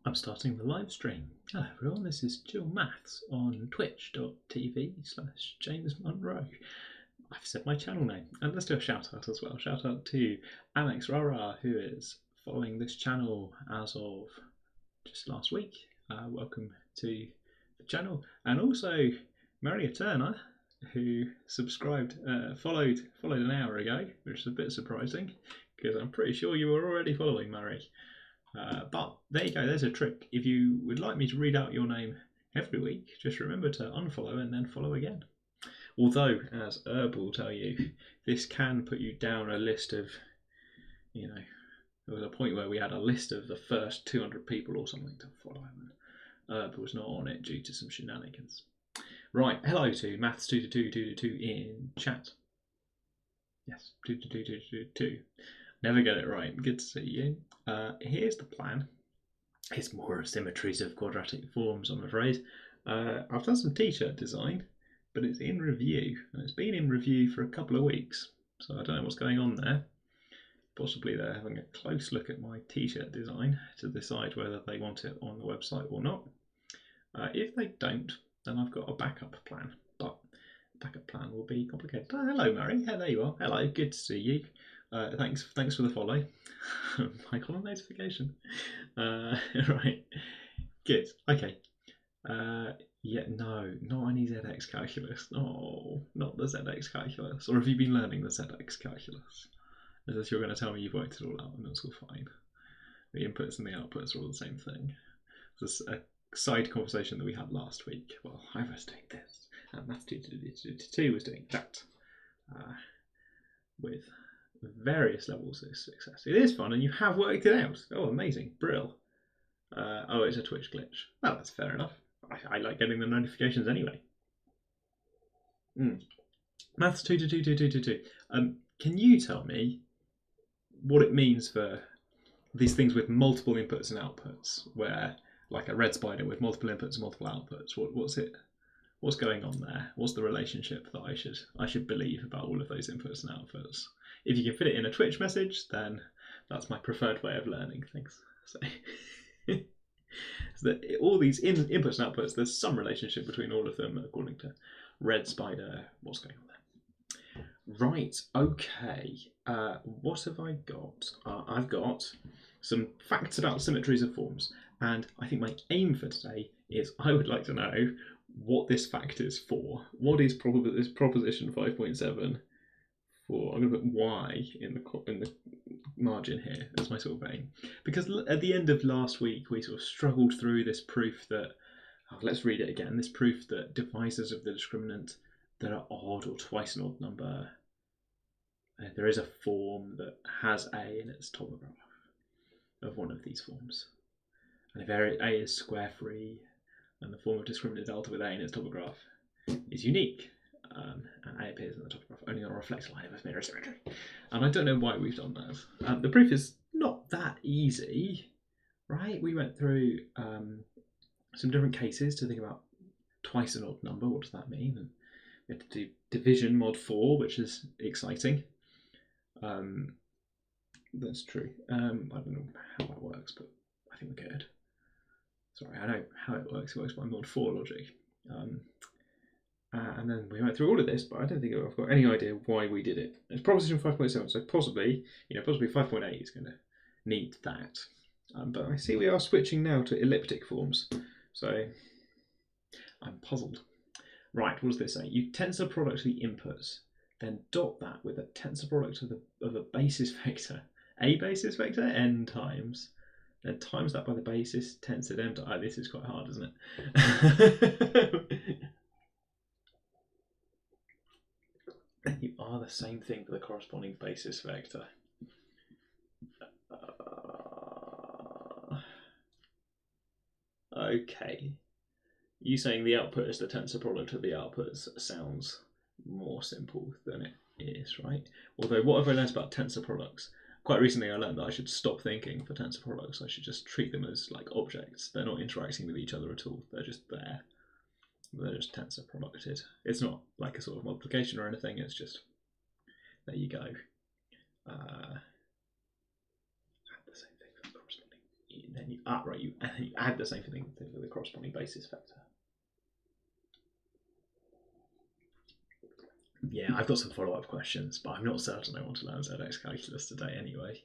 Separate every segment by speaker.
Speaker 1: I'm starting the live stream. Hello everyone, this is Jill Maths on twitch.tv/James Monroe. I've said my channel name, and let's do a shout out as well. Shout out to Amex Rara, who is following this channel as of just last week. Welcome to the channel. And also Maria Turner, who subscribed, followed an hour ago, which is a bit surprising because I'm pretty sure you were already following Mary. But there you go, there's a trick. If you would like me to read out your name every week, just remember to unfollow and then follow again. Although, as Herb will tell you, this can put you down a list of, there was a point where we had a list of the first 200 people or something to follow, and Herb was not on it due to some shenanigans. Right, hello to Maths22222 in chat. Yes, 22222. Never get it right. Good to see you. Here's the plan. It's more symmetries of quadratic forms, I'm afraid. I've done some t-shirt design, but it's in review. And it's been in review for a couple of weeks, so I don't know what's going on there. Possibly they're having a close look at my t-shirt design to decide whether they want it on the website or not. If they don't, then I've got a backup plan, but the backup plan will be complicated. Oh, hello, Mary. Hey, there you are. Hello, good to see you. Thanks for the follow. Michael, a notification. Right, good. Okay. Yeah, no, not any ZX calculus. No, not the ZX calculus. Or have you been learning the ZX calculus? As if you're going to tell me you've worked it all out and it's all fine. The inputs and the outputs are all the same thing. It's a side conversation that we had last week. Well, I was doing this, and Maths222 was doing that. With various levels of success. It is fun and you have worked it out. Oh, amazing. Brill. Oh, it's a Twitch glitch. Well, that's fair enough. I like getting the notifications anyway. Maths22222. Can you tell me what it means for these things with multiple inputs and outputs, where like a red spider with multiple inputs and multiple outputs? What's going on there? What's the relationship that I should believe about all of those inputs and outputs? If you can fit it in a Twitch message, then that's my preferred way of learning things. So, so that all these inputs and outputs, there's some relationship between all of them according to Red Spider. What's going on there? Right, okay. What have I got? I've got some facts about symmetries of forms, and I think my aim for today is I would like to know what this fact is for. What is this proposition 5.7 for? I'm going to put y in the margin here as my sort of aim, because at the end of last week we sort of struggled through this proof that, let's read it again, this proof that divisors of the discriminant that are odd or twice an odd number, there is a form that has a in its topograph of one of these forms, and if a is square free and the form of discriminant delta with a in its topograph is unique, and a appears in the topograph only on a reflected line of a mirror symmetry. And I don't know why we've done that. The proof is not that easy, right? We went through some different cases to think about twice an odd number. What does that mean? And we had to do division mod 4, which is exciting. That's true. I don't know how that works, but I think we're good. Sorry, I know how it works. It works by mod 4 logic. And then we went through all of this, but I don't think I've got any idea why we did it. It's proposition 5.7, so possibly 5.8 is going to need that. But I see we are switching now to elliptic forms, so I'm puzzled. Right, what does this say? You tensor product the inputs, then dot that with a tensor product of a basis vector, n times, then times that by the basis tensored m. This is quite hard, isn't it? You are the same thing for the corresponding basis vector. Okay. You saying the output is the tensor product of the outputs sounds more simple than it is, right? Although, what have I learned about tensor products? Quite recently I learned that I should stop thinking for tensor products. I should just treat them as like objects. They're not interacting with each other at all. They're just there. They're just tensor producted. It's not like a sort of multiplication or anything. It's just, there you go. The same thing for the corresponding then you add the same thing for the corresponding basis vector. Yeah, I've got some follow-up questions, but I'm not certain I want to learn ZX calculus today anyway.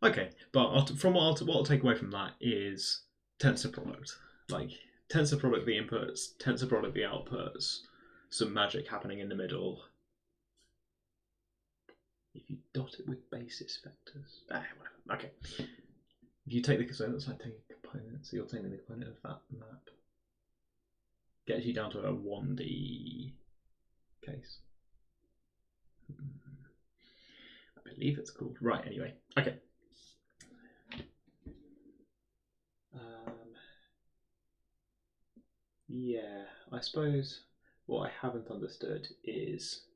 Speaker 1: Okay, but what I'll take away from that is tensor product. Like, tensor product the inputs, tensor product the outputs, some magic happening in the middle. If you dot it with basis vectors, whatever. Okay. If you take so that's like taking a component, so you're taking the component of that map. Gets you down to a 1D case. I believe it's called. Right, anyway. Okay. Yeah, I suppose what I haven't understood is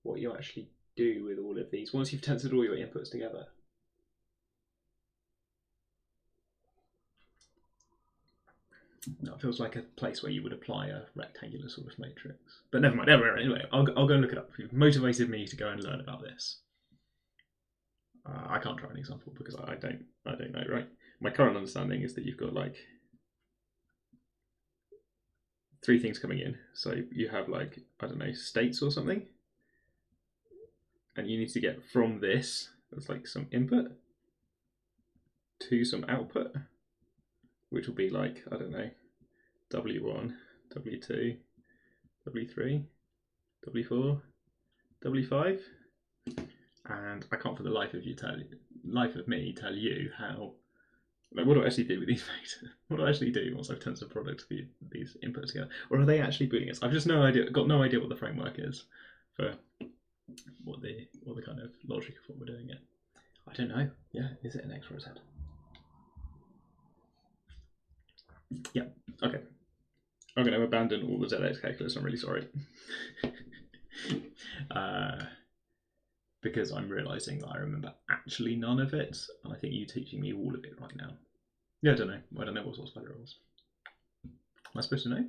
Speaker 1: what you actually do with all of these once you've tensored all your inputs together. That feels like a place where you would apply a rectangular sort of matrix. But never mind. Anyway, I'll go and look it up. You've motivated me to go and learn about this. I can't try an example because I don't know. Right. My current understanding is that you've got like 3 things coming in. So you have like, I don't know, states or something. And you need to get from this, there's like some input, to some output, which will be like, I don't know, W1, W2, W3, W4, W5. And I can't for the life of me tell you how, like, what do I actually do with these vectors? What do I actually do once I've tensor product these inputs together? Or are they actually booleans? I've just got no idea what the framework is for what the kind of logic of what we're doing it. I don't know. Yeah, is it an X or a Z? Yeah, okay. I'm going to abandon all the ZX calculus, I'm really sorry. Because I'm realising that I remember actually none of it, and I think you teaching me all of it right now. Yeah, I don't know what source spider was. Am I supposed to know?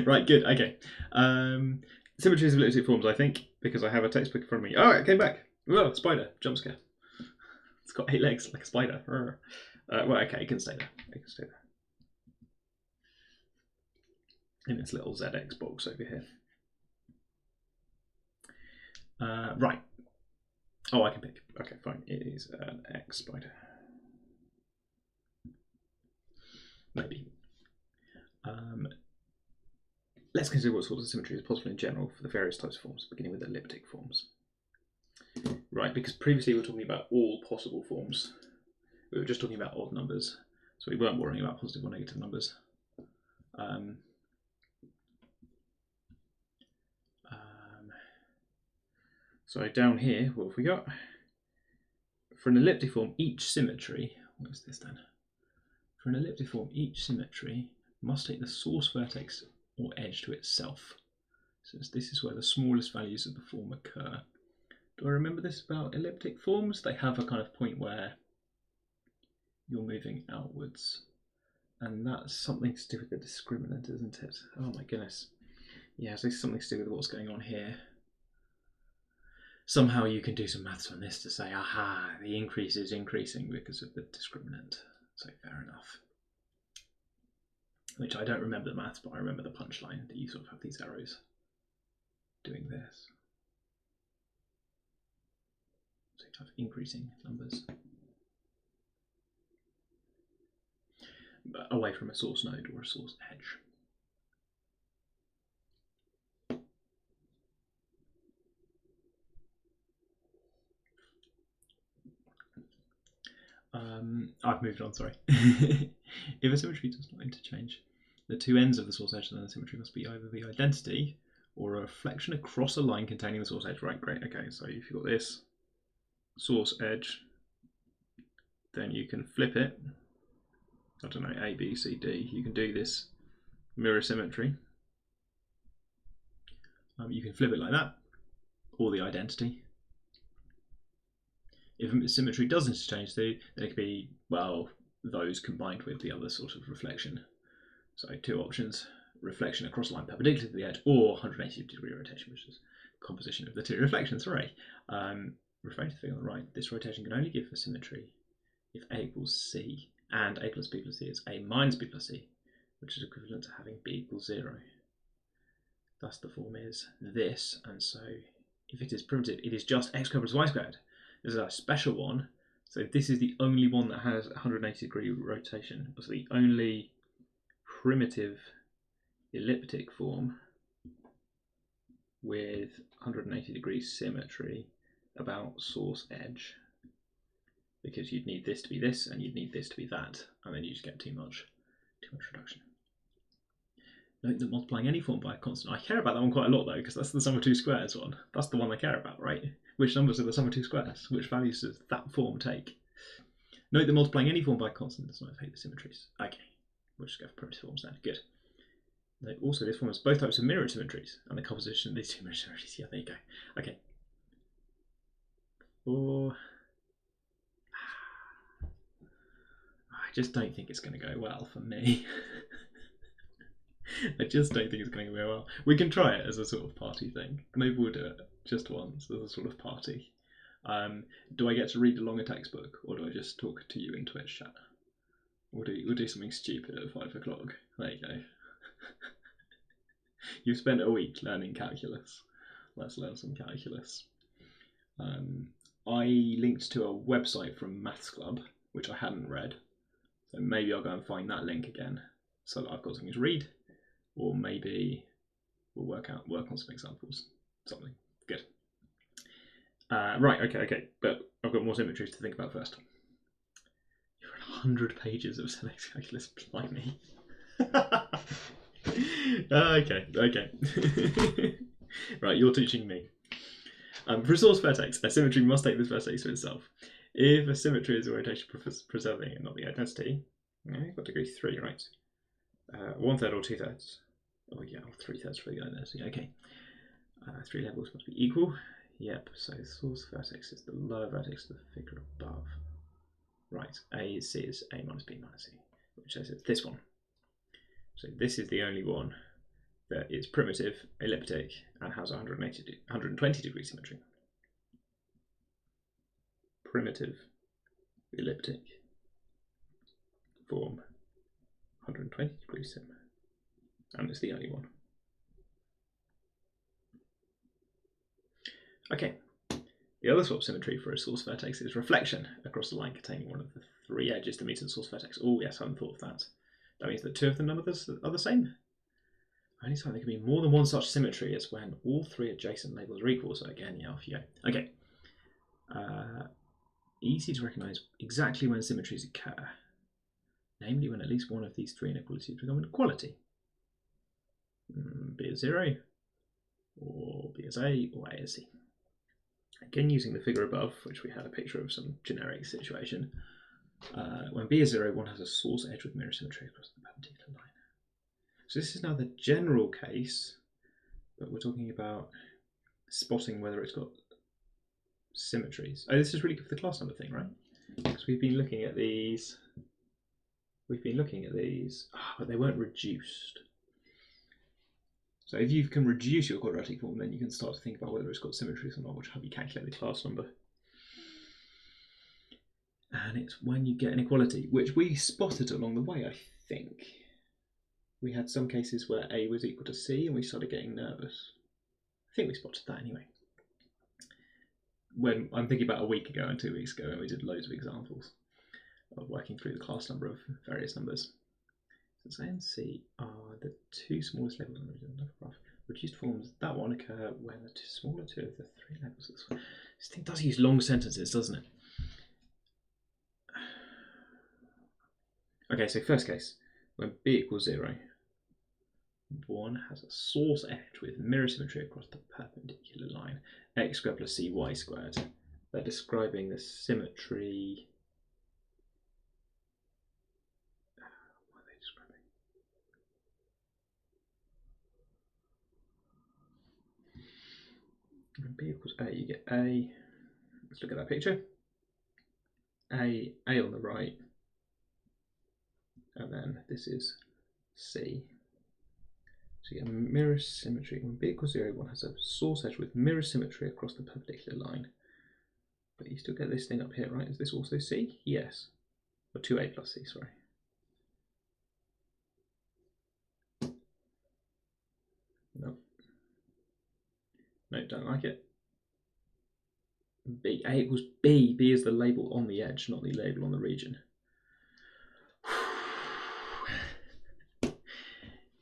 Speaker 1: Right, good, okay. Symmetries of elliptic forms, I think, because I have a textbook in front of me. Oh, it came back. Oh, spider, jump scare. It's got 8 legs like a spider. Well, okay, it can stay there. In its little ZX box over here. Right. Oh, I can pick. Okay, fine. It is an X spider. Maybe. Let's consider what sorts of symmetry is possible in general for the various types of forms, beginning with elliptic forms. Right, because previously we were talking about all possible forms. We were just talking about odd numbers, so we weren't worrying about positive or negative numbers. So down here, what have we got? For an elliptic form, each symmetry, what is this then? For an elliptic form, each symmetry must take the source vertex or edge to itself. So this is where the smallest values of the form occur. Do I remember this about elliptic forms? They have a kind of point where you're moving outwards. And that's something to do with the discriminant, isn't it? Oh my goodness. Yeah, so it's something to do with what's going on here. Somehow you can do some maths on this to say, aha, the increase is increasing because of the discriminant. So fair enough. Which I don't remember the maths, but I remember the punchline that you sort of have these arrows doing this. So you have increasing numbers. But away from a source node or a source edge. I've moved on, sorry. If a symmetry does not interchange, the 2 ends of the source edge, then the symmetry must be either the identity or a reflection across a line containing the source edge. Right, great, okay, so if you've got this source edge, then you can flip it, I don't know, A, B, C, D, you can do this mirror symmetry. You can flip it like that, or the identity. If symmetry does interchange, then it could be, well, those combined with the other sort of reflection. So 2 options, reflection across a line perpendicular to the edge, or 180 degree rotation, which is composition of the 2 reflections. Hooray. Referring to the thing on the right, this rotation can only give a symmetry if A equals C and A plus B plus C is A minus B plus C, which is equivalent to having B equals 0. Thus the form is this, and so if it is primitive, it is just x squared plus y squared. This is a special one, so this is the only one that has 180-degree rotation. So the only primitive elliptic form with 180-degree symmetry about source edge, because you'd need this to be this and you'd need this to be that, and then you just get too much reduction. Note that multiplying any form by a constant, I care about that one quite a lot though, because that's the sum of two squares one. That's the one I care about, right? Which numbers are the sum of two squares? Which values does that form take? Note that multiplying any form by a constant does not affect the symmetries. Okay, we'll just go for primitive forms then. Good. Note also this form has both types of mirror symmetries, and the composition of these two mirror symmetries. Yeah, there you go. Okay. I just don't think it's going to go well for me. I just don't think it's going to go well. We can try it as a sort of party thing. Maybe we'll do it just once as a sort of party. Do I get to read along a textbook, or do I just talk to you in Twitch chat? We'll do something stupid at 5 o'clock. There you go. You've spent a week learning calculus. Let's learn some calculus. I linked to a website from Maths Club, which I hadn't read. So maybe I'll go and find that link again so that I've got something to read. Or maybe we'll work on some examples. Something. Good. Right, okay. But I've got more symmetries to think about first. You've read 100 pages of Senex calculus, blimey. Okay. Right, you're teaching me. For a source vertex, a symmetry must take this vertex to itself. If a symmetry is a rotation preserving and not the identity, you've got degree 3, right? 1/3 or 2/3. Oh yeah, or 3/3 for the identity. Okay. 3 levels must be equal. Yep, so source vertex is the lower vertex of the figure above. Right, A C is A minus B minus C, which says it's this one. So this is the only one that is primitive, elliptic, and has 120 degree symmetry. Primitive, elliptic, form, 120 degree sim, and it's the only one. Okay, the other sort of symmetry for a source vertex is reflection across the line containing one of the 3 edges to meet the source vertex. Oh yes, I hadn't thought of that. That means that 2 of the numbers are the same. Only time there can be more than one such symmetry is when all 3 adjacent labels are equal. So again, yeah, off you go. Okay. Easy to recognise exactly when symmetries occur, namely when at least one of these 3 inequalities become an equality. B as 0, or B as A, or A as C. Again, using the figure above, which we had a picture of some generic situation, when B is 0, one has a source edge with mirror symmetry across the perpendicular line. So this is now the general case, but we're talking about spotting whether it's got symmetries. Oh, this is really good for the class number thing, right? Because we've been looking at these. But they weren't reduced. So if you can reduce your quadratic form, then you can start to think about whether it's got symmetries or not, which will help you calculate the class number. And it's when you get an equality, which we spotted along the way, I think. We had some cases where A was equal to C and we started getting nervous. I think we spotted that anyway. When I'm thinking about a week ago and 2 weeks ago, and we did loads of examples of working through the class number of various numbers. So A and C are the 2 smallest levels on the graph. Reduced forms that one occur when the smaller 2 of the 3 levels. This thing does use long sentences, doesn't it? Okay, so first case, when B equals 0, one has a source edge with mirror symmetry across the perpendicular line, x squared plus cy squared. They're describing the symmetry. What are they describing? When B equals A, you get A. Let's look at that picture. A on the right, and then this is C. So you get mirror symmetry. When B equals 0, one has a source edge with mirror symmetry across the perpendicular line. But you still get this thing up here, right? Is this also C? Yes. Or 2a plus c, sorry. Nope. No, don't like it. B. A equals B. B is the label on the edge, not the label on the region.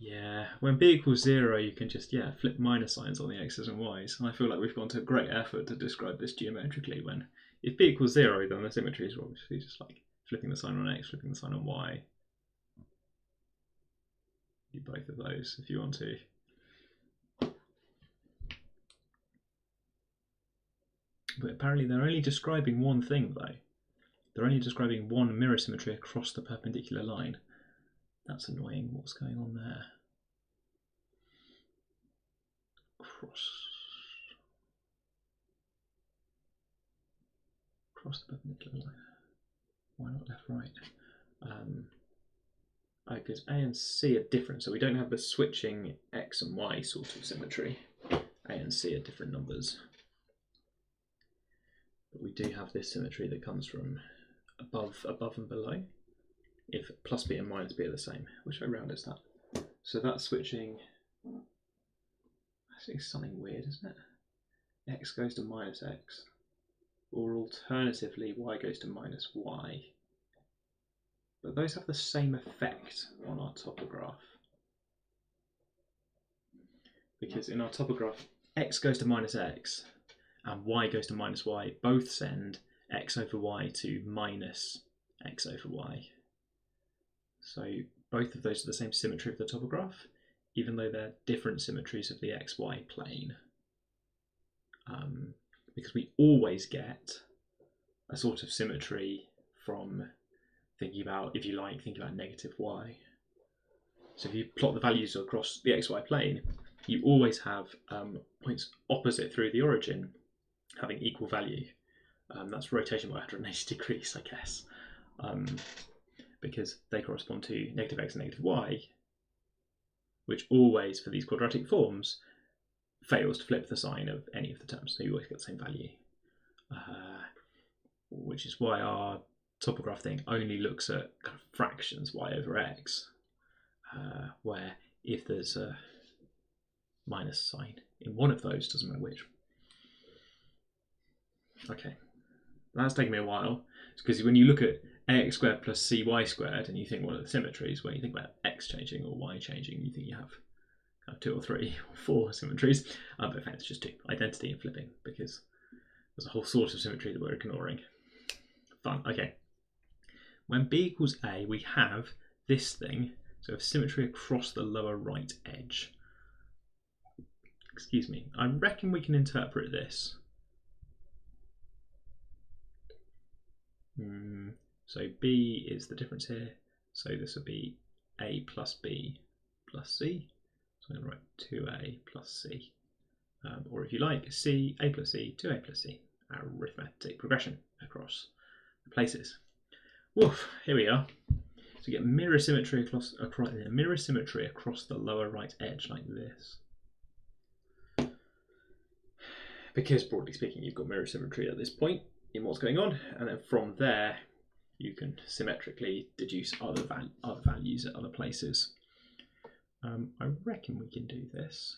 Speaker 1: Yeah, when b equals 0, you can just, flip minus signs on the x's and y's. And I feel like we've gone to great effort to describe this geometrically, when if b equals 0, then the symmetry is obviously just like flipping the sign on x, flipping the sign on y. Do both of those if you want to. But apparently they're only describing one thing, though. They're only describing one mirror symmetry across the perpendicular line. That's annoying. What's going on there? Across the perpendicular line. Why not left, right? Because A and C are different, so we don't have the switching X and Y sort of symmetry. A and C are different numbers. But we do have this symmetry that comes from above and below. If plus B and minus B are the same. Which way round is that? So that's switching. That's something weird, isn't it? X goes to minus X. Or alternatively, Y goes to minus Y. But those have the same effect on our topograph. Because in our topograph, X goes to minus X and Y goes to minus Y. Both send X over Y to minus X over Y. So both of those are the same symmetry of the topograph, even though they're different symmetries of the XY plane. Because we always get a sort of symmetry from thinking about, if you like, thinking about negative y. So if you plot the values across the xy plane, you always have points opposite through the origin having equal value. That's rotation by 180 degrees, I guess, because they correspond to negative x and negative y, which always, for these quadratic forms, fails to flip the sign of any of the terms, so you always get the same value. Which is why our topograph thing only looks at kind of fractions y over x, where if there's a minus sign in one of those, doesn't matter which. Okay, that's taken me a while. It's because when you look at ax squared plus cy squared and you think what are the symmetries, when you think about x changing or y changing, you think you have 2 or 3 or 4 symmetries, but in fact it's just 2, identity and flipping, because there's a whole sort of symmetry that we're ignoring. Fun. Okay. When b equals a, we have this thing, so we have symmetry across the lower right edge. Excuse me. I reckon we can interpret this. So b is the difference here, so this would be a plus b plus c. So I'm going to write 2a plus c. Or if you like, c, a plus c, 2a plus c. Arithmetic progression across the places. Woof, here we are. So you get mirror symmetry across the lower right edge like this. Because broadly speaking, you've got mirror symmetry at this point in what's going on, and then from there you can symmetrically deduce other values at other places. I reckon we can do this.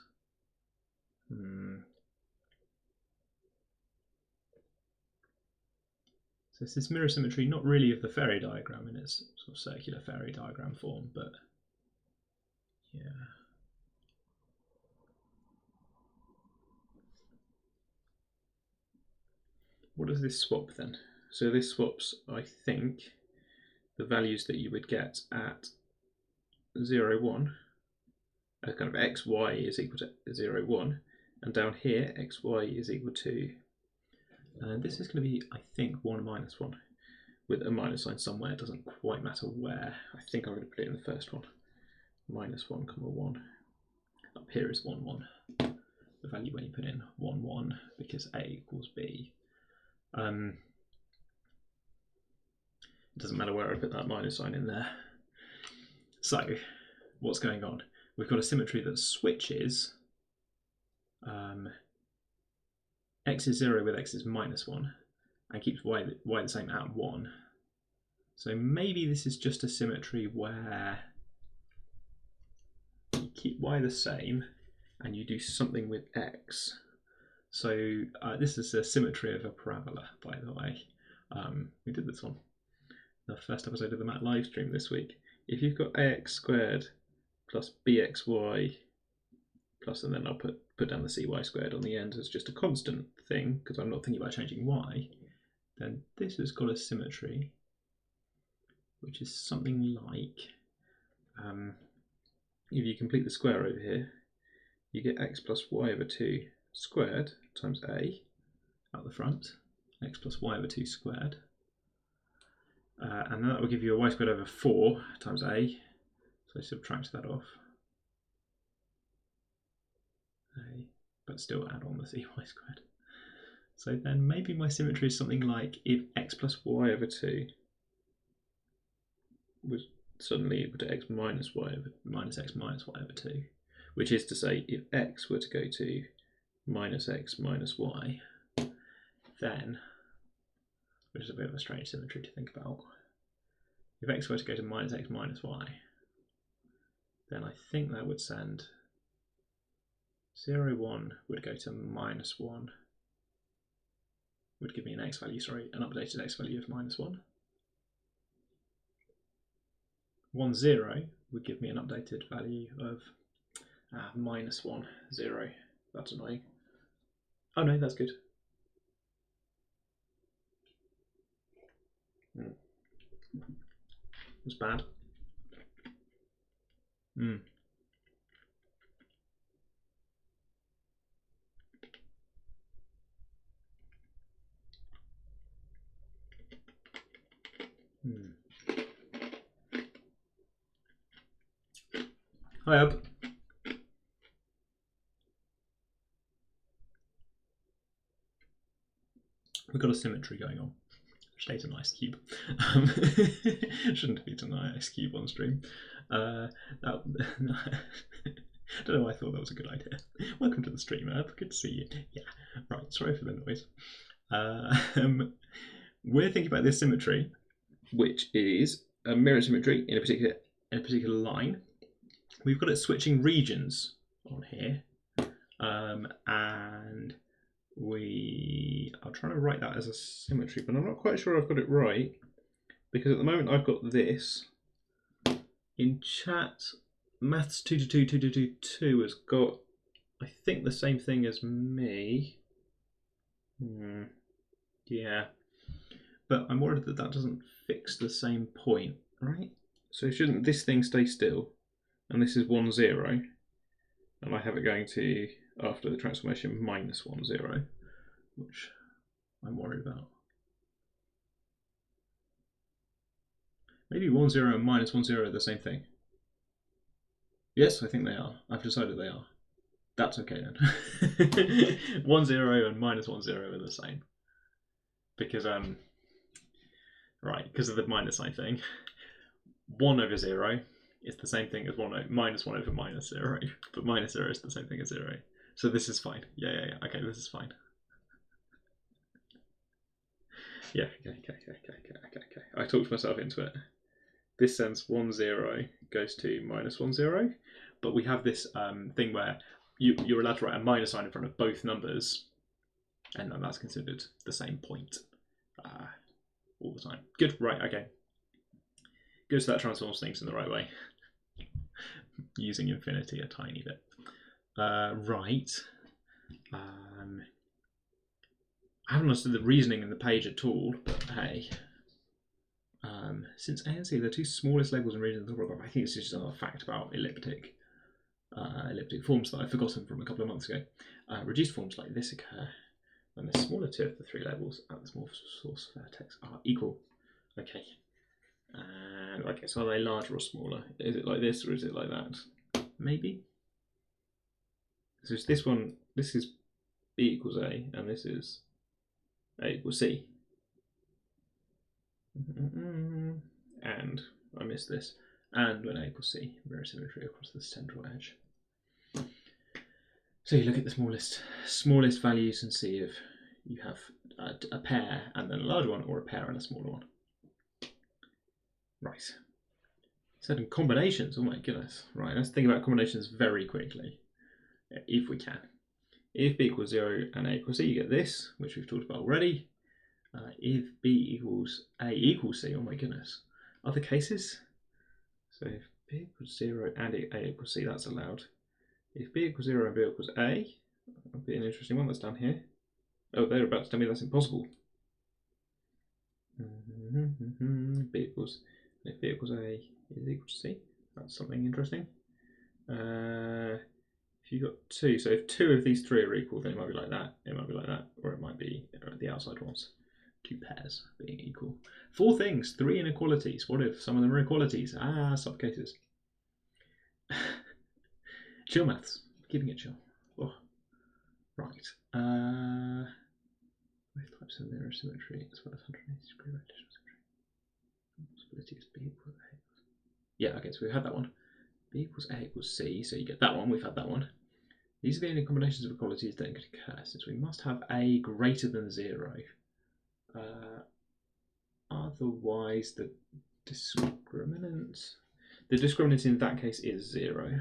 Speaker 1: So this is mirror symmetry, not really of the fairy diagram in its sort of circular fairy diagram form, but yeah. What does this swap then? So this swaps, I think, the values that you would get at 0, 1, kind of x, y is equal to 0, 1, and down here x, y is equal to, and this is going to be, I think, 1 minus 1, with a minus sign somewhere. It doesn't quite matter where. I think I'm going to put it in the first one. Minus 1, 1. Up here is 1, 1. The value when you put in 1, 1, because a equals b. It doesn't matter where I put that minus sign in there. So, what's going on? We've got a symmetry that switches x is 0 with x is minus 1, and keeps y the same at 1. So maybe this is just a symmetry where you keep y the same and you do something with x. So this is a symmetry of a parabola, by the way. We did this one, the first episode of the Matt live stream this week. If you've got ax squared plus bxy plus, and then I'll put down the cy squared on the end as just a constant thing, because I'm not thinking about changing y, then this has got a symmetry, which is something like, if you complete the square over here, you get x plus y over 2 squared times a out the front, x plus y over 2 squared, and then that will give you a y squared over 4 times a, so subtract that off, but still add on the cy squared. So then maybe my symmetry is something like if x plus y over 2 was suddenly equal to x minus x minus y over 2, which is to say if x were to go to minus x minus y, then, which is a bit of a strange symmetry to think about, if x were to go to minus x minus y, then I think that would send 0, 1 would go to minus 1, would give me an x value, an updated x value of minus 1. 1, 0 would give me an updated value of minus 1, 0. That's annoying. Oh no, that's good. That's bad. Hi, Ab. We've got a symmetry going on. Which ate an ice cube. Shouldn't have eaten an ice cube on stream. I don't know why I thought that was a good idea. Welcome to the stream, Ab. Good to see you. Yeah, right, sorry for the noise. We're thinking about this symmetry, which is a mirror symmetry in a particular line. We've got it switching regions on here, and I'll try to write that as a symmetry, but I'm not quite sure I've got it right, because at the moment I've got this. In chat, maths 2222222 has got, I think, the same thing as me. Yeah, but I'm worried that doesn't fix the same point, right? So shouldn't this thing stay still? And this is 1, 0, and I have it going to, after the transformation, minus 1, 0, which I'm worried about. Maybe 1, 0 and minus 1, 0 are the same thing. Yes, I think they are. I've decided they are. That's okay then. 1, 0 and minus 1, 0 are the same. Because, because of the minus sign thing. 1 over 0 is the same thing as minus 1 over minus 0, but minus 0 is the same thing as 0. So this is fine. Yeah. Okay, this is fine. Yeah, okay. I talked myself into it. This sends 1, 0 goes to minus 1, 0, but we have this thing where you're allowed to write a minus sign in front of both numbers, and then that's considered the same point all the time. Good, right, okay. Good, so that transforms things in the right way. Using infinity a tiny bit. Right. I haven't understood the reasoning in the page at all, but hey. Since A and C are the two smallest labels and regions of the program, I think it's just another fact about elliptic forms that I've forgotten from a couple of months ago. Reduced forms like this occur when the smaller two of the three labels at the small source vertex are equal. Okay. And okay, so are they larger or smaller? Is it like this or is it like that? Maybe. So it's this one, this is B equals A, and this is A equals C. And I missed this. And when A equals C, mirror symmetry across the central edge. So you look at the smallest values and see if you have a pair and then a larger one, or a pair and a smaller one. Right. Certain combinations. Oh my goodness. Right, let's think about combinations very quickly, if we can. If b equals 0 and a equals c, you get this, which we've talked about already. If b equals a equals c, oh my goodness. Other cases? So if b equals 0 and a equals c, that's allowed. If b equals 0 and b equals a, that'll be an interesting one. That's down here. Oh, they're about to tell me that's impossible. B equals, if b equals a is equal to c, that's something interesting. If you've got 2, so if 2 of these 3 are equal, then it might be like that, it might be like that, or it might be the outside ones. 2 pairs being equal. 4 things, 3 inequalities. What if some of them are equalities? Subcases. Chill maths, keeping it chill. Oh. Right. Both types of mirror symmetry as well as 180 degree rotational symmetry. Possibility is b equals a. Yeah, okay, so we've had that one. B equals a equals c, so you get that one, we've had that one. These are the only combinations of equalities that could occur, since we must have a greater than 0. Otherwise, the discriminant in that case is 0.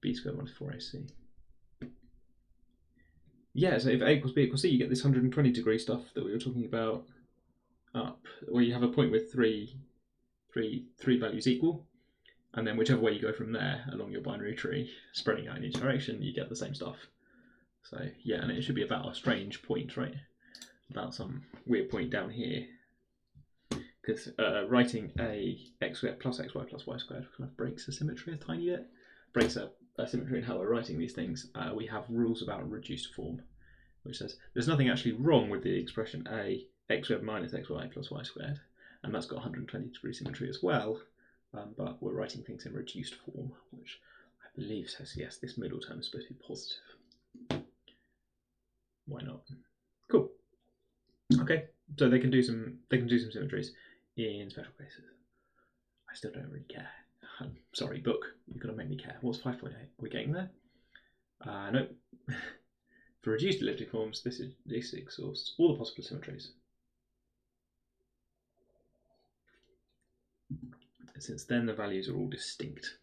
Speaker 1: B squared minus 4ac. Yeah, so if a equals b equals c, you get this 120 degree stuff that we were talking about up, where you have a point with three values equal, and then whichever way you go from there along your binary tree, spreading out in each direction, you get the same stuff. So yeah, and it should be about a strange point, right? About some weird point down here. Because writing a x squared plus xy plus y squared kind of breaks the symmetry a tiny bit. Breaks a symmetry in how we're writing these things. We have rules about reduced form, which says there's nothing actually wrong with the expression a x squared minus xy plus y squared, and that's got 120 degree symmetry as well. But we're writing things in reduced form, which I believe says yes, this middle term is supposed to be positive. Why not? Cool. Okay, so they can do some symmetries in special cases. I still don't really care. I'm sorry, book, you've got to make me care. What's 5.8? Are we getting there? No. For reduced elliptic forms, this exhausts all the possible symmetries. Since then, the values are all distinct.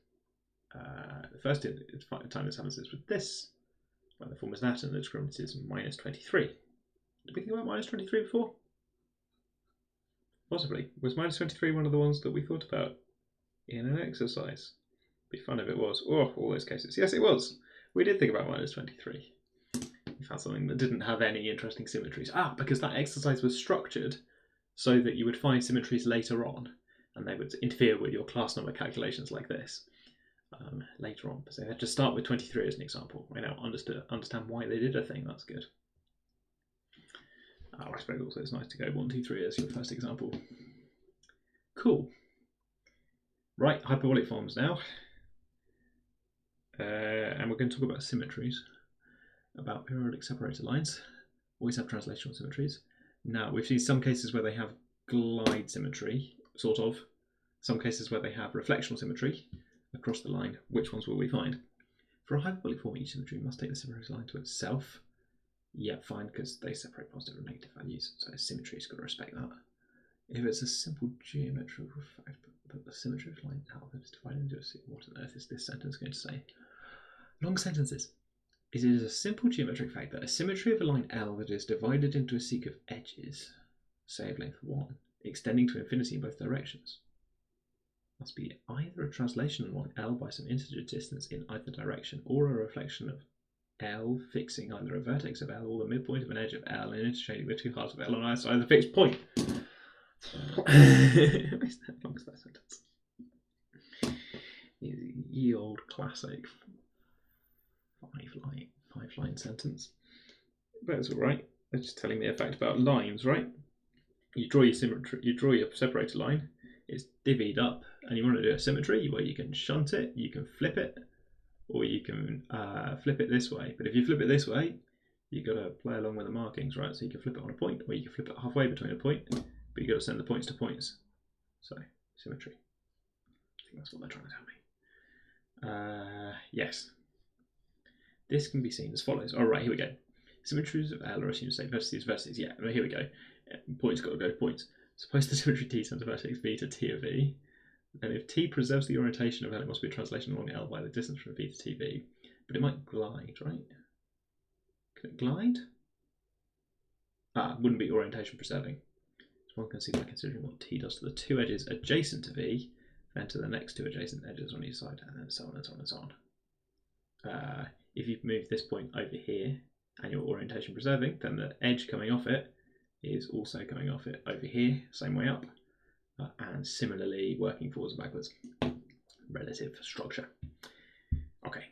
Speaker 1: The first time this happens is with this, when the form is that, and the discriminant is minus 23. Did we think about minus 23 before? Possibly. Was minus 23 one of the ones that we thought about in an exercise? It'd be fun if it was. Oh, all those cases. Yes, it was. We did think about minus 23. We found something that didn't have any interesting symmetries. Because that exercise was structured so that you would find symmetries later on, and they would interfere with your class number calculations like this later on. So they had to start with 23 as an example. I now understand why they did a thing. That's good. I suppose also it's nice to go 1, 2, 3 as your first example. Cool. Right, hyperbolic forms now. And we're going to talk about symmetries, about periodic separator lines. Always have translational symmetries. Now, we've seen some cases where they have glide symmetry, sort of. Some cases where they have reflectional symmetry across the line. Which ones will we find? For a hyperbolic form, each symmetry must take the separator line to itself. Yeah, fine, because they separate positive and negative values, so symmetry's got to respect that. If it's a simple geometrical fact, but the symmetry of line L that is divided into a sequence, what on earth is this sentence going to say? Long sentences. It is a simple geometric fact that a symmetry of a line L that is divided into a seq of edges, say of length 1, extending to infinity in both directions, must be either a translation of line L by some integer distance in either direction, or a reflection of L fixing either a vertex of L or the midpoint of an edge of L and interchanging the two halves of L on either side of the fixed point. What's that long sentence? Ye old classic 5-line sentence. But it's alright. It's just telling me a fact about lines, right? You draw your symmetry, you draw your separator line, it's divvied up, and you want to do a symmetry where you can shunt it, you can flip it, or you can flip it this way. But if you flip it this way, you've got to play along with the markings, right? So you can flip it on a point, or you can flip it halfway between a point, but you've got to send the points to points. So, symmetry. I think that's what they're trying to tell me. Yes. This can be seen as follows. All right, here we go. Symmetries of L are assumed to say vertices, vertices. Yeah, here we go. Points got to go to points. Suppose the symmetry T sends a vertex V to T of V. And if T preserves the orientation of L, it must be a translation along L by the distance from V to TV. But it might glide, right? Can it glide? Wouldn't be orientation preserving. So one can see by considering what T does to the two edges adjacent to V, then to the next two adjacent edges on each side, and then so on and so on and so on. If you move this point over here and you're orientation preserving, then the edge coming off it is also coming off it over here, same way up. And similarly working forwards and backwards. Relative structure. Okay.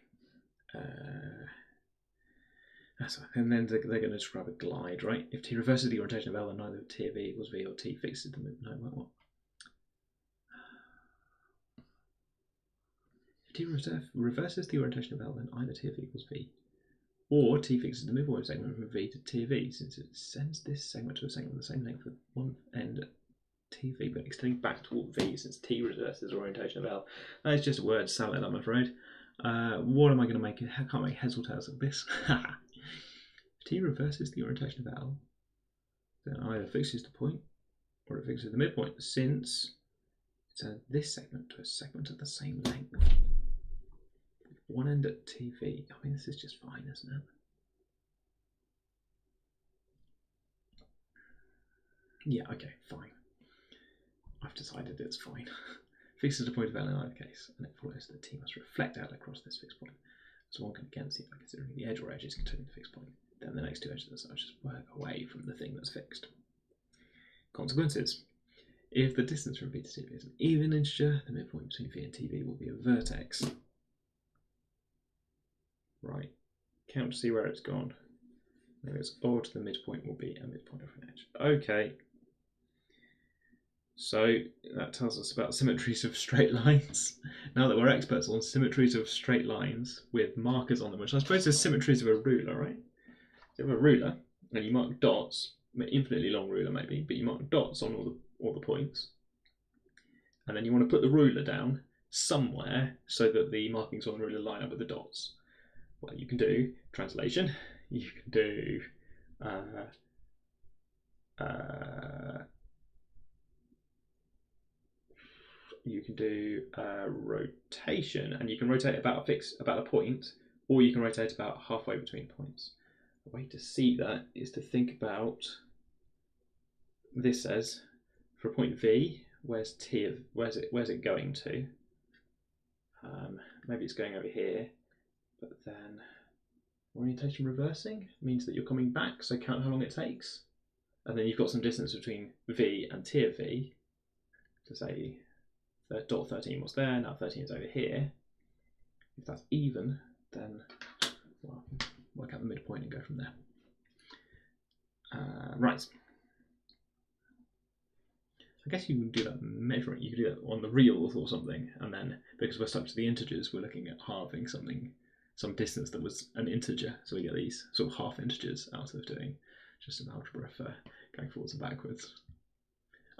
Speaker 1: That's right. And then they're going to describe a glide, right? If T reverses the orientation of L, then neither T of V equals V or T fixes the movement. No, what? If T reverses the orientation of L, then either T of V equals V or T fixes the midpoint segment from V to T of V, since it sends this segment to a segment with the same length with one end TV, but extending back toward V since T reverses orientation of L. That is just a word salad, I'm afraid. What am I going to make? I can't make heads or tails of this. If T reverses the orientation of L, then either fixes the point or it fixes the midpoint, since it sends this segment to a segment of the same length. One end at TV. I mean, this is just fine, isn't it? Yeah, okay, fine. I've decided it's fine. Fixes the point of L in either case, and it follows that T must reflect out across this fixed point. So one can again see by considering the edge or edges containing the fixed point. Then the next two edges of the side just work away from the thing that's fixed. Consequences. If the distance from V to TV is an even integer, the midpoint between V and TV will be a vertex. Right. Count to see where it's gone. If it's odd, the midpoint will be a midpoint of an edge. Okay. So that tells us about symmetries of straight lines. Now that we're experts on symmetries of straight lines with markers on them, which I suppose is symmetries of a ruler, right? So you have a ruler and you mark dots, an infinitely long ruler maybe, but you mark dots on all the points. And then you want to put the ruler down somewhere so that the markings on the ruler line up with the dots. Well, you can do translation, you can do rotation, and you can rotate about a point, or you can rotate about halfway between points. A way to see that is to think about this says for a point V, where's it going to? Maybe it's going over here, but then orientation reversing means that you're coming back, so count how long it takes, and then you've got some distance between V and T of V to say dot 13 was there, now 13 is over here. If that's even, then well, work out the midpoint and go from there. Right. I guess you can do that measuring. You could do that on the reals or something, and then because we're stuck to the integers, we're looking at halving some distance that was an integer. So we get these sort of half integers out of doing just an algebra for going forwards and backwards.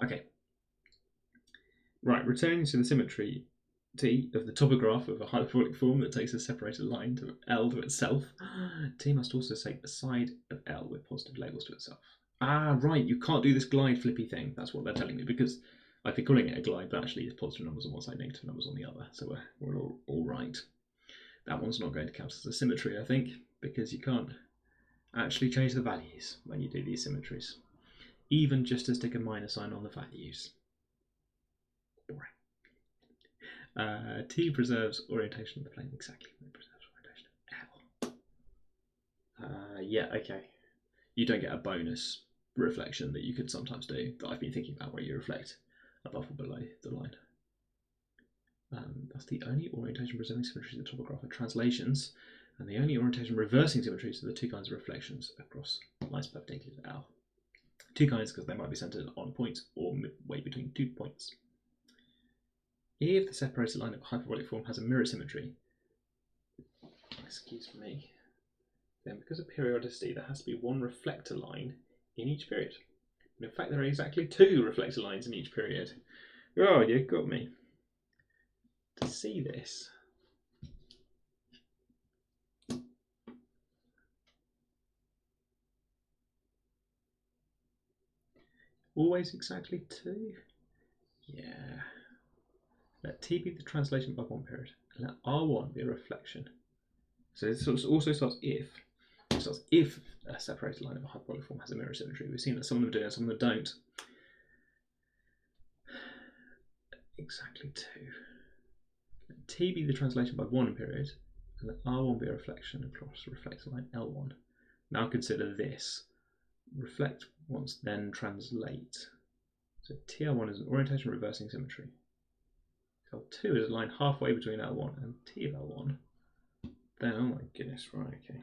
Speaker 1: Okay. Right, returning to the symmetry T of the topograph of a hyperbolic form that takes a separated line to L to itself, T must also take the side of L with positive labels to itself. Right, you can't do this glide flippy thing. That's what they're telling me, because I've been calling it a glide, but actually it's positive numbers on one side, negative numbers on the other, so we're all right. That one's not going to count as a symmetry, I think, because you can't actually change the values when you do these symmetries, even just to stick a minus sign on the values. Boring. T preserves orientation of the plane exactly. It preserves orientation of L. Yeah, okay. You don't get a bonus reflection that you could sometimes do that I've been thinking about, where you reflect above or below the line. That's the only orientation preserving symmetries of the topograph are translations, and the only orientation reversing symmetries are the two kinds of reflections across lines perpendicular to L. Two kinds because they might be centered on a point or midway between 2 points. If the separated line of a hyperbolic form has a mirror symmetry, excuse me, then because of periodicity, there has to be one reflector line in each period. And in fact, there are exactly 2 reflector lines in each period. Oh, you got me. To see this, always exactly 2? Yeah. Let T be the translation by one period, and let R1 be a reflection. So this also starts if. It starts if a separated line of a hyperbolic form has a mirror symmetry. We've seen that some of them do and some of them don't. Exactly 2. Let T be the translation by one period, and let R1 be a reflection across the reflected line L1. Now consider this. Reflect once, then translate. So TR1 is an orientation reversing symmetry. L2 is a line halfway between L1 and T of L1. Then, oh my goodness, right, okay.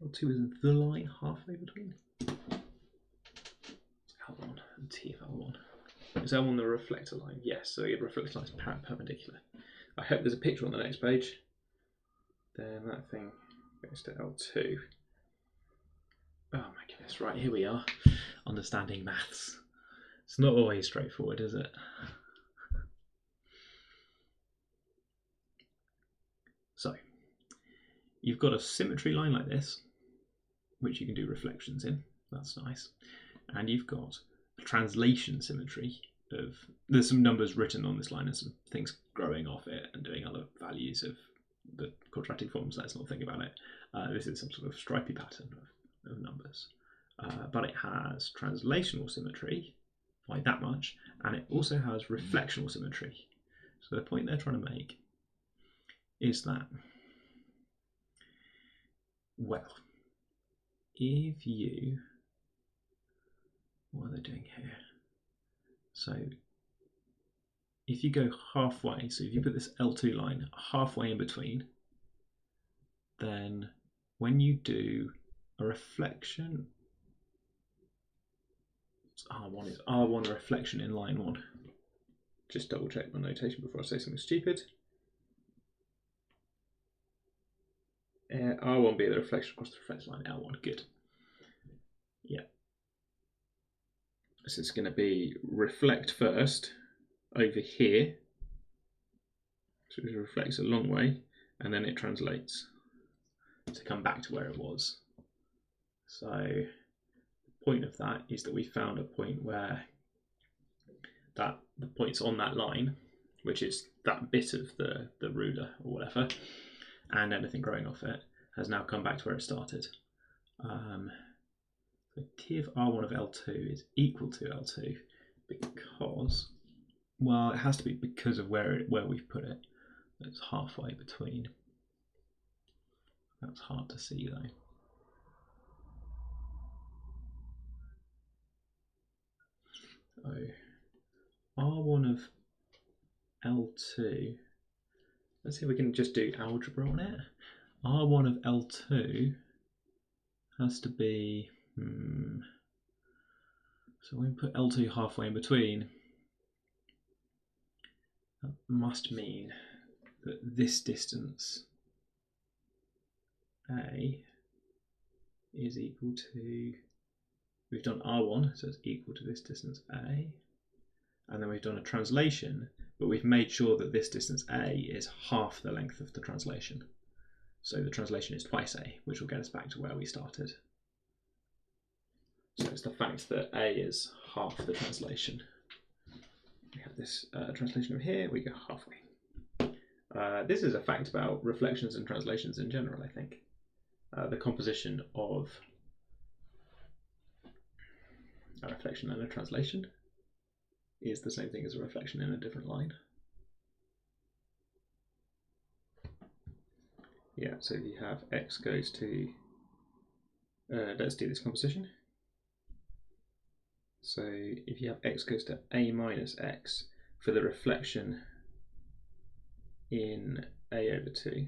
Speaker 1: L2 is the line halfway between L1 and T of L1. Is L1 the reflector line? Yes, so your reflector line is perpendicular. I hope there's a picture on the next page. Then that thing goes to L2. Oh my goodness, right, here we are. Understanding maths. It's not always straightforward, is it? So, you've got a symmetry line like this, which you can do reflections in. That's nice. And you've got a translation symmetry of, there's some numbers written on this line and some things growing off it and doing other values of the quadratic forms. Let's not think about it. This is some sort of stripy pattern of numbers. But it has translational symmetry by that much, and it also has reflectional symmetry. So the point they're trying to make is that, well, if you, what are they doing here? So if you go halfway, so if you put this L2 line halfway in between, then when you do a reflection, R1 is R1 a reflection in line 1. Just double check my notation before I say something stupid. R1 be the reflection across the reflected line L1. Good. Yeah. So it's going to be reflect first over here. So it reflects a long way, and then it translates to come back to where it was. So the point of that is that we found a point where that the points on that line, which is that bit of the ruler or whatever, and anything growing off it, has now come back to where it started. So T of R1 of L2 is equal to L2 because, well, it has to be because of where we've put it. It's halfway between. That's hard to see though. So R1 of L2, let's see if we can just do algebra on it. R1 of L2 has to be, so we put L2 halfway in between. That must mean that this distance A is equal to, we've done R1, so it's equal to this distance A, and then we've done a translation, but we've made sure that this distance A is half the length of the translation. So the translation is twice A, which will get us back to where we started. So it's the fact that A is half the translation. We have this translation over here, we go halfway. This is a fact about reflections and translations in general, I think. The composition of a reflection and a translation is the same thing as a reflection in a different line. Yeah, so you have x goes to, let's do this composition. So if you have x goes to A minus x for the reflection in A over 2,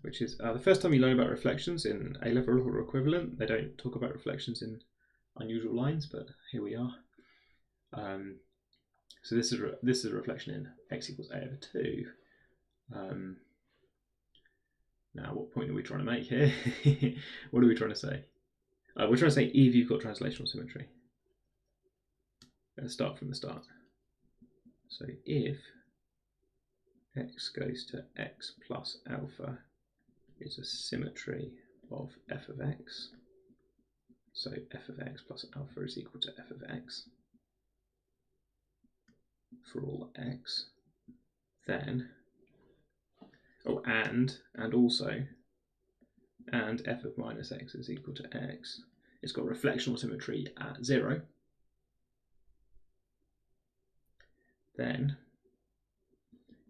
Speaker 1: which is the first time you learn about reflections in A-level or equivalent. They don't talk about reflections in unusual lines, but here we are. So this is a reflection in x equals A over 2. Now, what point are we trying to make here? What are we trying to say? We're trying to say if you've got translational symmetry. Let's start from the start. So if x goes to x plus alpha is a symmetry of f of x, So f of x plus alpha is equal to f of x for all x. Then, and also, and f of minus x is equal to x. It's got reflectional symmetry at 0. Then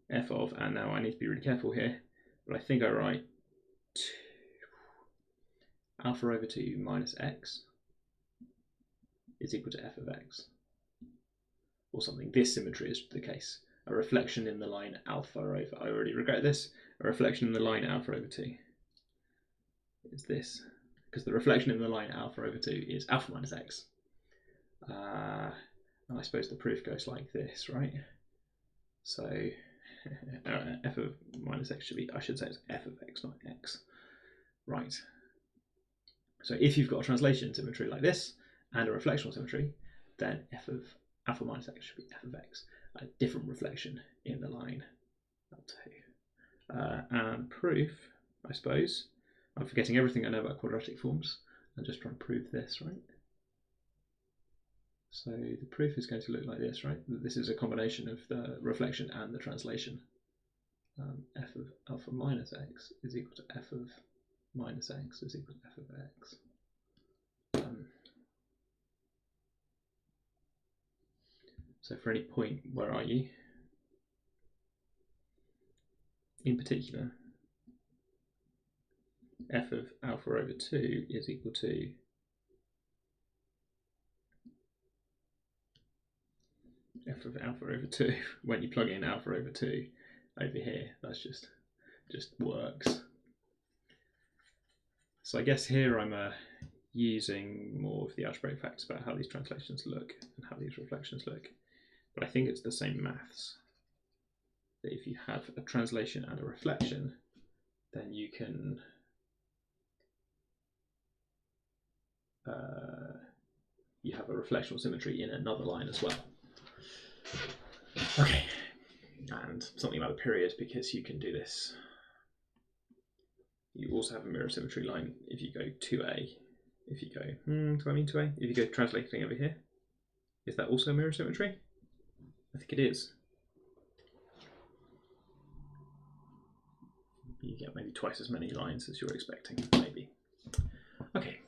Speaker 1: f of, and now I need to be really careful here, but I think I write alpha over 2 minus x is equal to f of x, or something. This symmetry is the case. A reflection in the line alpha over, I already regret this, a reflection in the line alpha over 2 is this, because the reflection in the line alpha over 2 is alpha minus x. And I suppose the proof goes like this, right? So f of minus x should be, I should say it's f of x, not x. Right. So if you've got a translation symmetry like this and a reflectional symmetry, then f of alpha minus x should be f of x, a different reflection in the line L2. And proof, I suppose, I'm forgetting everything I know about quadratic forms and just trying to prove this, right? So the proof is going to look like this, right? This is a combination of the reflection and the translation. F of alpha minus x is equal to f of minus x is equal to f of x. So for any point, where are you? In particular, f of alpha over 2 is equal to f of alpha over 2. When you plug in alpha over 2 over here, that's just works. So I guess here I'm using more of the algebraic facts about how these translations look and how these reflections look. But I think it's the same maths. That if you have a translation and a reflection, then you can you have a reflectional symmetry in another line as well. Okay, and something about the period, because you can do this. You also have a mirror symmetry line if you go 2a. If you go, do I mean 2a? If you go translating over here, is that also mirror symmetry? I think it is. You get maybe twice as many lines as you're expecting, maybe. Okay.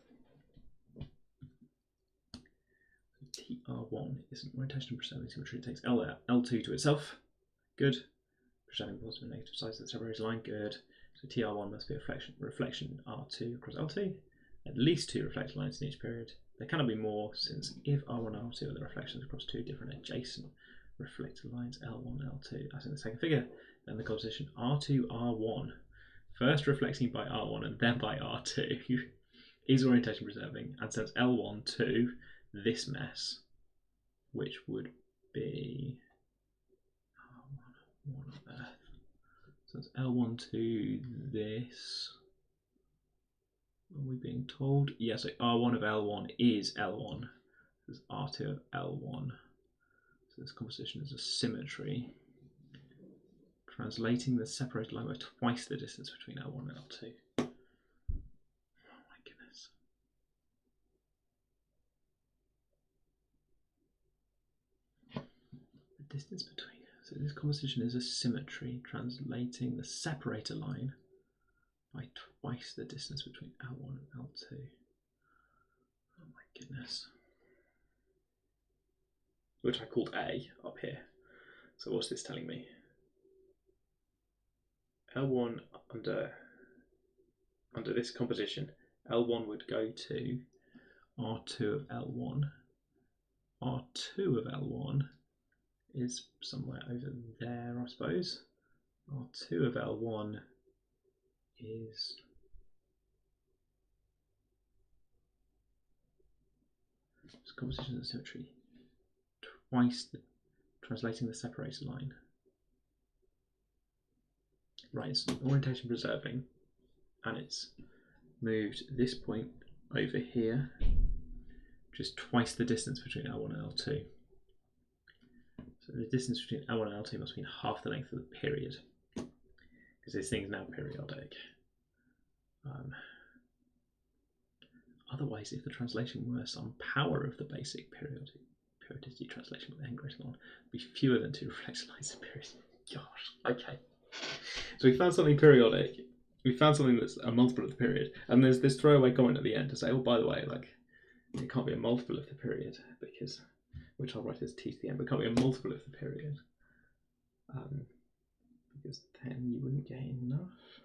Speaker 1: TR1 is an orientation preserving symmetry. It takes L2 to itself. Good. Preserving positive and negative sides of the separated line. Good. So TR1 must be a reflection R2 across L2. At least 2 reflected lines in each period. There cannot be more, since if R1 and R2 are the reflections across 2 different adjacent reflected lines, L1, L2, as in the second figure, then the composition R2, R1, first reflecting by R1 and then by R2, is orientation preserving and sends L1 to this mess, which would be R1 on Earth. So it's L1 to this. Are we being told? Yeah, so R1 of L1 is L1. There's R2 of L1. So this composition is a symmetry, translating the separated line by twice the distance between L1 and L2. Oh my goodness. The distance between. So this composition is a symmetry, translating the separator line by twice the distance between L1 and L2. Oh my goodness. Which I called A up here. So what's this telling me? L1 under this composition, L1 would go to R2 of L1. R2 of L1 is somewhere over there, I suppose. R2 of L1 is this composition of symmetry. Twice the translating the separator line. Right, it's orientation preserving, and it's moved this point over here, just twice the distance between L1 and L2. So the distance between L1 and L2 must be half the length of the period, because this thing's now periodic. Otherwise, if the translation were some power of the basic periodicity translation with n greater than 1, it'd be fewer than 2 reflection lines in period. Gosh, okay. So we found something periodic. We found something that's a multiple of the period, and there's this throwaway comment at the end to say, oh, by the way, like, it can't be a multiple of the period because, which I'll write as t to the n, but it can't be a multiple of the period because then you wouldn't get enough.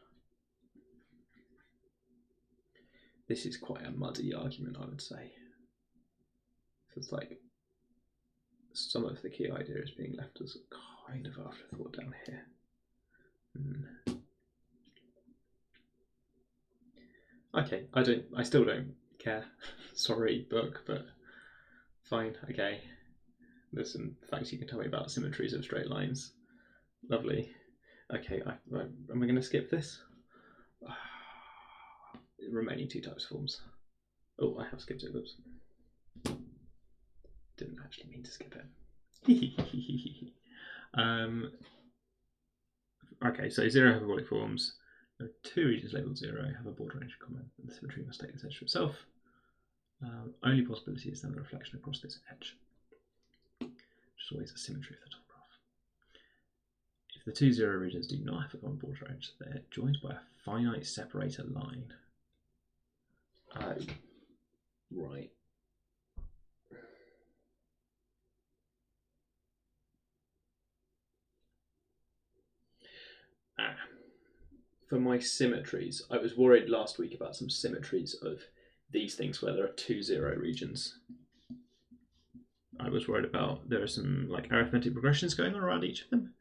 Speaker 1: This is quite a muddy argument, I would say. It's like some of the key idea is being left as kind of afterthought down here. Okay, I still don't care. Sorry, book, but fine, okay. There's some facts you can tell me about symmetries of straight lines. Lovely. Okay, am I going to skip this? Remaining 2 types of forms. Oh, I have skipped it, whoops. Didn't actually mean to skip it. Okay, so 0 hyperbolic forms. There are 2 regions labelled 0, have a border range in common. The symmetry must take this edge to itself. Only possibility is then the reflection across this edge, which is always a symmetry of the top graph. If the 2 0 regions do not have a common border edge, they're joined by a finite separator line. Right. For my symmetries, I was worried last week about some symmetries of these things where there are 2 0 regions. I was worried about there are some like arithmetic progressions going on around each of them,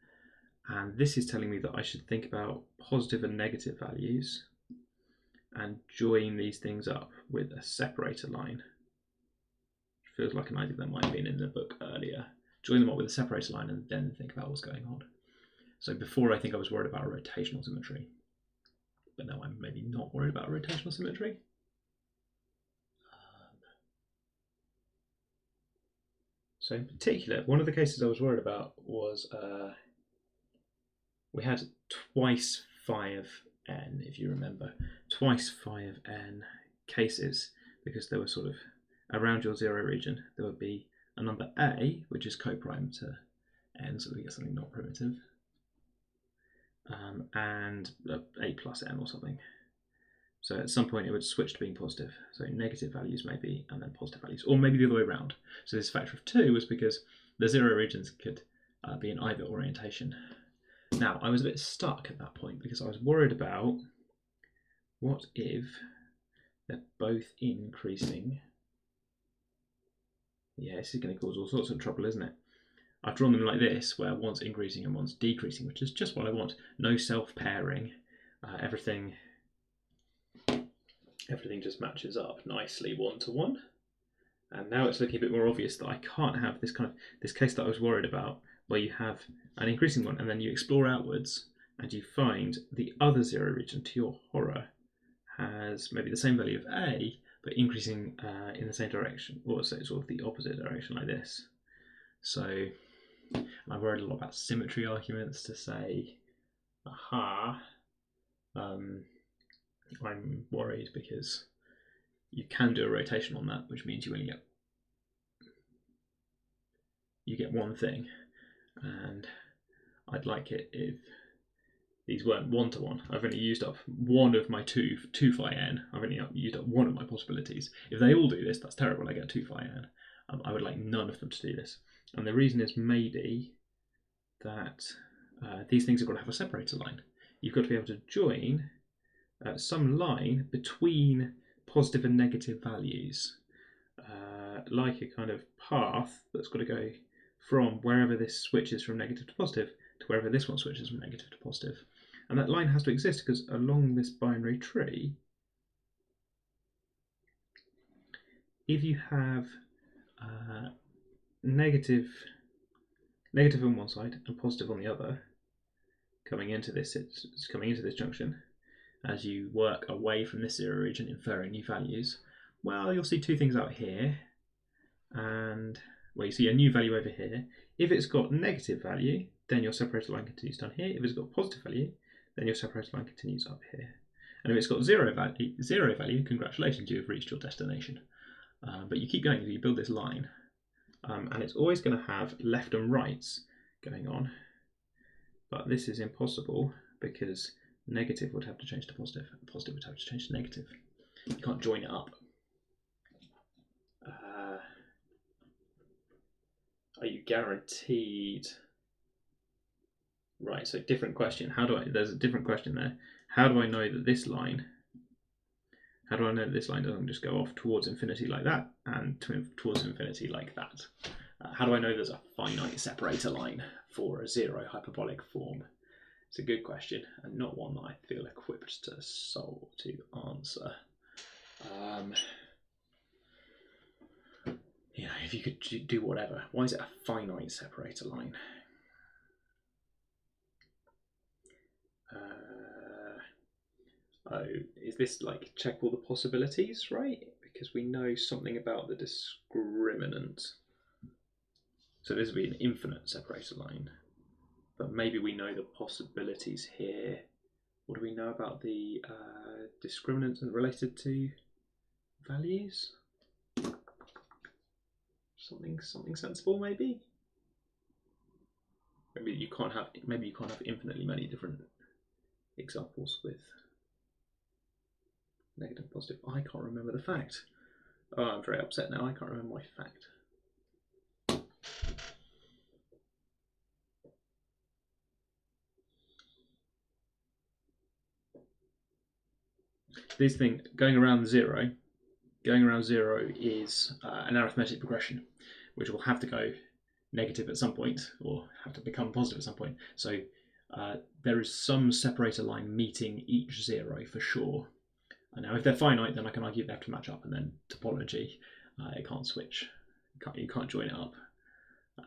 Speaker 1: and this is telling me that I should think about positive and negative values and join these things up with a separator line. Feels like an idea that might have been in the book earlier. Join them up with a separator line and then think about what's going on. So before, I think I was worried about a rotational symmetry, but now I'm maybe not worried about a rotational symmetry. So in particular, one of the cases I was worried about was we had twice 5n, if you remember, twice 5n cases, because there were sort of around your 0 region, there would be a number a, which is co-prime to n, so we get something not primitive, and a plus n or something. So at some point it would switch to being positive. So negative values maybe, and then positive values, or maybe the other way around. So this factor of 2 was because the 0 regions could be in either orientation. Now, I was a bit stuck at that point because I was worried about what if they're both increasing. Yeah, this is going to cause all sorts of trouble, isn't it? I've drawn them like this, where one's increasing and one's decreasing, which is just what I want. No self-pairing. Everything just matches up nicely 1 to 1. And now it's looking a bit more obvious that I can't have this case that I was worried about, where you have an increasing one and then you explore outwards and you find the other 0 region, to your horror, has maybe the same value of a, but increasing in the same direction, or so sort of the opposite direction like this. So I worried a lot about symmetry arguments to say, aha, I'm worried because you can do a rotation on that, which means you only get one thing, and I'd like it if these weren't 1 to 1. I've only used up one of my 2 phi n. I've only used up one of my possibilities. If they all do this, that's terrible. I get 2 phi n. I would like none of them to do this, and the reason is maybe that these things have got to have a separator line. You've got to be able to join some line between positive and negative values, like a kind of path that's got to go from wherever this switches from negative to positive to wherever this one switches from negative to positive. And that line has to exist because along this binary tree, if you have negative on one side and positive on the other, coming into this junction, as you work away from this 0 region, inferring new values, well, you'll see 2 things out here, and well, you see a new value over here. If it's got negative value, then your separator line continues down here. If it's got positive value, then your separator line continues up here. And if it's got zero value, congratulations, you have reached your destination. But you keep going, you build this line, and it's always going to have left and rights going on. But this is impossible because negative would have to change to positive, and positive would have to change to negative. You can't join it up. Are you guaranteed? Right, so different question. There's a different question there. How do I know that this line, doesn't just go off towards infinity like that and towards infinity like that? How do I know there's a finite separator line for a zero hyperbolic form? It's a good question, and not one that I feel equipped to answer. You know, if you could do whatever, why is it a finite separator line? Oh, is this like check all the possibilities, right? Because we know something about the discriminant. So this would be an infinite separator line. But maybe we know the possibilities here. What do we know about the discriminants and related to values? Something sensible, maybe. Maybe you can't have infinitely many different examples with negative, positive. I can't remember the fact. Oh, I'm very upset now. I can't remember my fact. This thing going around zero is an arithmetic progression, which will have to go negative at some point or have to become positive at some point. So there is some separator line meeting each zero for sure. And now if they're finite, then I can argue they have to match up, and then topology, it can't switch. You can't join it up.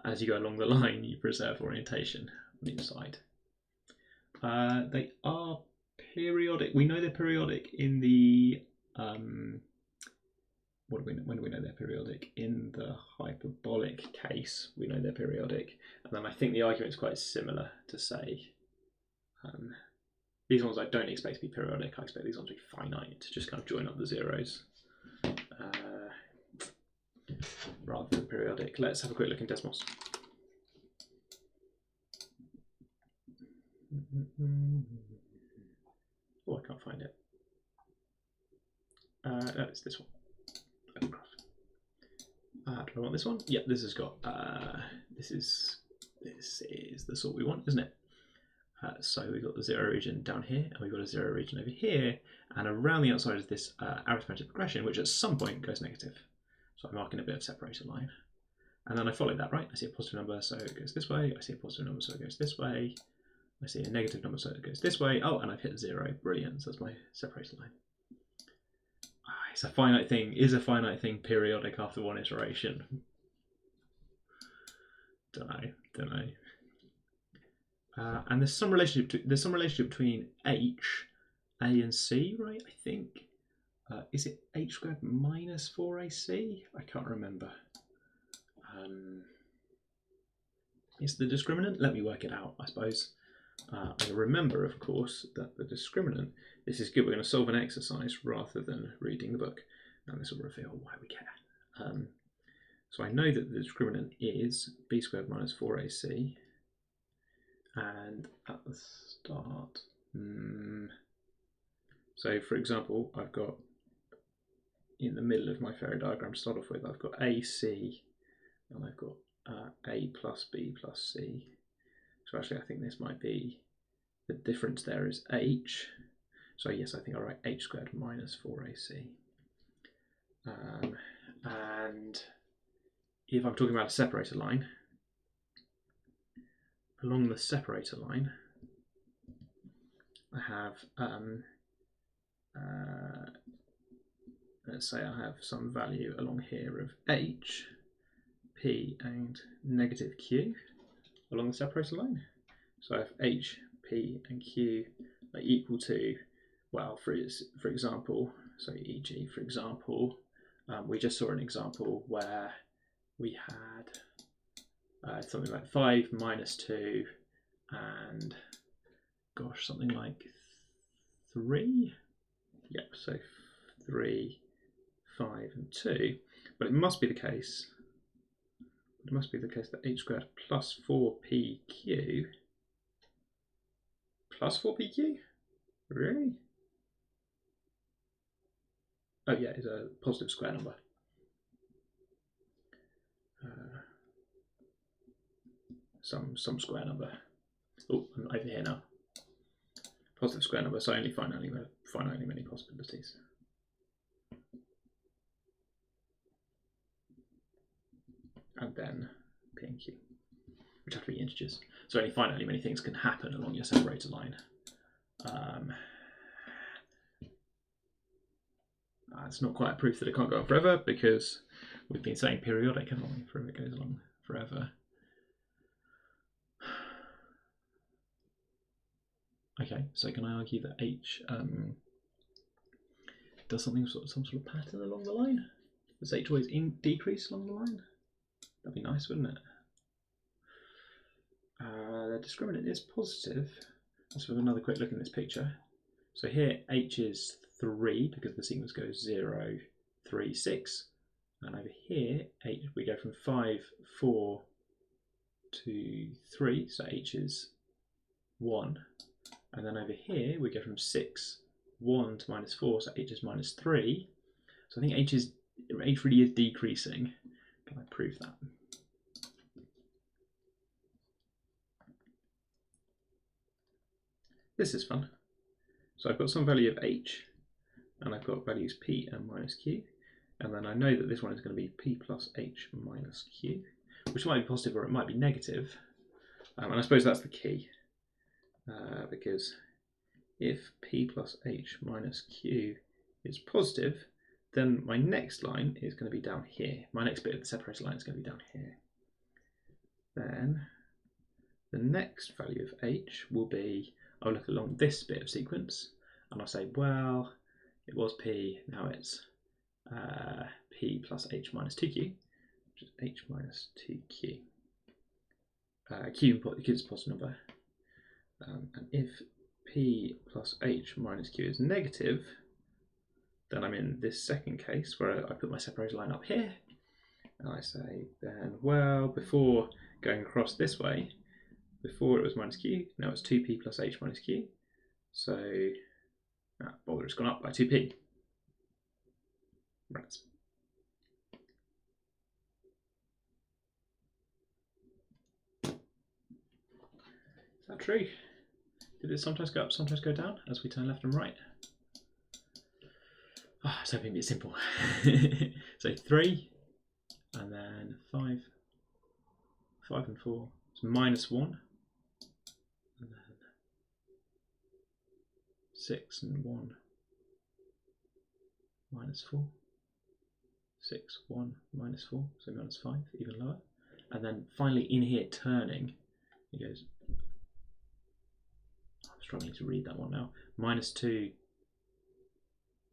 Speaker 1: As you go along the line, you preserve orientation on each side. They are periodic. We know they're periodic in the when do we know they're periodic? In the hyperbolic case, we know they're periodic, and then I think the argument is quite similar to say these ones I don't expect to be periodic. I expect these ones to be finite, to just kind of join up the zeros rather than periodic. Let's have a quick look in Desmos. Oh, I can't find it. No, it's this one. Do I want this one? Yeah, this has got. This is the sort we want, isn't it? So we've got the zero region down here, and we've got a zero region over here, and around the outside is this arithmetic progression, which at some point goes negative. So I'm marking a bit of separator line, and then I follow that, right? I see a positive number, so it goes this way. I see a positive number, so it goes this way. I see a negative number, so it goes this way. Oh, and I've hit zero. Brilliant. So that's my separator line. It's a finite thing. Is a finite thing periodic after one iteration? Don't know. And there's some relationship between H, A, and C, right? I think. Is it H squared minus 4AC? I can't remember. Is the discriminant? Let me work it out, I suppose. I remember, of course, that the discriminant, this is good, we're going to solve an exercise rather than reading the book, and this will reveal why we care. So I know that the discriminant is b squared minus 4ac, and at the start, so for example, I've got, in the middle of my Faro diagram to start off with, I've got ac, and I've got a plus b plus c. So actually I think this might be, the difference there is h. So yes, I think I'll write h squared minus 4ac. And if I'm talking about a separator line, along the separator line, I have, let's say I have some value along here of h, p, and negative q along the separator line. So I have h, p, and q are equal to, well, for example, so e.g., for example, we just saw an example where we had something like 5 minus 2 and, gosh, something like 3. Yep, so 3, 5 and 2. But it must be the case. It must be the case that h squared plus 4pq plus 4pq? Really? Oh yeah, it's a positive square number. Some square number. Oh, I'm over here now. Positive square number, so only finitely many possibilities. And then p and q, which have to be integers. So only finitely many things can happen along your separator line. It's not quite a proof that it can't go on forever, because we've been saying periodic, haven't we? For it goes along forever. Okay, so can I argue that h does something some sort of pattern along the line? Does h always decrease along the line? That'd be nice, wouldn't it? The discriminant is positive. Let's have another quick look in this picture. So here h is 3 because the sequence goes 0, 3, 6. And over here, we go from 5, 4 to 3, so h is 1. And then over here, we go from 6, 1 to minus 4, so h is minus 3. So I think h really is decreasing. Can I prove that? This is fun. So I've got some value of h, and I've got values p and minus q. And then I know that this one is going to be p plus h minus q, which might be positive or it might be negative. And I suppose that's the key, because if p plus h minus q is positive, then my next line is going to be down here. My next bit of the separator line is going to be down here. Then the next value of h will be, I'll look along this bit of sequence and I'll say, well, it was p, now it's p plus h minus 2q, which is h minus 2q. Q is a positive number. And if p plus h minus q is negative, then I'm in this second case where I put my separator line up here, and I say, then, well, before going across this way, before it was minus q, now it's 2p plus h minus q. So, bother, it's gone up by 2p. Right. Is that true? Did it sometimes go up, sometimes go down as we turn left and right? Oh, I was hoping it'd be simple. So 3, and then 5 and 4, it's minus 1, and then 6 and 1, minus 4, 6, 1, minus 4, so minus 5, even lower. And then finally in here turning, it goes, I'm struggling to read that one now, minus 2,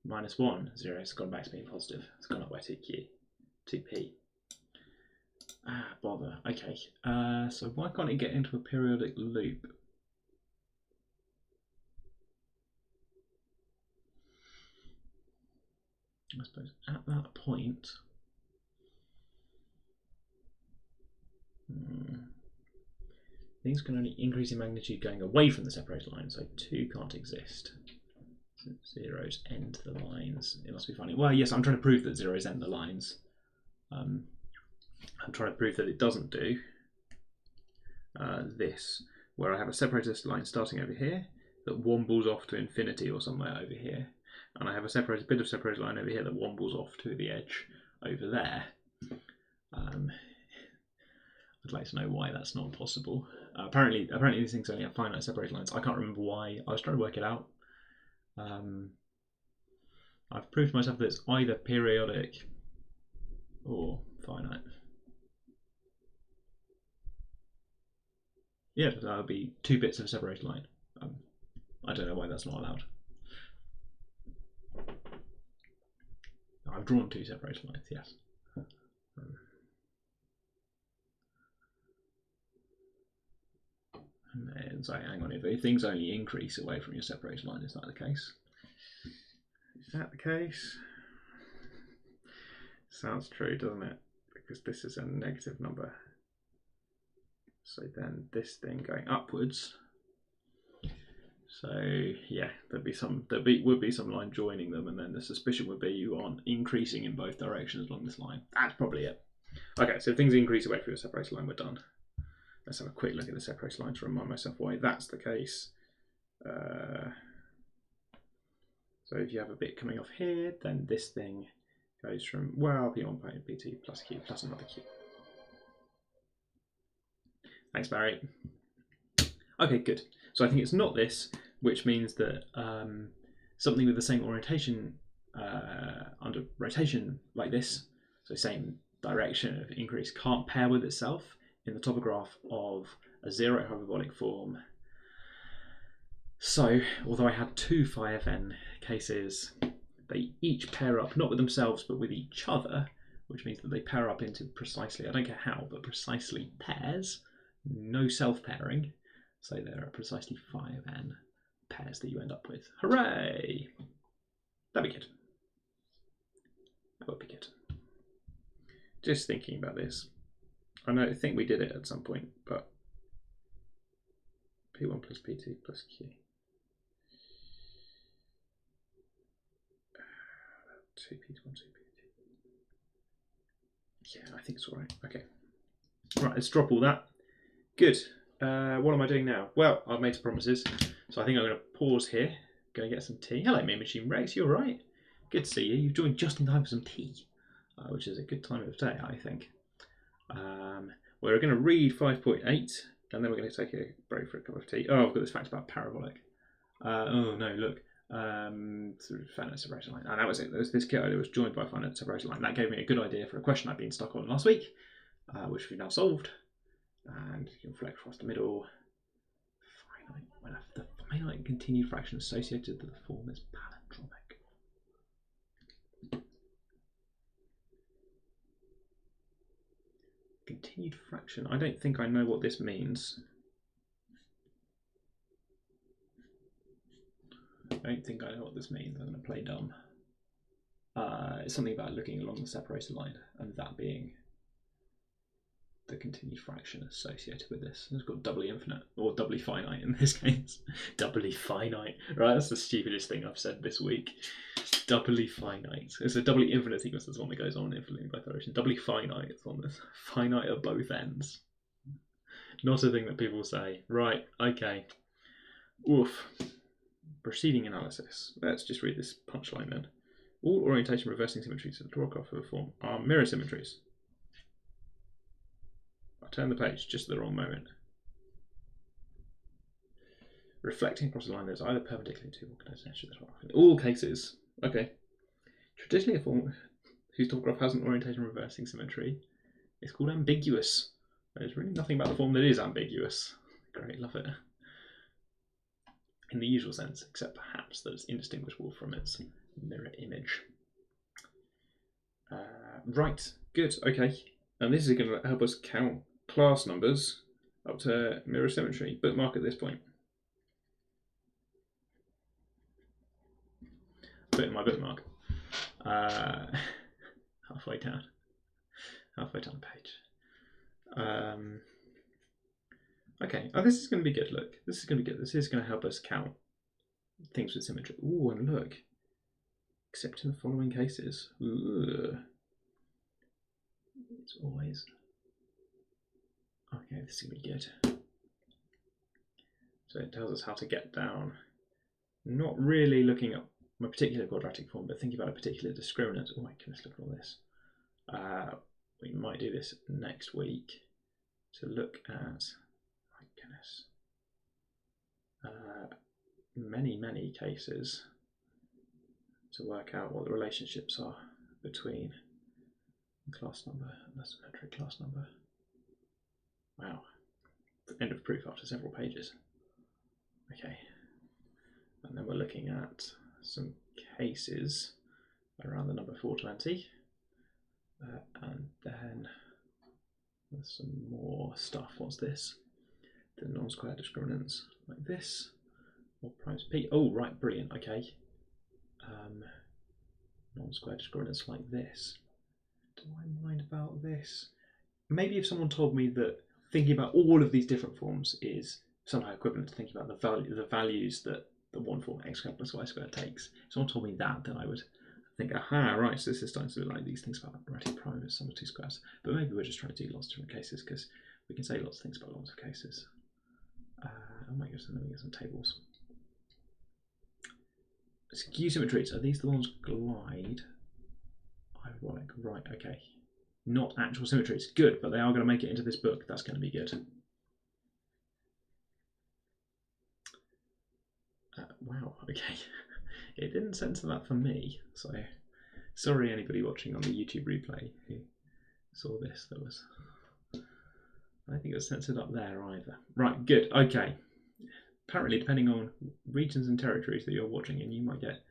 Speaker 1: minus 1, 0, it's gone back to being positive, it's gone up by 2q, 2p. Bother. Okay, so why can't it get into a periodic loop? I suppose at that point, things can only increase in magnitude going away from the separator line, so 2 can't exist. Zeros end the lines. It must be funny. Well, yes, I'm trying to prove that zeros end the lines. I'm trying to prove that it doesn't do this, where I have a separator line starting over here that wombles off to infinity or somewhere over here, and I have a bit of separator line over here that wombles off to the edge over there. I'd like to know why that's not possible. Apparently these things only have finite separator lines. I can't remember why. I was trying to work it out. I've proved to myself that it's either periodic or finite. Yeah, that would be 2 bits of a separator line. I don't know why that's not allowed. I've drawn 2 separator lines, yes. And then, sorry, hang on, if things only increase away from your separator line, is that the case? Is that the case? Sounds true, doesn't it? Because this is a negative number. So then this thing going upwards. So yeah, would be some line joining them, and then the suspicion would be you aren't increasing in both directions along this line. That's probably it. Okay, so if things increase away from your separator line, we're done. Let's have a quick look at the separator line to remind myself why that's the case. So if you have a bit coming off here, then this thing goes from, well, P1 P2 plus Q plus another Q. Thanks, Barry. Okay, good. So I think it's not this, which means that something with the same orientation under rotation like this, so same direction of increase, can't pair with itself in the topograph of a zero hyperbolic form. So, although I had two phi fn cases, they each pair up, not with themselves, but with each other, which means that they pair up into precisely, I don't care how, but precisely pairs, no self-pairing. So there are precisely phi of n pairs that you end up with. Hooray! That'd be good. That would be good. Just thinking about this. I think we did it at some point, but P1 plus P2 plus Q. 2P1, 2P2. Yeah, I think it's all right. Okay. Right, let's drop all that. Good. What am I doing now? Well, I've made some promises, so I think I'm going to pause here, go and get some tea. Hello, Mean Machine Rex, you all right? Good to see you. You've joined just in time for some tea, which is a good time of day, I think. We're going to read 5.8, and then we're going to take a break for a cup of tea. Oh, I've got this fact about parabolic. Oh no, look. Sort of finite separation line. And that was it. There was this kit that was joined by a finite separation line. That gave me a good idea for a question I'd been stuck on last week, which we've now solved. And you can flex across the middle. Finite. Well, the finite continued fraction associated with the form is palindromic. Continued fraction. I don't think I know what this means. I don't think I know what this means. I'm going to play dumb. It's something about looking along the separator line and that being the continued fraction associated with this. It's got doubly infinite, or doubly finite in this case. Doubly finite. Right, that's the stupidest thing I've said this week. Doubly finite. It's a doubly infinite sequence. That's one that goes on infinitely in both directions. Doubly finite. It's on this. Finite at both ends. Not a thing that people say. Right, okay. Oof. Proceeding analysis. Let's just read this punchline then. All orientation reversing symmetries of the Dwarkov form are mirror symmetries. I turned the page just at the wrong moment. Reflecting across the line that is either perpendicular to or connected to the Dwarkov. In all cases, okay. Traditionally, a form whose topograph has an orientation reversing symmetry is called ambiguous. There's really nothing about the form that is ambiguous. Great, love it. In the usual sense, except perhaps that it's indistinguishable from its mirror image. Right, good, okay. And this is going to help us count class numbers up to mirror symmetry. Bookmark at this point. Put it in my bookmark. Halfway down the page. Okay, oh, this is going to be good. Look, this is going to be good. This is going to help us count things with symmetry. Ooh, and look, except in the following cases. Ooh. It's always okay. This is going to be good. So it tells us how to get down. Not really looking at a particular quadratic form, but thinking about a particular discriminant. Oh my goodness, look at all this. We might do this next week to look at, my goodness, many cases to work out what the relationships are between the class number and the symmetric class number. Wow. End of proof after several pages. Okay. And then we're looking at some cases around the number 420. And then there's some more stuff. What's this? The non-square discriminants like this. Or primes P. Oh, right, brilliant. Okay. non-square discriminants like this. Do I mind about this? Maybe if someone told me that thinking about all of these different forms is somehow equivalent to thinking about the values that the one form x squared plus y squared takes. If someone told me that, then I would think, aha, right, so this is starting to look like these things about writing prime as sum of two squares. But maybe we're just trying to do lots of different cases, because we can say lots of things about lots of cases. I might get some tables. Skew symmetries, are these the ones glide? Ironic, right, okay. Not actual symmetries, good, but they are going to make it into this book. That's going to be good. Wow, okay. It didn't censor that for me, so sorry anybody watching on the YouTube replay who saw this. I don't think it was censored up there either. Right, good, okay. Apparently, depending on regions and territories that you're watching in, you might get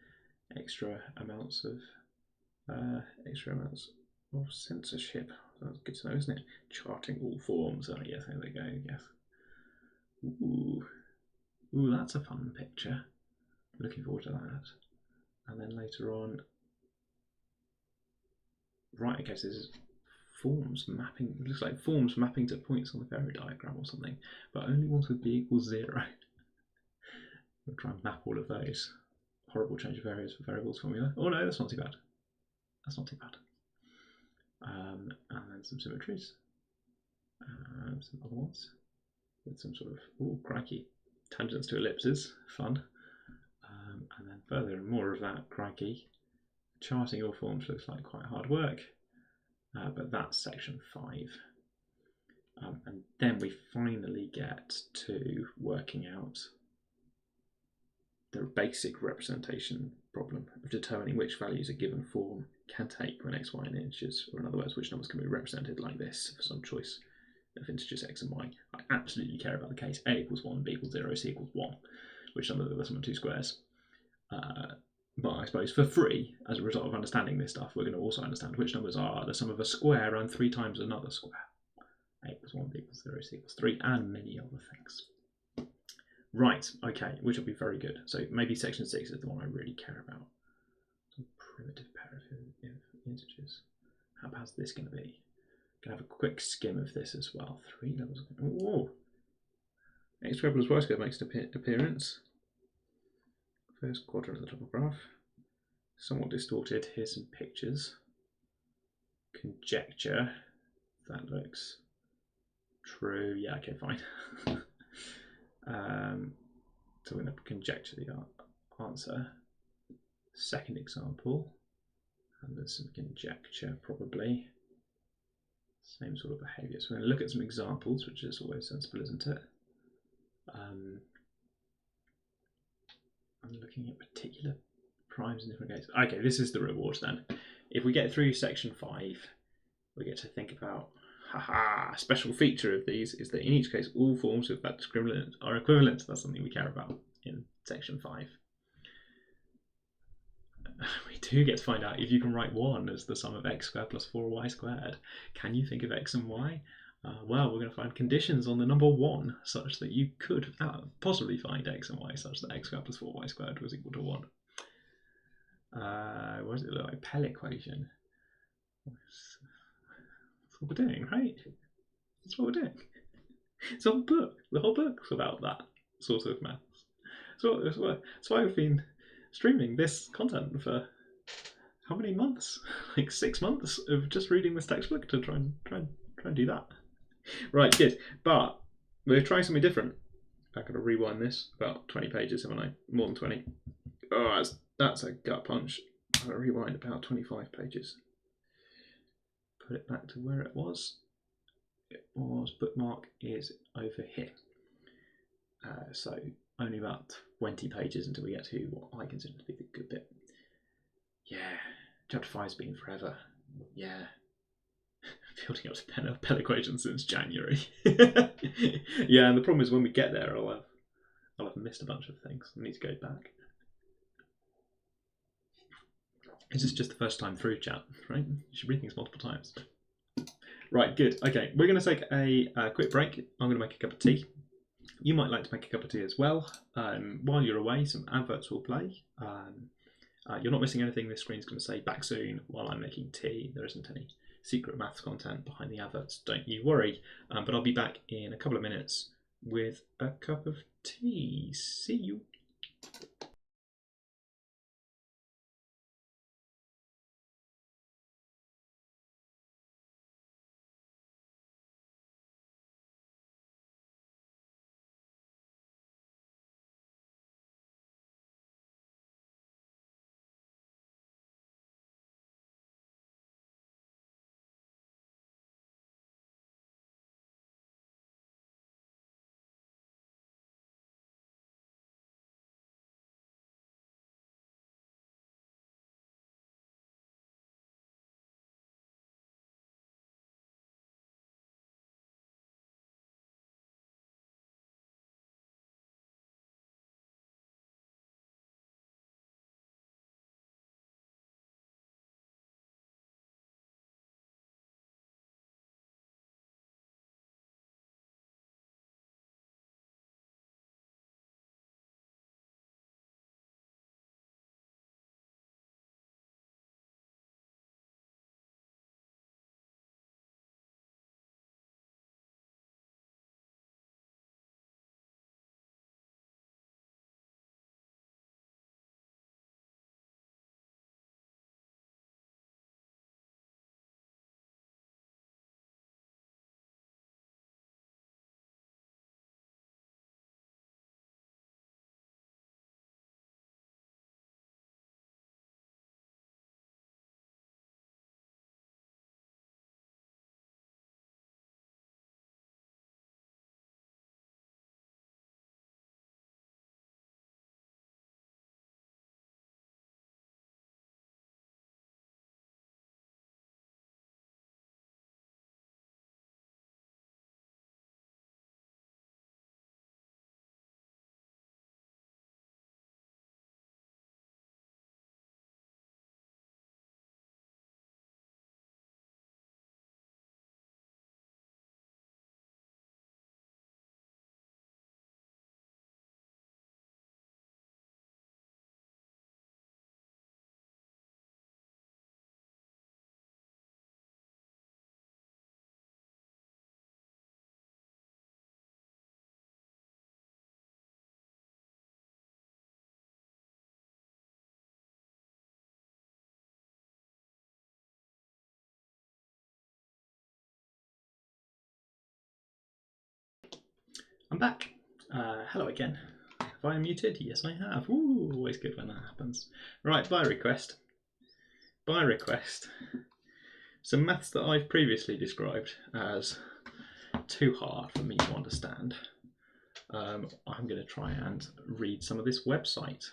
Speaker 1: extra amounts of censorship. That's good to know, isn't it? Charting all forms. Oh yes, there we go. Yes. Ooh, that's a fun picture. Looking forward to that. And then later on, right, okay, so this is forms mapping. It looks like forms mapping to points on the Faro diagram or something, but only ones with b equals 0. We'll try and map all of those. Horrible change of areas for variables formula. Oh no, that's not too bad. That's not too bad. And then some symmetries. Some other ones with some sort of, oh crikey, tangents to ellipses, fun. And then further and more of that, crikey. Charting all forms looks like quite hard work, but that's section 5. And then we finally get to working out the basic representation problem of determining which values a given form can take when x, y, and integers, or in other words, which numbers can be represented like this for some choice of integers x and y. I absolutely care about the case a equals 1, b equals 0, c equals 1, which number are the sum of two squares. But I suppose for free, as a result of understanding this stuff, we're going to also understand which numbers are the sum of a square and 3 times another square. A equals 1, b equals 0, c equals 3, and many other things. Right, okay, which will be very good. So maybe section 6 is the one I really care about. Some primitive pair of integers. How bad's this going to be? Going to have a quick skim of this as well. 3 levels. Whoa! X squared plus y squared makes an appearance. First quadrant of the double graph. Somewhat distorted. Here's some pictures. Conjecture. That looks true. Yeah, okay, fine. So we're going to conjecture the answer. Second example. And there's some conjecture probably. Same sort of behaviour. So we're going to look at some examples, which is always sensible, isn't it? I'm looking at particular primes in different cases. Okay, this is the reward then. If we get through section 5, we get to think about, a special feature of these is that in each case, all forms of that discriminant are equivalent. That's something we care about in section 5. We do get to find out if you can write 1 as the sum of x squared plus 4y squared. Can you think of x and y? Well, we're going to find conditions on the number 1 such that you could possibly find x and y such that x squared plus 4y squared was equal to 1. What does it look like? Pell equation. That's what we're doing, right? That's what we're doing. It's a whole book. The whole book's about that sort of maths. So that's why I've been streaming this content for how many months? Like 6 months of just reading this textbook to try and do that. Right, good. But we're trying something different. I've got to rewind this. About 20 pages, haven't I? More than 20. Oh, that's a gut punch. I've got to rewind about 25 pages. Put it back to where it was. It was bookmark is over here. So only about 20 pages until we get to what I consider to be the good bit. Yeah, chapter 5's been forever. Yeah. Building up to Pell equations since January. Yeah, and the problem is when we get there, I'll have missed a bunch of things. I need to go back. This is just the first time through, chat, right? You should read things multiple times. Right, good. Okay, we're going to take a quick break. I'm going to make a cup of tea. You might like to make a cup of tea as well. While you're away, some adverts will play. You're not missing anything. This screen's going to say back soon while I'm making tea. There isn't any secret maths content behind the adverts, don't you worry. But I'll be back in a couple of minutes with a cup of tea. See you. I'm back. Hello again. Have I muted? Yes, I have. Ooh, always good when that happens. Right, by request. By request. Some maths that I've previously described as too hard for me to understand. I'm going to try and read some of this website.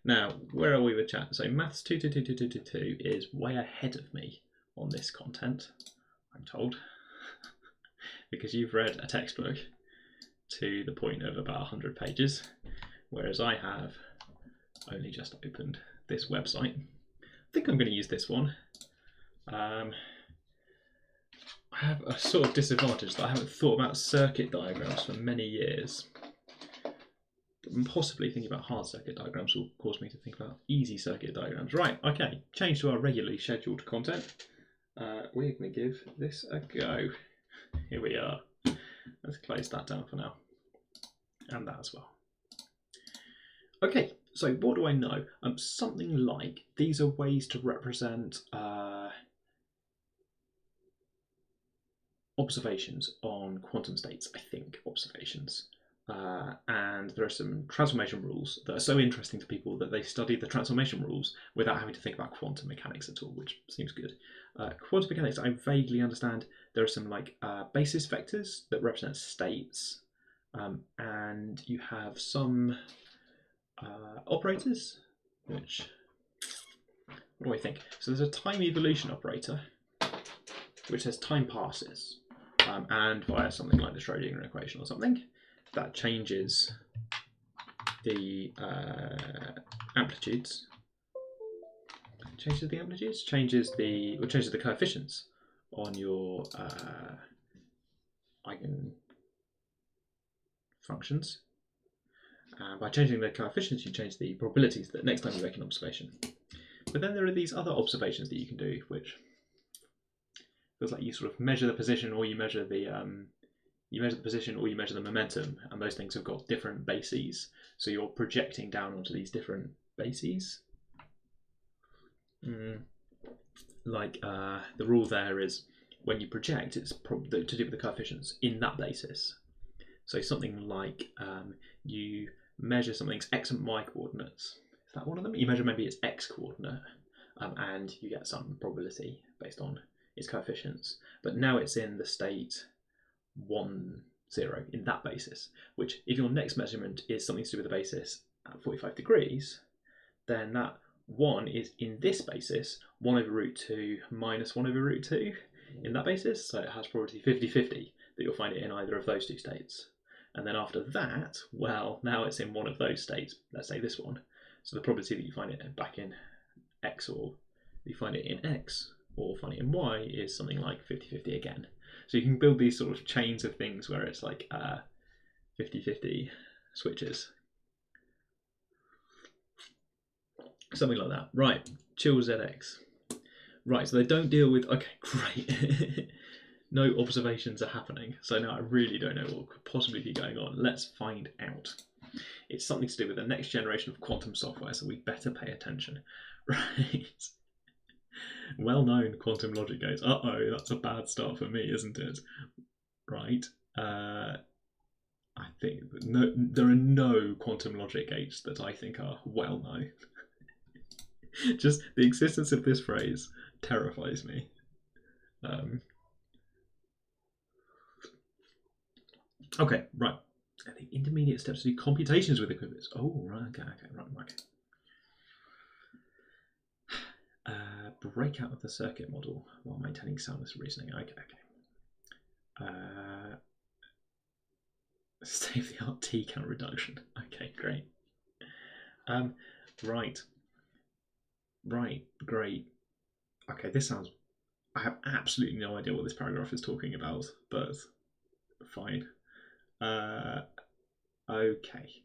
Speaker 1: Now, where are we with chat? So Maths 22222 is way ahead of me on this content, I'm told, because you've read a textbook to the point of about 100 pages, whereas I have only just opened this website. I think I'm going to use this one. I have a sort of disadvantage that I haven't thought about circuit diagrams for many years. Possibly thinking about hard circuit diagrams will cause me to think about easy circuit diagrams. Right, okay, change to our regularly scheduled content. We're going to give this a go. Here we are. Let's close that down for now. And that as well. Okay, so what do I know? Something like these are ways to represent observations on quantum states, I think, observations. And there are some transformation rules that are so interesting to people that they study the transformation rules without having to think about quantum mechanics at all, which seems good. Quantum mechanics, I vaguely understand. There are some like basis vectors that represent states, and you have some operators, which, what do I think? So there's a time evolution operator, which says time passes, and via something like the Schrodinger equation or something, that changes the amplitudes. Changes the coefficients on your eigen functions, And by changing the coefficients, you change the probabilities that next time you make an observation. But then there are these other observations that you can do, which feels like you sort of measure the position, or you measure the position, or you measure the momentum, and those things have got different bases. So you're projecting down onto these different bases. Like the rule there is when you project, it's to do with the coefficients in that basis. So something like you measure something's x and y coordinates. Is that one of them? You measure maybe its x coordinate, and you get some probability based on its coefficients. But now it's in the state 1, 0 in that basis, which if your next measurement is something to do with the basis at 45 degrees, then that 1 is in this basis 1 over root 2 minus 1 over root 2 in that basis. So it has probability 50-50 that you'll find it in either of those two states. And then after that, well, now it's in one of those states, let's say this one. So the probability that you find it back in x, or you find it in x, or find it in y, is something like 50-50 again. So you can build these sort of chains of things where it's like 50-50 switches. Something like that. Right, chill ZX. Right, so they don't deal with, okay, great. No observations are happening. So now I really don't know what could possibly be going on. Let's find out. It's something to do with the next generation of quantum software, so we better pay attention. Right. Well-known quantum logic gates. Uh-oh, that's a bad start for me, isn't it? Right. I think there are no quantum logic gates that I think are well-known. Just the existence of this phrase terrifies me. Okay, right. The intermediate steps to do computations with the qubits. Oh, right, okay, right. Break out of the circuit model while maintaining soundness reasoning. Okay. State-of-the-art T count reduction. Okay, great. Right, great. Okay, this sounds... I have absolutely no idea what this paragraph is talking about, but fine. Okay.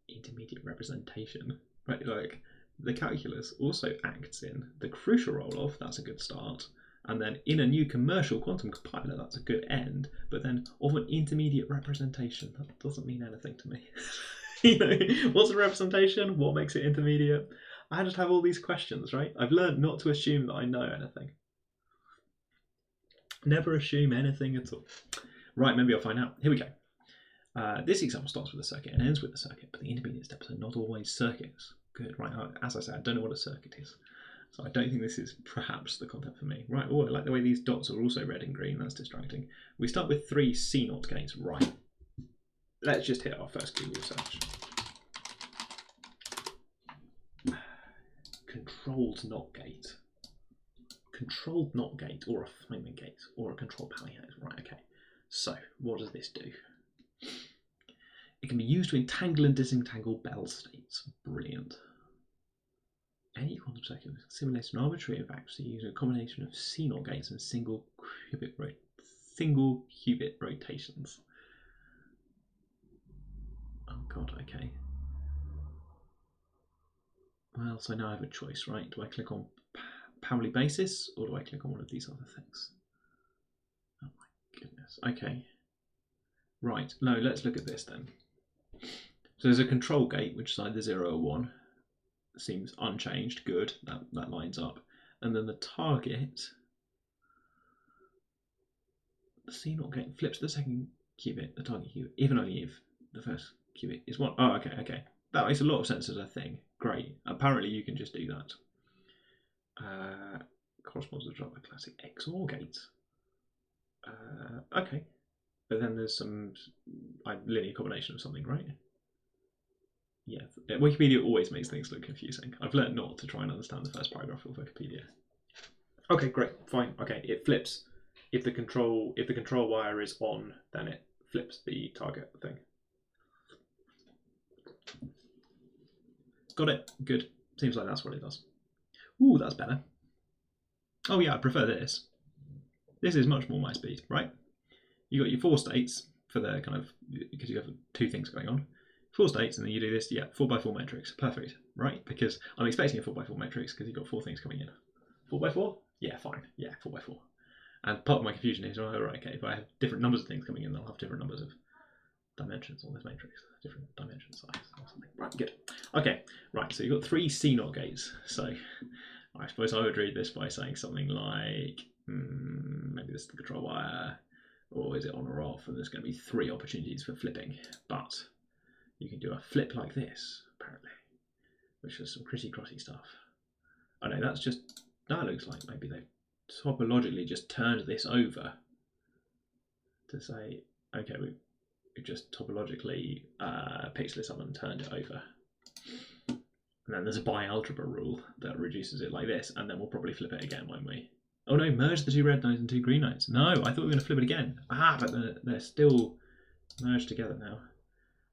Speaker 1: Intermediate representation. Right, like, the calculus also acts in the crucial role of, that's a good start, and then in a new commercial quantum compiler, that's a good end, but then of an intermediate representation, that doesn't mean anything to me. You know, what's a representation? What makes it intermediate? I just have all these questions, right? I've learned not to assume that I know anything. Never assume anything at all. Right, maybe I'll find out. Here we go. This example starts with a circuit and ends with a circuit, but the intermediate steps are not always circuits. Good, right, as I said, I don't know what a circuit is. So I don't think this is perhaps the content for me. Right, oh, I like the way these dots are also red and green, that's distracting. We start with 3 C0 gates, right. Let's just hit our first Google search. Controlled NOT gate. Controlled NOT gate, or a Feynman gate, or a controlled Pali gate. Right, okay. So, what does this do? It can be used to entangle and disentangle Bell states. Brilliant. Any quantum circuit simulates an arbitrary of accuracy using a combination of C0 gates and single qubit rotations. Oh god, okay. Well, so now I have a choice, right? Do I click on Pauli basis, or do I click on one of these other things? Oh my goodness. Okay. Right, no, let's look at this then. So there's a control gate, which is either 0 or 1. Seems unchanged, good, that lines up. And then the target, the C0 gate flips the second qubit, the target qubit, if and only if the first qubit is 1. Oh, okay. That makes a lot of sense as a thing. Great. Apparently you can just do that. Corresponds to the classic XOR gate. Okay. But then there's some linear combination of something, right? Yeah, Wikipedia always makes things look confusing. I've learned not to try and understand the first paragraph of Wikipedia. Okay, great, fine. Okay, it flips. If the control wire is on, then it flips the target thing. Got it. Good. Seems like that's what it does. Ooh, that's better. Oh yeah, I prefer this. This is much more my speed, right? You got your 4 states for the kind of, because you have 2 things going on. 4 states, and then you do this, yeah, 4x4 matrix. Perfect, right? Because I'm expecting a 4x4 matrix because you've got 4 things coming in. 4x4? Yeah, fine. Yeah, 4x4. And part of my confusion is, right, okay, if I have different numbers of things coming in, they'll have different numbers of dimensions on this matrix, different dimension size or something. Right, good. Okay, right, so you've got 3 CNOT gates. So I suppose I would read this by saying something like, maybe this is the control wire, or is it on or off? And there's going to be 3 opportunities for flipping. But you can do a flip like this, apparently, which is some crossy stuff. Oh no, that looks like maybe they've topologically just turned this over to say, okay, we just topologically picked this up and turned it over. And then there's a bi-algebra rule that reduces it like this, and then we'll probably flip it again, won't we? Oh no, merge the 2 red nodes and 2 green nodes. No, I thought we were going to flip it again. Ah, but they're still merged together now.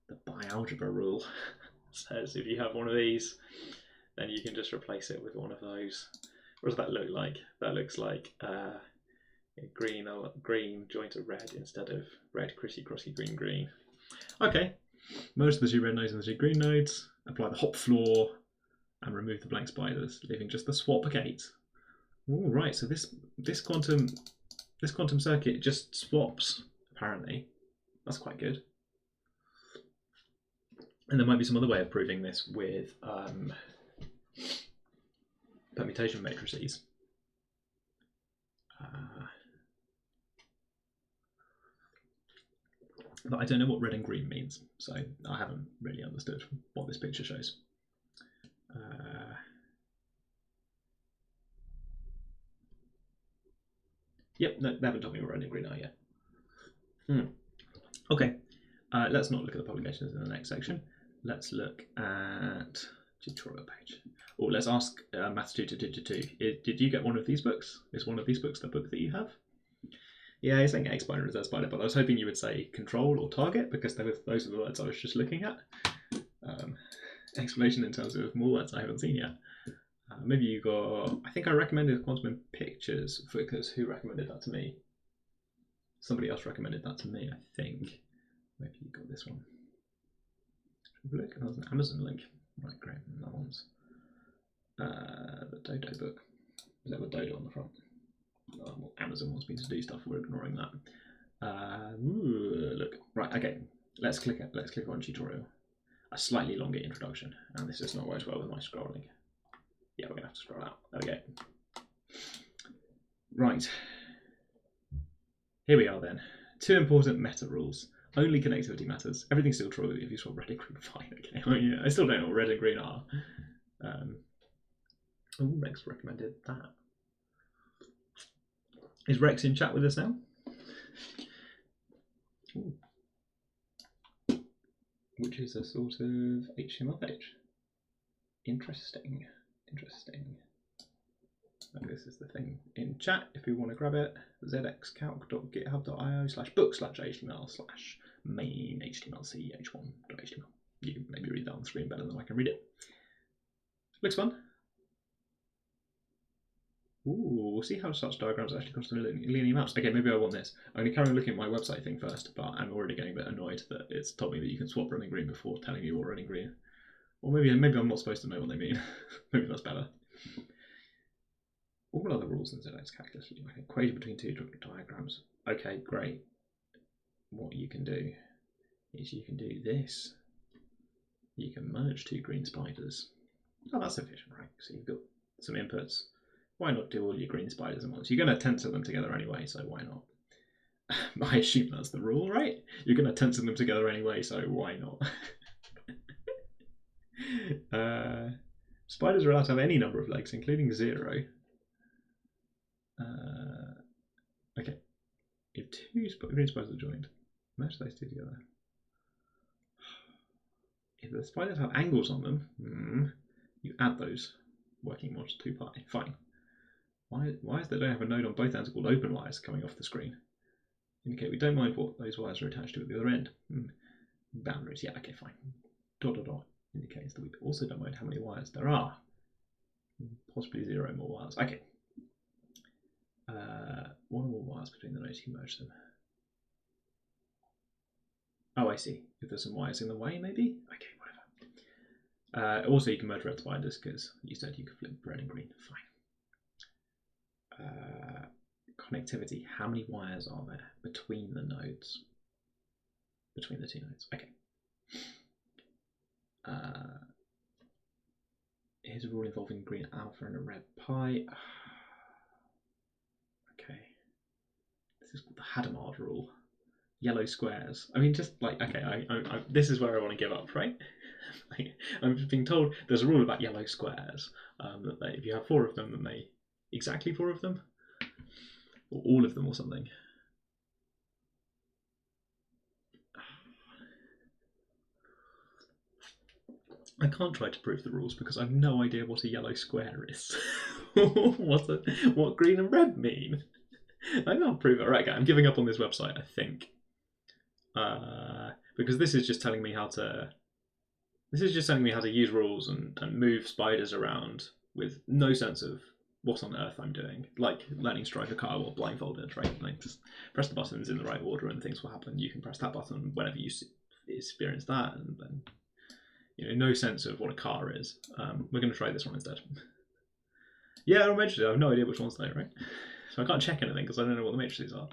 Speaker 1: The bi-algebra rule says if you have one of these, then you can just replace it with one of those. What does that look like? That looks like green joined to red instead of red crossy green. Okay, merge the 2 red nodes and the 2 green nodes, apply the hop floor, and remove the blank spiders, leaving just the swap gate. All right, so this quantum circuit just swaps, apparently. That's quite good. And there might be some other way of proving this with permutation matrices. But I don't know what red and green means, so I haven't really understood what this picture shows. Yep, no, they haven't told me what red and green are yet. Okay, let's not look at the publications in the next section. Let's look at tutorial page. Oh, let's ask Maths Tutor Digit 2. Did you get one of these books? Is one of these books the book that you have? Yeah, he's saying X spider and Z spider, but I was hoping you would say control or target because those are the words I was just looking at. Explanation in terms of more words I haven't seen yet. Maybe you got. I think I recommended Quantum in Pictures because who recommended that to me? Somebody else recommended that to me, I think. Maybe you got this one. Look, that was an Amazon link. Right, great. And that one's the Dodo book. Is that with Dodo on the front? Well, Amazon wants me to do stuff. We're ignoring that. Look, right. Okay, let's click on tutorial. A slightly longer introduction, and this does not work well with my scrolling. Yeah, we're gonna have to scroll out. There we go. Right. Here we are then. 2 important meta rules. Only connectivity matters. Everything's still true if you swap red and green. Fine. Okay. Oh, yeah. I still don't know what red and green are. Rex recommended that. Is Rex in chat with us now? Ooh. Which is a sort of HTML page. Interesting. And this is the thing in chat if you want to grab it. zxcalc.github.io/books/html/main htmlch1.html. You can maybe read that on the screen better than I can read it. Looks fun. Ooh, we'll see how such diagrams actually comes to linear maps. Okay, maybe I want this. I'm going to carry on looking at my website thing first, but I'm already getting a bit annoyed that it's told me that you can swap red and green before telling me what red and green. Or maybe I'm not supposed to know what they mean. Maybe that's better. All other rules in ZX calculus look like an equation between 2 diagrams. Okay, great. What you can do is you can do this. You can merge 2 green spiders. Oh, that's efficient, right? So you've got some inputs. Why not do all your green spiders at once? You're going to tensor them together anyway, so why not? I assume that's the rule, right? You're going to tensor them together anyway, so why not? Spiders are allowed to have any number of legs, including 0. Okay. If 2 green spiders are joined, merge those 2 together. If the spiders have angles on them, you add those working mods 2 pi. Fine. Why is there don't have a node on both ends called open wires coming off the screen? Indicate we don't mind what those wires are attached to at the other end. Boundaries, yeah, okay, fine. ... indicates that we also don't mind how many wires there are. Possibly 0 more wires. Okay. 1 or more wires between the nodes, you merge them. Oh, I see. If there's some wires in the way, maybe? Okay, whatever. Also, you can merge red spiders because you said you could flip red and green. Fine. Connectivity. How many wires are there between the nodes? Between the two nodes. Okay. Here's a rule involving green alpha and a red pi. Okay. This is called the Hadamard rule. Yellow squares. I mean, just like, okay, this is where I want to give up, right? I'm being told there's a rule about yellow squares, that if you have 4 of them, then exactly 4 of them, or all of them or something. I can't try to prove the rules because I have no idea what a yellow square is. What green and red mean? I can't prove it. Right, okay, I'm giving up on this website, I think. Because this is just telling me how to use rules and move spiders around with no sense of what on earth I'm doing. Like learning to drive a car while blindfolded, right? Like just press the buttons in the right order and things will happen. You can press that button whenever you experience that, and then no sense of what a car is. We're going to try this one instead. Yeah, I'm interested. I have no idea which one's there, right? So I can't check anything because I don't know what the matrices are.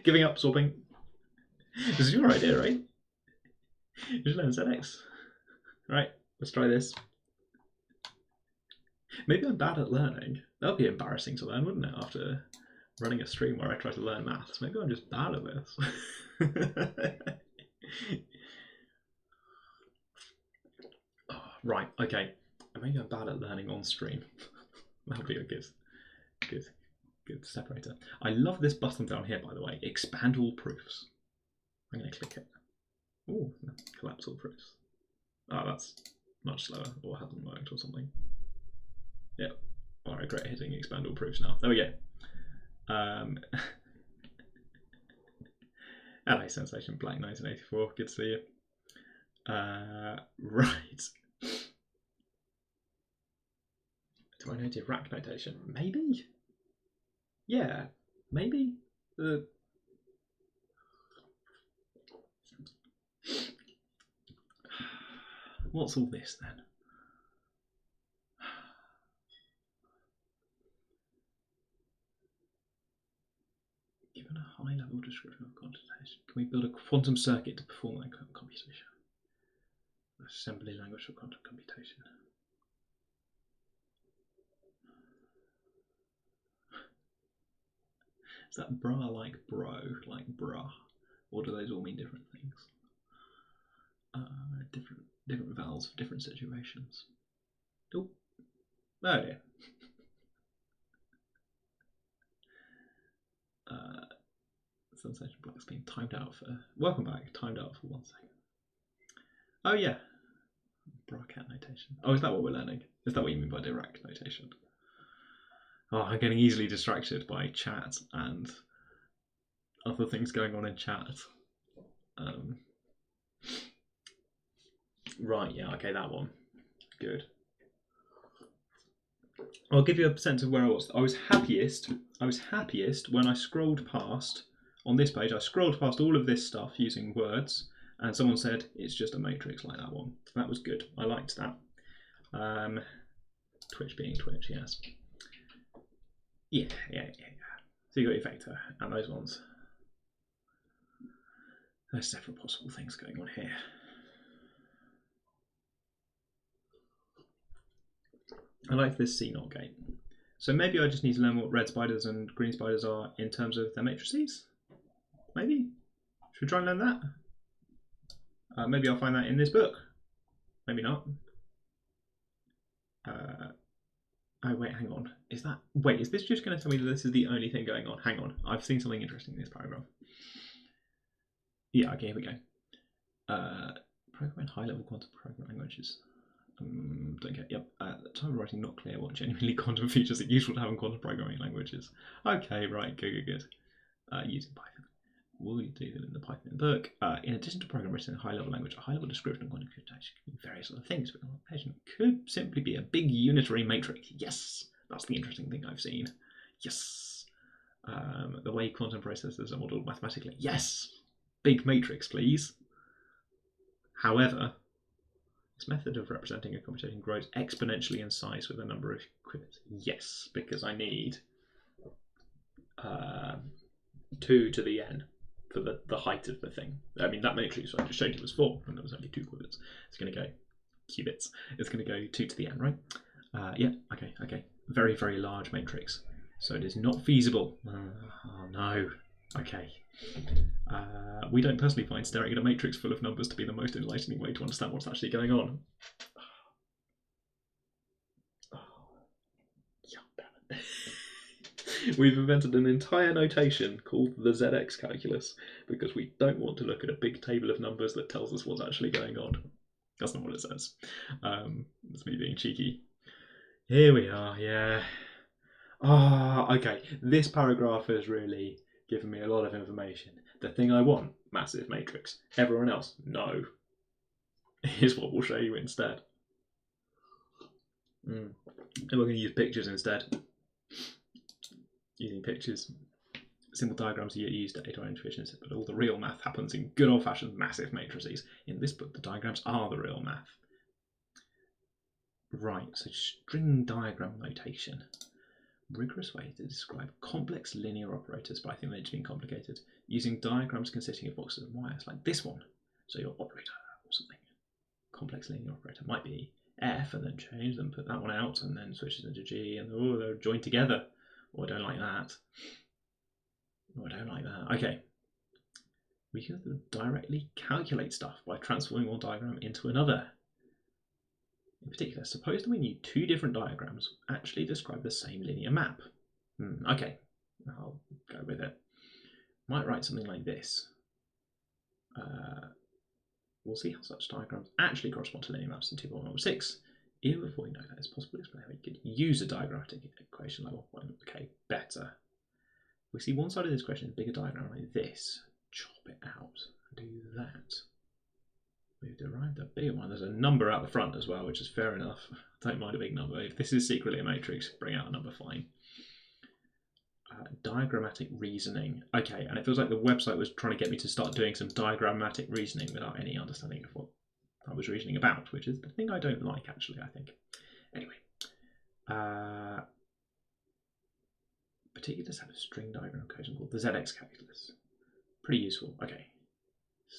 Speaker 1: Giving up, swapping. This is your idea, right? You should learn ZX. Right, let's try this. Maybe I'm bad at learning. That would be embarrassing to learn, wouldn't it? After running a stream where I try to learn maths. Maybe I'm just bad at this. Oh, right, okay. Maybe I'm bad at learning on stream. That'll be a good separator. I love this button down here, by the way. Expand all proofs. I'm going to click it. Oh, collapse all proofs. Oh, that's much slower, or hasn't worked or something. Yep. I regret hitting expand all proofs now. There we go. LA Sensation Black 1984. Good to see you. Right. Do I know Dirac notation? Maybe? Yeah, maybe? What's all this then? Given a high-level description of quantitation, can we build a quantum circuit to perform that computation? Assembly language for quantum computation. Is that bra like bro, like bra? Or do those all mean different things? Different vowels for different situations. Oh dear. Sensation Black's been timed out for. Welcome back. Timed out for 1 second. Oh yeah. Bracket notation. Oh, is that what we're learning? Is that what you mean by Dirac notation? Oh, I'm getting easily distracted by chat and other things going on in chat. Right, yeah, okay, that one. Good. I'll give you a sense of where I was. I was happiest when I scrolled past, on this page, I scrolled past all of this stuff using words, and someone said, it's just a matrix like that one. That was good. I liked that. Twitch being Twitch, yes. Yeah. So you got your vector and those ones. There's several possible things going on here. I like this C0 gate. So maybe I just need to learn what red spiders and green spiders are in terms of their matrices. Maybe? Should we try and learn that? Maybe I'll find that in this book. Maybe not. Oh wait, hang on. Is this just going to tell me that this is the only thing going on? Hang on, I've seen something interesting in this paragraph. Yeah, okay, here we go. Programming high-level quantum programming languages. Don't get. Yep. At the time of writing, not clear what genuinely quantum features are useful to have in quantum programming languages. Okay, right, good. Using Python. Will you do them in the Python book? In addition to program written in a high-level language, a high-level description of quantum computation can be various other things, but computation could simply be a big unitary matrix. Yes, that's the interesting thing I've seen. Yes. The way quantum processes are modeled mathematically. Yes. big matrix, please. However, this method of representing a computation grows exponentially in size with a number of qubits. Yes, because I need 2 to the n for the height of the thing. I mean, that matrix I just showed you was 4, and there was only 2 qubits. It's going to go qubits. It's going to go 2 to the n, right? Yeah, okay. Very, very large matrix. So it is not feasible. Oh no. Okay. We don't personally find staring at a matrix full of numbers to be the most enlightening way to understand what's actually going on. We've invented an entire notation called the ZX calculus because we don't want to look at a big table of numbers that tells us what's actually going on. That's not what it says. It's me being cheeky. Here we are, yeah. Okay. This paragraph has really given me a lot of information. The thing I want, massive matrix. Everyone else, no. Here's what we'll show you instead. And we're going to use pictures instead. Using pictures, simple diagrams are used at data intuition, but all the real math happens in good old-fashioned massive matrices. In this book, the diagrams are the real math. Right, so string diagram notation. Rigorous way to describe complex linear operators, but I think they've just been complicated, using diagrams consisting of boxes and wires, like this one. So your operator or something. Complex linear operator might be F, and then change them, put that one out, and then switches into G, and they're joined together. Oh, I don't like that. Oh, I don't like that. Okay. We can directly calculate stuff by transforming one diagram into another. In particular, suppose that we need 2 different diagrams actually describe the same linear map. Okay, I'll go with it. Might write something like this. We'll see how such diagrams actually correspond to linear maps in 2.1.6. Even before we know that, it's possible to explain how we could use a diagrammatic equation like 1. Okay, better. We see one side of this equation in a bigger diagram like this. Chop it out and do that. We've derived a bigger one. There's a number out the front as well, which is fair enough. Don't mind a big number. If this is secretly a matrix, bring out a number, fine. Diagrammatic reasoning. Okay, and it feels like the website was trying to get me to start doing some diagrammatic reasoning without any understanding of what I was reasoning about, which is the thing I don't like, actually, I think. Anyway. Particular set of string diagram equation called the ZX calculus. Pretty useful. Okay.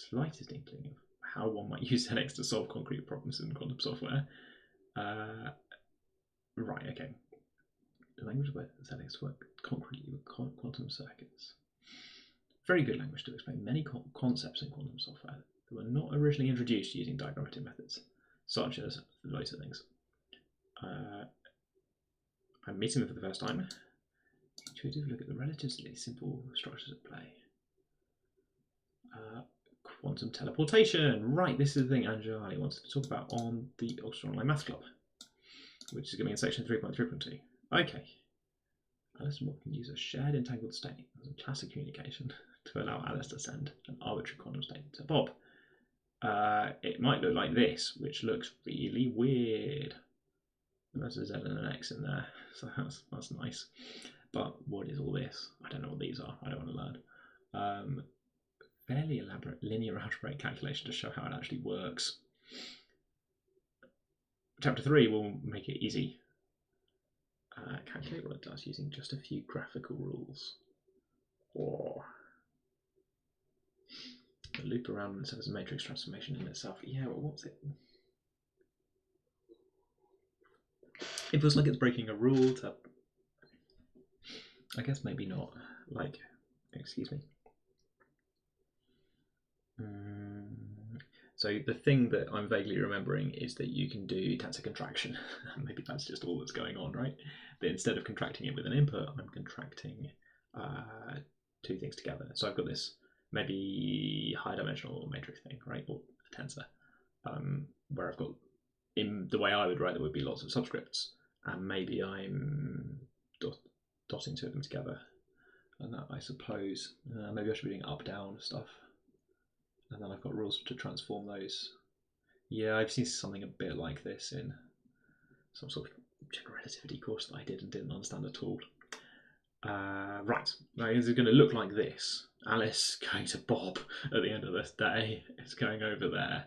Speaker 1: Slightest inkling of how one might use ZX to solve concrete problems in quantum software. Right, okay. The language where ZX work concretely with quantum circuits. Very good language to explain many concepts in quantum software that were not originally introduced using diagrammatic methods, such as loads of things. I'm meeting them for the first time. Intuitive look at the relatively simple structures at play. Quantum teleportation. Right, this is the thing Anjali wanted to talk about on the Oxford Online Math Club, which is going to be in section 3.3.2. Okay. Alice and Bob can use a shared entangled state as a classic communication to allow Alice to send an arbitrary quantum state to Bob. It might look like this, which looks really weird. There's a Z and an X in there, so that's nice. But what is all this? I don't know what these are. I don't want to learn. Fairly elaborate linear algebraic calculation to show how it actually works. Chapter 3 will make it easy. Calculate what it does using just a few graphical rules. Or a loop around and serves a matrix transformation in itself. Yeah, well, what's it? It feels like it's breaking a rule to... I guess maybe not. Like, excuse me. So the thing that I'm vaguely remembering is that you can do tensor contraction. Maybe that's just all that's going on, right? But instead of contracting it with an input, I'm contracting 2 things together. So I've got this maybe high dimensional matrix thing, right? Or a tensor, where I've got, in the way I would write, there would be lots of subscripts, and maybe I'm dotting 2 of them together. And that, I suppose, maybe I should be doing up, down stuff. And then I've got rules to transform those. Yeah, I've seen something a bit like this in some sort of general relativity course that I did and didn't understand at all. Right, now this is going to look like this. Alice going to Bob at the end of this day. It's going over there.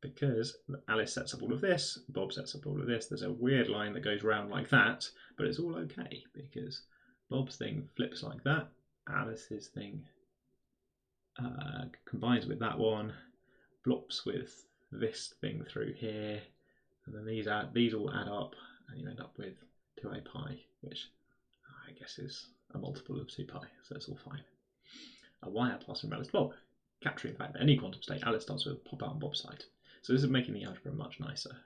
Speaker 1: Because Alice sets up all of this, Bob sets up all of this. There's a weird line that goes round like that, but it's all okay because Bob's thing flips like that. Alice's thing combines with that one, flops with this thing through here, and then these all add up, and you end up with 2a pi, which I guess is a multiple of 2 pi, so it's all fine. A y pass from Alice to Bob, capturing the fact that any quantum state Alice starts with pop out on Bob's side. So this is making the algebra much nicer.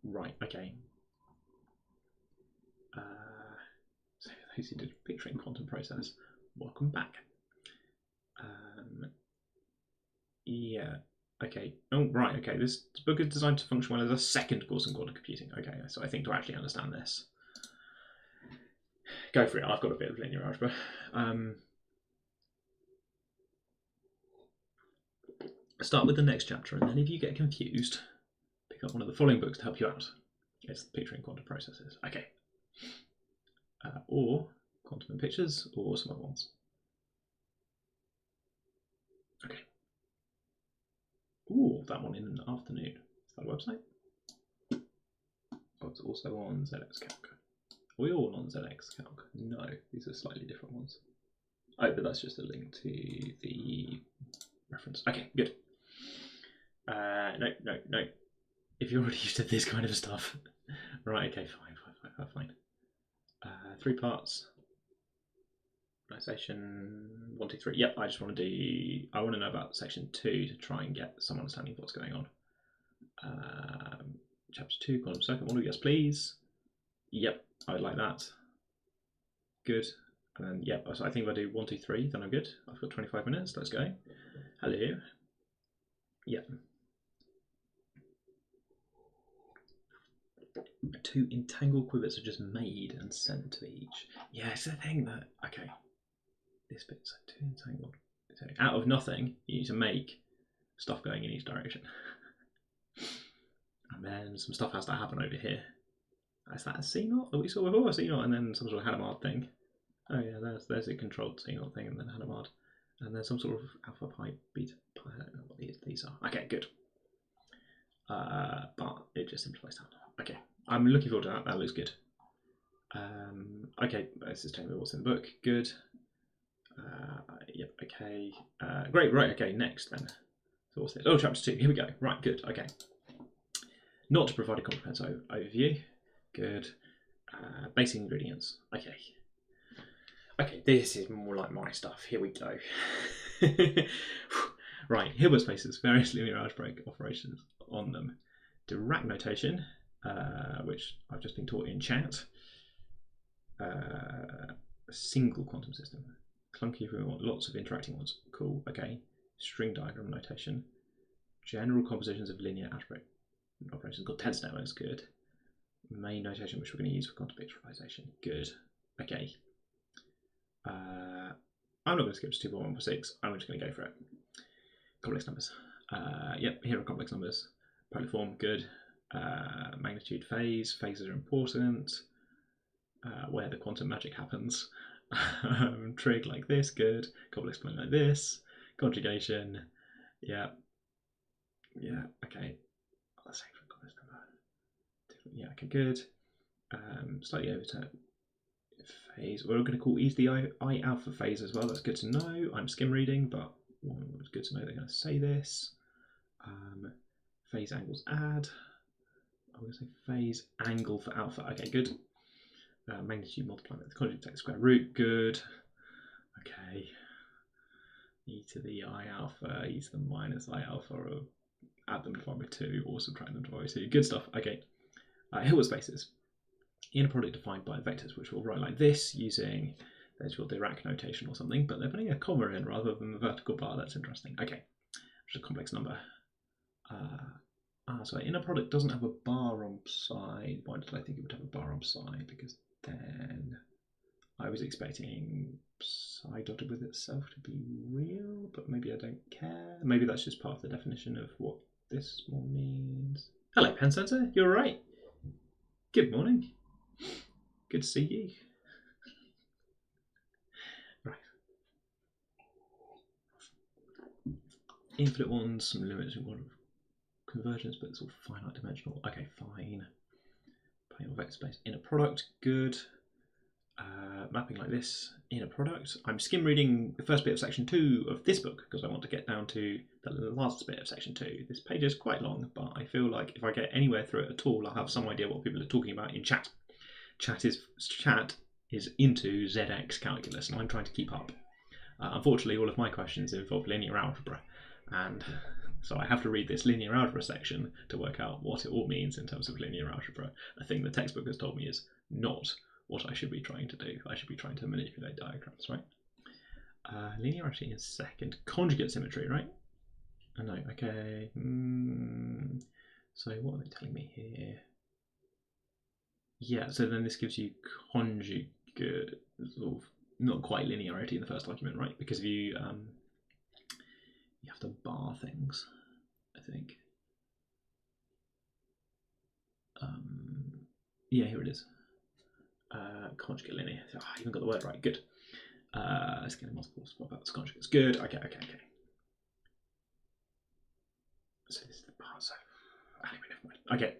Speaker 1: Right, okay. So those who did picturing quantum process, welcome back. Yeah, okay. Oh, right, okay. This book is designed to function well as a second course in quantum computing. Okay, so I think to actually understand this, go for it. I've got a bit of linear algebra. Start with the next chapter, and then if you get confused, pick up one of the following books to help you out. It's Picturing Quantum Processes. Okay. Or Quantum and Pictures, or some other ones. Okay. Ooh, that one in the afternoon. Is that a website? Oh, it's also on ZX Calc. Are we all on ZX Calc? No, these are slightly different ones. Oh, but that's just a link to the reference. Okay, good. No. If you're already used to this kind of stuff. Right, okay, fine. 3 parts. Organization 1, 2, 3. Yep, I want to know about section 2 to try and get some understanding of what's going on. Chapter 2, quantum circuit model, yes please. Yep, I would like that. Good. And then, yep, so I think if I do 1, 2, 3, then I'm good. I've got 25 minutes, let's go. Hello. Yep. 2 entangled quivets are just made and sent to each. Yeah, it's the thing that, okay, this bit, so 2 entangled. So out of nothing, you need to make stuff going in each direction. And then some stuff has to happen over here. Is that a C0 that we saw before? A C0 and then some sort of Hadamard thing. Oh yeah, there's a controlled C0 thing and then Hadamard. And then some sort of alpha pi, beta pi, I don't know what these are. Okay, good. But it just simplifies down. Okay, I'm looking forward to that. That looks good. Okay, let's just tell me what's in the book. Good. Yep, okay. Great, right, okay, next then. So what's this? Oh, chapter 2, here we go. Right, good, okay. Not to provide a comprehensive overview. Good. Basic ingredients. Okay. Okay, this is more like my stuff. Here we go. Right, Hilbert spaces, various linear algebraic operations on them. Dirac notation, which I've just been taught in chat. A single quantum system. Clunky if we want lots of interacting ones. Cool, okay. String diagram notation. General compositions of linear algebraic operations called tensor networks. Good. Main notation which we're going to use for quantum picturization. Good. Okay. I'm not going to skip to 2.1.6. I'm just going to go for it. Complex numbers. Yep, here are complex numbers. Polar form, good. Magnitude, phase. Phases are important. Where the quantum magic happens. Trig like this, good. Complex point like this. Conjugation, yeah. Yeah, okay. Let's say for complex number. Yeah, okay, good. Slightly over to phase. We're going to call ease the I alpha phase as well. That's good to know. I'm skim reading, but it's good to know they're going to say this. Phase angles add. I'm going to say phase angle for alpha. Okay, good. Magnitude multiplied by the conjugate take the square root. Good. Okay. E to the I alpha, e to the minus I alpha, or add them divided by 2 or subtract them divided by 2. Good stuff. Okay. Hilbert spaces. Inner product defined by vectors, which we'll write like this using there's your Dirac notation or something, but they're putting a comma in rather than the vertical bar. That's interesting. Okay. Which is a complex number. So inner product doesn't have a bar on side. Why did I think it would have a bar on side? Because then I was expecting psi dotted with itself to be real, but maybe I don't care. Maybe that's just part of the definition of what this one means. Hello, Pen Sensor. You all right? Good morning. Good to see you. Right. Infinite ones, some limits, we've got convergence, but it's all finite dimensional. Okay, fine. Playing vector space in a product, good. Mapping like this in a product. I'm skim reading the first bit of section 2 of this book because I want to get down to the last bit of section 2. This page is quite long, but I feel like if I get anywhere through it at all, I'll have some idea what people are talking about in chat. Chat is into ZX calculus, and I'm trying to keep up. Unfortunately, all of my questions involve linear algebra, and so I have to read this linear algebra section to work out what it all means in terms of linear algebra. A thing the textbook has told me is not what I should be trying to do. I should be trying to manipulate diagrams, right? Linearity is second. Conjugate symmetry, right? Oh, no, okay. So what are they telling me here? Yeah, so then this gives you conjugate, sort of not quite linearity in the first argument, right? Because if you have to bar things, I think. Yeah, here it is. Conjugate linear. Oh, I even got the word right. Good. Scalar multiples. What about the conjugates? Good. Okay. So this is the bar. So anyway, never mind. Okay.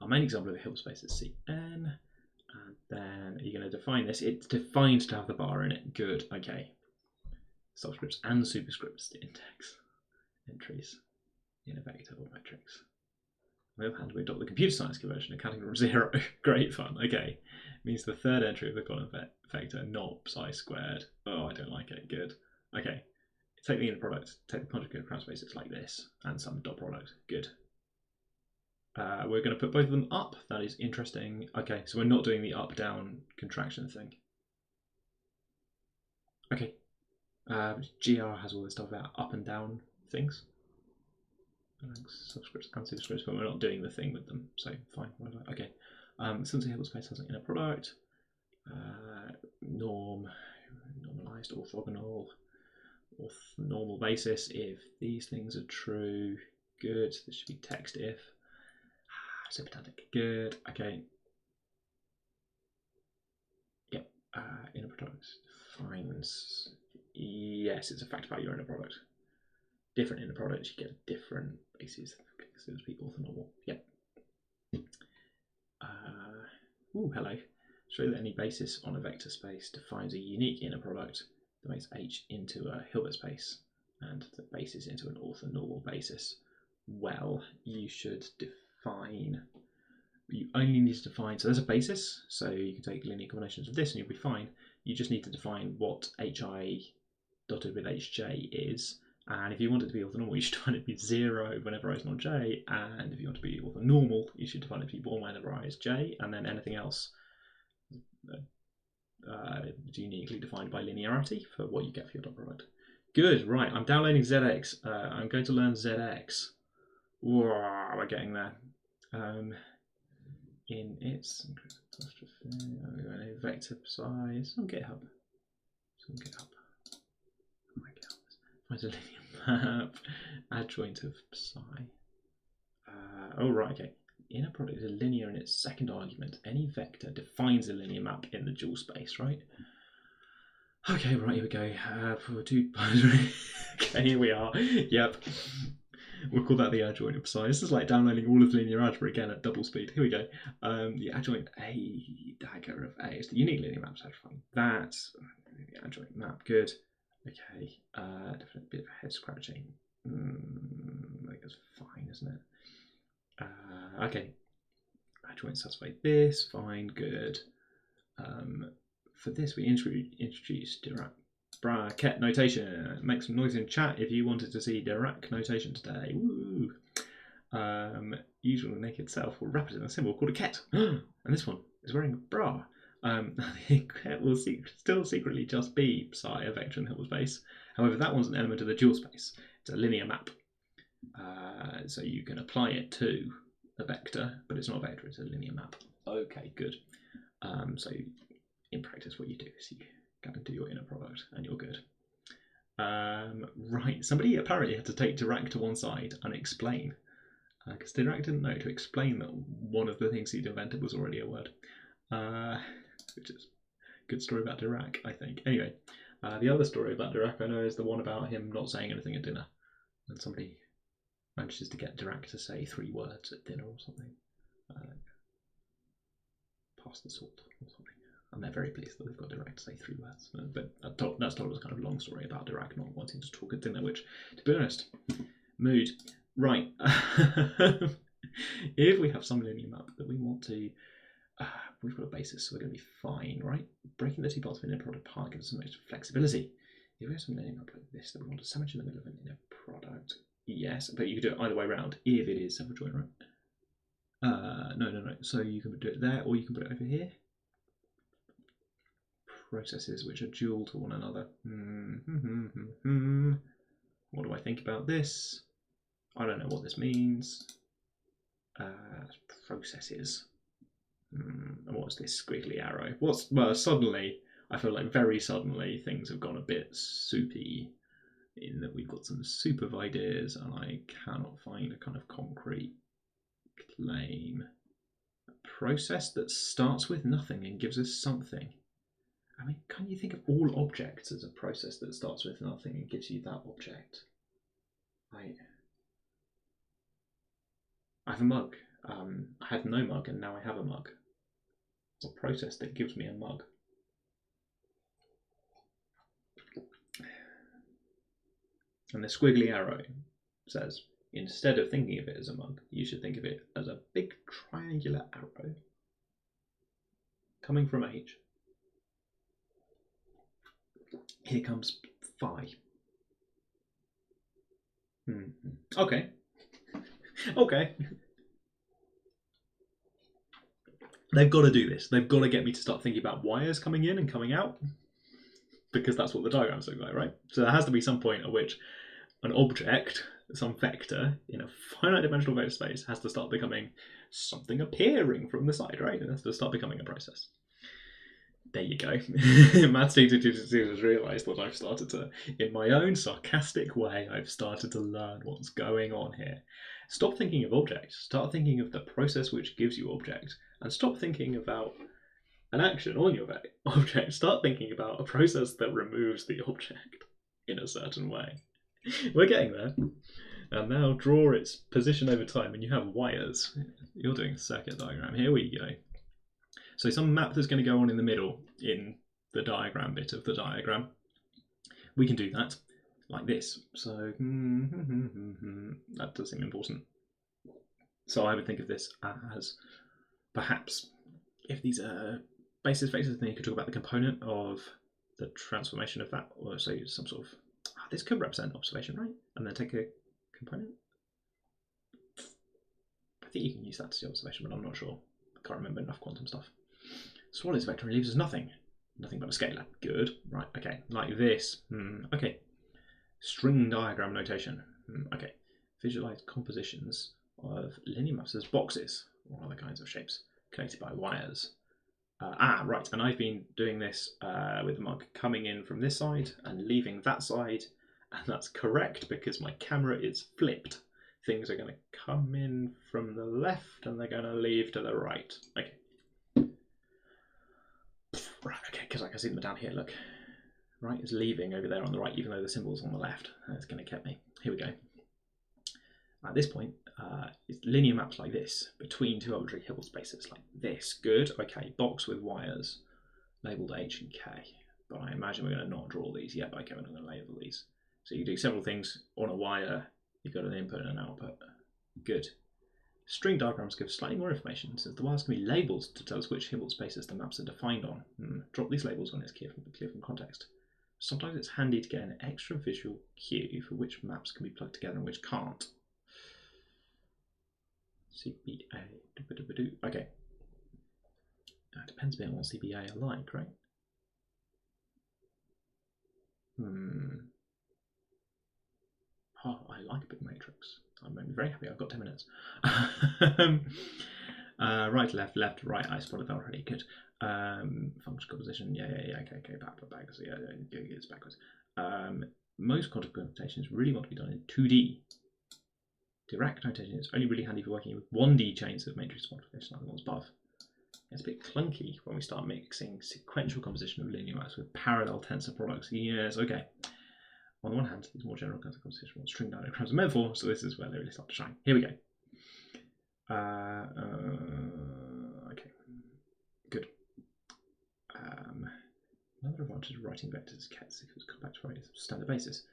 Speaker 1: Our main example of a Hilbert space is Cn, and then you're going to define this. It's defined to have the bar in it. Good. Okay. Subscripts and superscripts to index entries in a vector or matrix. On the other hand, we adopt the computer science conversion accounting from 0. Great fun. Okay. Means the third entry of the column vector, not psi squared. Oh, I don't like it. Good. Okay. Take the inner product, take the conjugate cross space, it's like this, and some dot product. Good. We're going to put both of them up. That is interesting. Okay, so we're not doing the up-down contraction thing. Okay. GR has all this stuff about up and down things. Subscripts and superscripts, but we're not doing the thing with them, so fine, whatever. Okay. Since the Hilbert space has an inner product, normalized, orthogonal, normal basis if these things are true. Good. This should be text if. So pedantic. Good. Okay. Yep. Inner product defines. Yes, it's a fact about your inner product. Different inner products, you get different bases. So to be orthonormal. Yep. Hello. Show that any basis on a vector space defines a unique inner product that makes H into a Hilbert space and the basis into an orthonormal basis. Well, you should define. You only need to define. So there's a basis. So you can take linear combinations of this and you'll be fine. You just need to define what Hi dotted with Hj is. And if you want it to be orthonormal, you should define it to be 0 whenever I is not j. And if you want to be orthonormal, you should define it to be 1 whenever I is j. And then anything else uniquely defined by linearity for what you get for your dot product. Good, right. I'm downloading ZX. I'm going to learn ZX. Whoa, we're getting there. In its vector size on GitHub. Find a linear map, adjoint of psi. Oh, right, okay. Inner product is linear in its second argument. Any vector defines a linear map in the dual space, right? Okay, right, here we go. For 2 okay, here we are. Yep. We'll call that the adjoint of psi. This is like downloading all of linear algebra again at double speed. Here we go. The adjoint A dagger of A is the unique linear map. So fine. That's the adjoint map. Good. Okay. Definitely a bit of head scratching. I think that's fine, isn't it? Okay. Adjoint satisfy this. Fine. Good. For this, we introduced Dirac bracket notation. Make some noise in chat if you wanted to see Dirac notation today. Woo! Usual naked self will wrap it in a symbol called a ket. And this one is wearing a bra. The ket will still secretly just be psi, a vector in the Hilbert space. However, that one's an element of the dual space. It's a linear map. So you can apply it to a vector, but it's not a vector, it's a linear map. Okay, good. So in practice, what you do is you go and do your inner product and you're good. Right, somebody apparently had to take Dirac to one side and explain, because Dirac didn't know to explain that one of the things he'd invented was already a word. which is a good story about Dirac, I think. Anyway, the other story about Dirac I know is the one about him not saying anything at dinner, and somebody manages to get Dirac to say 3 words at dinner or something. Pass the salt or something. And they're very pleased that they've got Dirac to say 3 words. But that's told as kind of a long story about Dirac not wanting to talk at dinner, which, to be honest, mood. Right. If we have some linear map that we want to, we've got a basis, so we're going to be fine, right? Breaking the 2 parts of a linear product apart gives us some extra flexibility. If we have some linear map like this that we want to sandwich in the middle of a linear product, yes, but you could do it either way around if it is self-adjoint, right? No. So you can do it there, or you can put it over here. Processes which are dual to one another. What do I think about this? I don't know what this means. Processes. What's this squiggly arrow? Well, suddenly, I feel like very suddenly things have gone a bit soupy in that we've got some soup of ideas and I cannot find a kind of concrete claim. A process that starts with nothing and gives us something. I mean, can you think of all objects as a process that starts with nothing and gives you that object? I have a mug. I had no mug and now I have a mug. It's a process that gives me a mug. And the squiggly arrow says, instead of thinking of it as a mug, you should think of it as a big triangular arrow coming from H. Here comes phi. Okay. Okay. They've got to do this. They've got to get me to start thinking about wires coming in and coming out, because that's what the diagrams look like, right? So there has to be some point at which an object, some vector in a finite dimensional vector space, has to start becoming something appearing from the side, right? It has to start becoming a process. There you go. Maths 222 has realised that I've started to, in my own sarcastic way, I've started to learn what's going on here. Stop thinking of objects. Start thinking of the process which gives you object. And stop thinking about an action on your object. Start thinking about a process that removes the object in a certain way. We're getting there. And now draw its position over time, and you have wires. You're doing a circuit diagram. Here we go. So some map that's going to go on in the middle in the diagram bit of the diagram. We can do that like this. So that does seem important. So I would think of this as perhaps, if these are basis vectors, then you could talk about the component of the transformation of that, or so some sort of, this could represent observation, right? And then take a component. I think you can use that to see observation, but I'm not sure. I can't remember enough quantum stuff. Swallows vector and leaves us nothing. Nothing but a scalar. Good. Right, okay. Like this. Okay. String diagram notation. Okay. Visualize compositions of linear maps as boxes or other kinds of shapes connected by wires. Right. And I've been doing this with the mug coming in from this side and leaving that side. And that's correct because my camera is flipped. Things are going to come in from the left and they're going to leave to the right. Okay. Right, okay, because I can see them down here, look. Right, is leaving over there on the right, even though the symbol's on the left. That's going to get me. Here we go. At this point, it's linear maps like this, between 2 arbitrary Hibble spaces, like this. Good, okay, box with wires, labelled H and K. But I imagine we're going to not draw these yet, but okay, we're not going to label these. So you do several things on a wire. You've got an input and an output. Good. String diagrams give slightly more information, since the wires can be labelled to tell us which Hibble spaces the maps are defined on. Drop these labels when it's clear from context. Sometimes it's handy to get an extra visual cue for which maps can be plugged together and which can't. CBA. Okay. It depends a bit on what CBA are like, right? Oh, I like a big matrix. I'm very happy. I've got 10 minutes. Right, left, right. I spotted that already. Good. Function composition. Yeah. Okay. Back. So yeah, it's backwards. Most quantum computations really want to be done in 2D. Dirac notation is only really handy for working with 1D chains of matrix multiplication like the ones above. It's a bit clunky when we start mixing sequential composition of linear maps with parallel tensor products. Yes, okay. On the one hand, these more general kinds of composition what string diagrams are meant for, so this is where they really start to shine. Here we go. Okay, good. Another advantage of writing vectors is if it was compact to write a standard basis.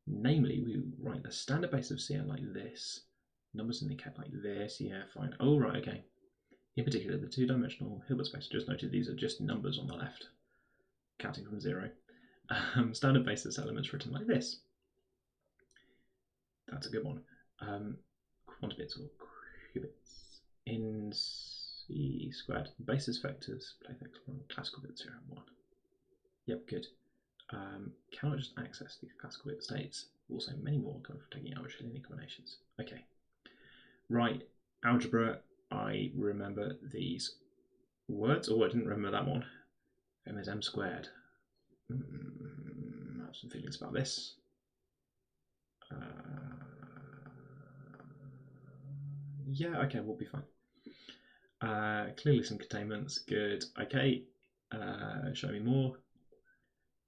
Speaker 1: Namely, we write the standard basis of CN like this. Numbers indicate like this. Yeah, fine. Oh, right, okay. In particular, the two-dimensional Hilbert space, just noted these are just numbers on the left, counting from 0. Standard basis elements written like this. That's a good one. Quantibits or qubits. In C squared, basis vectors play classical bit 0 and 1. Yep, good. Cannot just access these classical bit states. Also, many more coming from taking arbitrary linear combinations. Okay. Right, algebra. I remember these words. Oh, I didn't remember that one. M is m squared. I have some feelings about this. Yeah, okay, we'll be fine. Clearly some containments. Good. Okay. Show me more.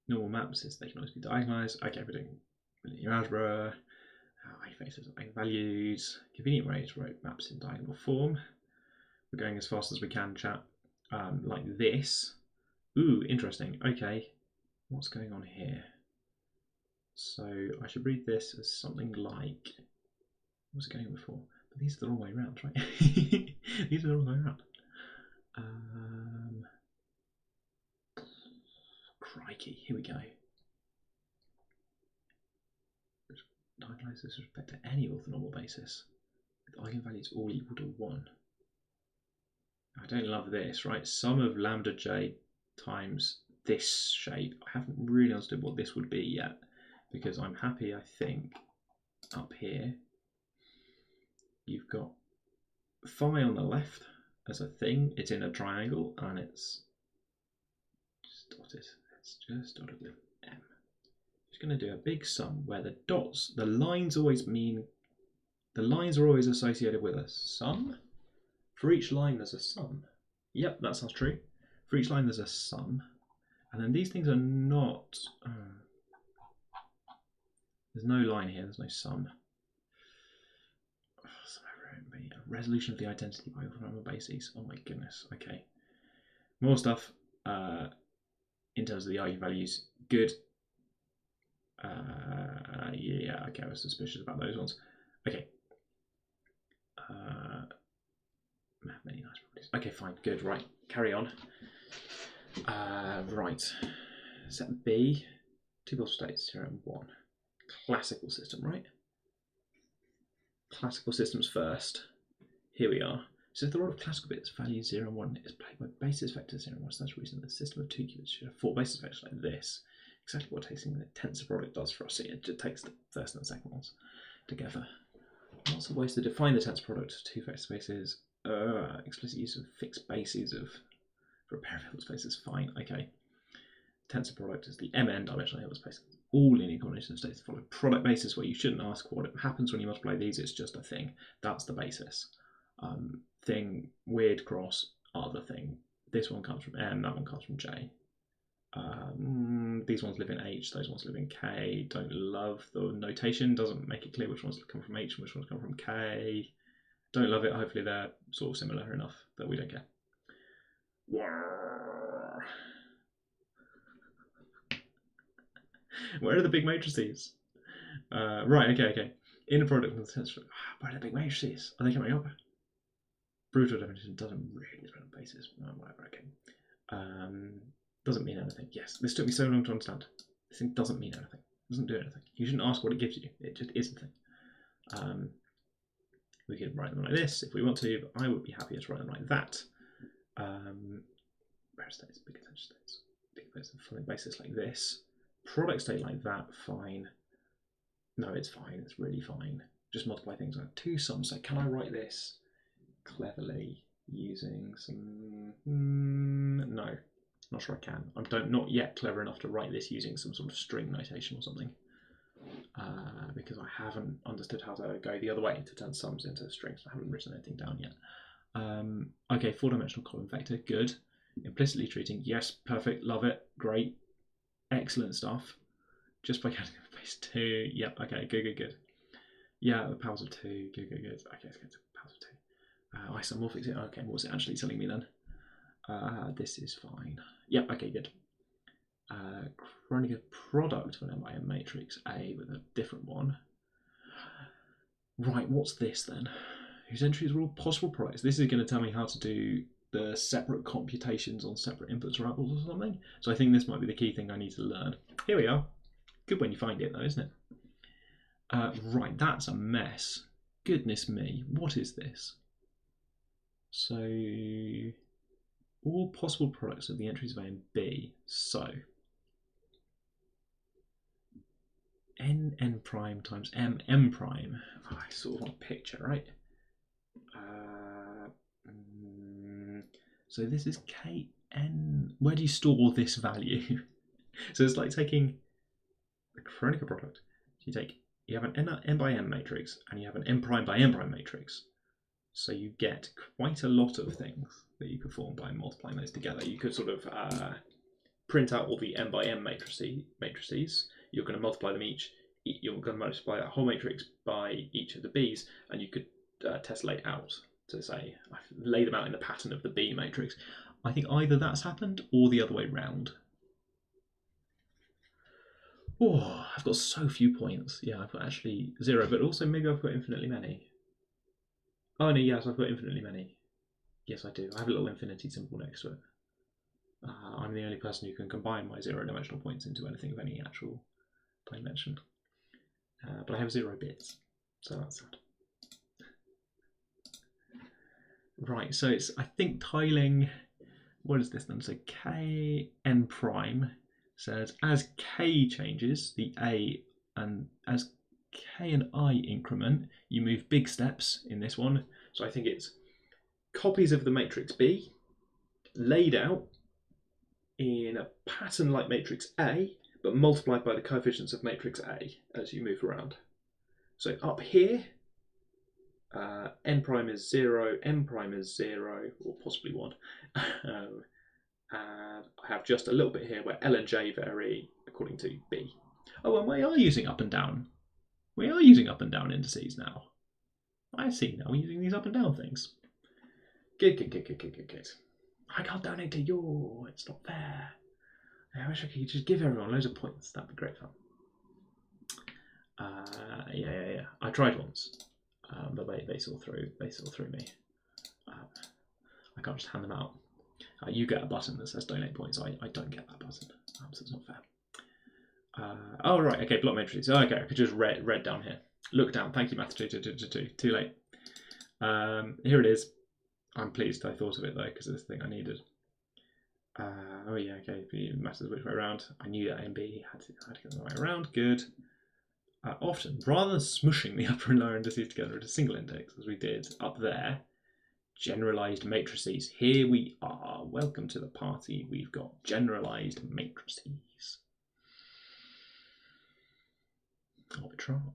Speaker 1: Normal maps is they can always be diagonalized. Okay, we're doing linear algebra. Eigenvectors and eigenvalues. Convenient way to write maps in diagonal form. We're going as fast as we can, chat. Like this. Ooh, interesting. Okay, what's going on here? So I should read this as something like, what was it going before? But these are the wrong way around, right? These are the wrong way around. Crikey, here we go. Diagonalize this with respect to any orthonormal basis with eigenvalues all equal to 1. I don't love this, right? Sum of lambda j times this shape. I haven't really understood what this would be yet, because I'm happy, I think, up here you've got phi on the left as a thing. It's in a triangle and it's just dotted. It's just dotted with m. Just going to do a big sum where the dots, the lines always mean, the lines are always associated with a sum. For each line there's a sum. Yep, that sounds true. For each line there's a sum. And then these things are not, there's no line here, there's no sum. A resolution of the identity by orthonormal bases. Oh my goodness, okay. More stuff in terms of the eigenvalues. Good. Yeah, okay, I was suspicious about those ones. Okay. Many nice properties. Okay, fine, good, right, carry on. Right, set B, two possible states, 0 and 1. Classical system, right? Classical systems first. Here we are. So if the rod of classical bits, value 0 and 1 is played by basis vectors 0 and 1, so that's the reason the system of two qubits should have 4 basis vectors like this. Exactly what taking the tensor product does for us. So it takes the first and the second ones together. Lots of ways to define the tensor product of two vector spaces. Explicit use of fixed bases for a pair of Hilbert spaces. Fine, okay. Tensor product is the Mn dimensional Hilbert space. All linear combination of states follow product basis, where you shouldn't ask what happens when you multiply these. It's just a thing. That's the basis. Thing, weird cross, other thing. This one comes from M, that one comes from J. These ones live in H, those ones live in K. Don't love the notation, doesn't make it clear which ones come from H and which ones come from K. Don't love it, hopefully they're sort of similar enough that we don't care. Where are the big matrices? Right, okay. Inner product of the tensor. Where are the big matrices? Are they coming up? Brutal definition doesn't really depend on basis. Whatever, okay. Doesn't mean anything. Yes, this took me so long to understand. This thing doesn't mean anything. It doesn't do anything. You shouldn't ask what it gives you. It just is a thing. We could write them like this if we want to, but I would be happier to write them like that. Pair states, big attention states. Big following basis like this. Product state like that, fine. No, it's fine. It's really fine. Just multiply things like two sums. So can I write this cleverly using some... no, not sure I can. I'm not yet clever enough to write this using some sort of string notation or something, because I haven't understood how to go the other way to turn sums into strings. I haven't written anything down yet. Okay, 4-dimensional column vector, good. Implicitly treating, yes, perfect, love it, great, excellent stuff. Just by counting the base 2, yep, okay, good. Yeah, the powers of 2, good. Okay, let's get to powers of 2. Isomorphic, okay, what's it actually telling me then? This is fine. Yep, okay, good. Kronecker product of an MIM matrix A with a different one. Right, what's this then? Whose entries are all possible products. This is going to tell me how to do the separate computations on separate inputs or outputs or something. So I think this might be the key thing I need to learn. Here we are. Good when you find it though, isn't it? Right, that's a mess. Goodness me, what is this? So, all possible products of the entries of A and B. So, n prime times m prime. Oh, I sort of want a picture, right? So this is kn. Where do you store this value? So it's like taking the Kronecker product. You have an n by m matrix and you have an m prime by m prime matrix. So you get quite a lot of things that you could form by multiplying those together. You could sort of print out all the m by m matrices. You're going to multiply them each. You're going to multiply that whole matrix by each of the b's, and you could tessellate out to say, lay them out in the pattern of the B matrix. I think either that's happened or the other way round. Oh, I've got so few points. Yeah, I've got actually 0, but also maybe I've got infinitely many. Oh no, yes, I've got infinitely many. Yes, I do. I have a little infinity symbol next to it. I'm the only person who can combine my 0-dimensional points into anything of any actual dimension. But I have 0 bits, so that's sad. Right, so it's, I think, tiling, what is this then? So kn prime says as k changes, the A, and as k and I increment, you move big steps in this one. So I think it's copies of the matrix B laid out in a pattern like matrix A, but multiplied by the coefficients of matrix A as you move around. So up here, n prime is 0, m prime is 0, or possibly 1. And I have just a little bit here where L and J vary according to B. Oh, and we are using up and down. We are using up and down indices now. I see now, we're using these up and down things. Good. I can't donate to you. It's not fair. I wish I could just give everyone loads of points. That'd be great fun. Yeah. I tried once, but they saw through me. I can't just hand them out. You get a button that says donate points. I don't get that button, so it's not fair. Oh right, okay, block matrices. Oh, okay, I could just read down here. Look down. Thank you, Math 2. Too late. Here it is. I'm pleased I thought of it though, because it's the thing I needed. Oh yeah, okay. It matters which way around. I knew that A and B had to go the way around. Good. Often, rather than smushing the upper and lower indices together into a single index, as we did up there, generalized matrices. Here we are. Welcome to the party. We've got generalized matrices. Arbitrage.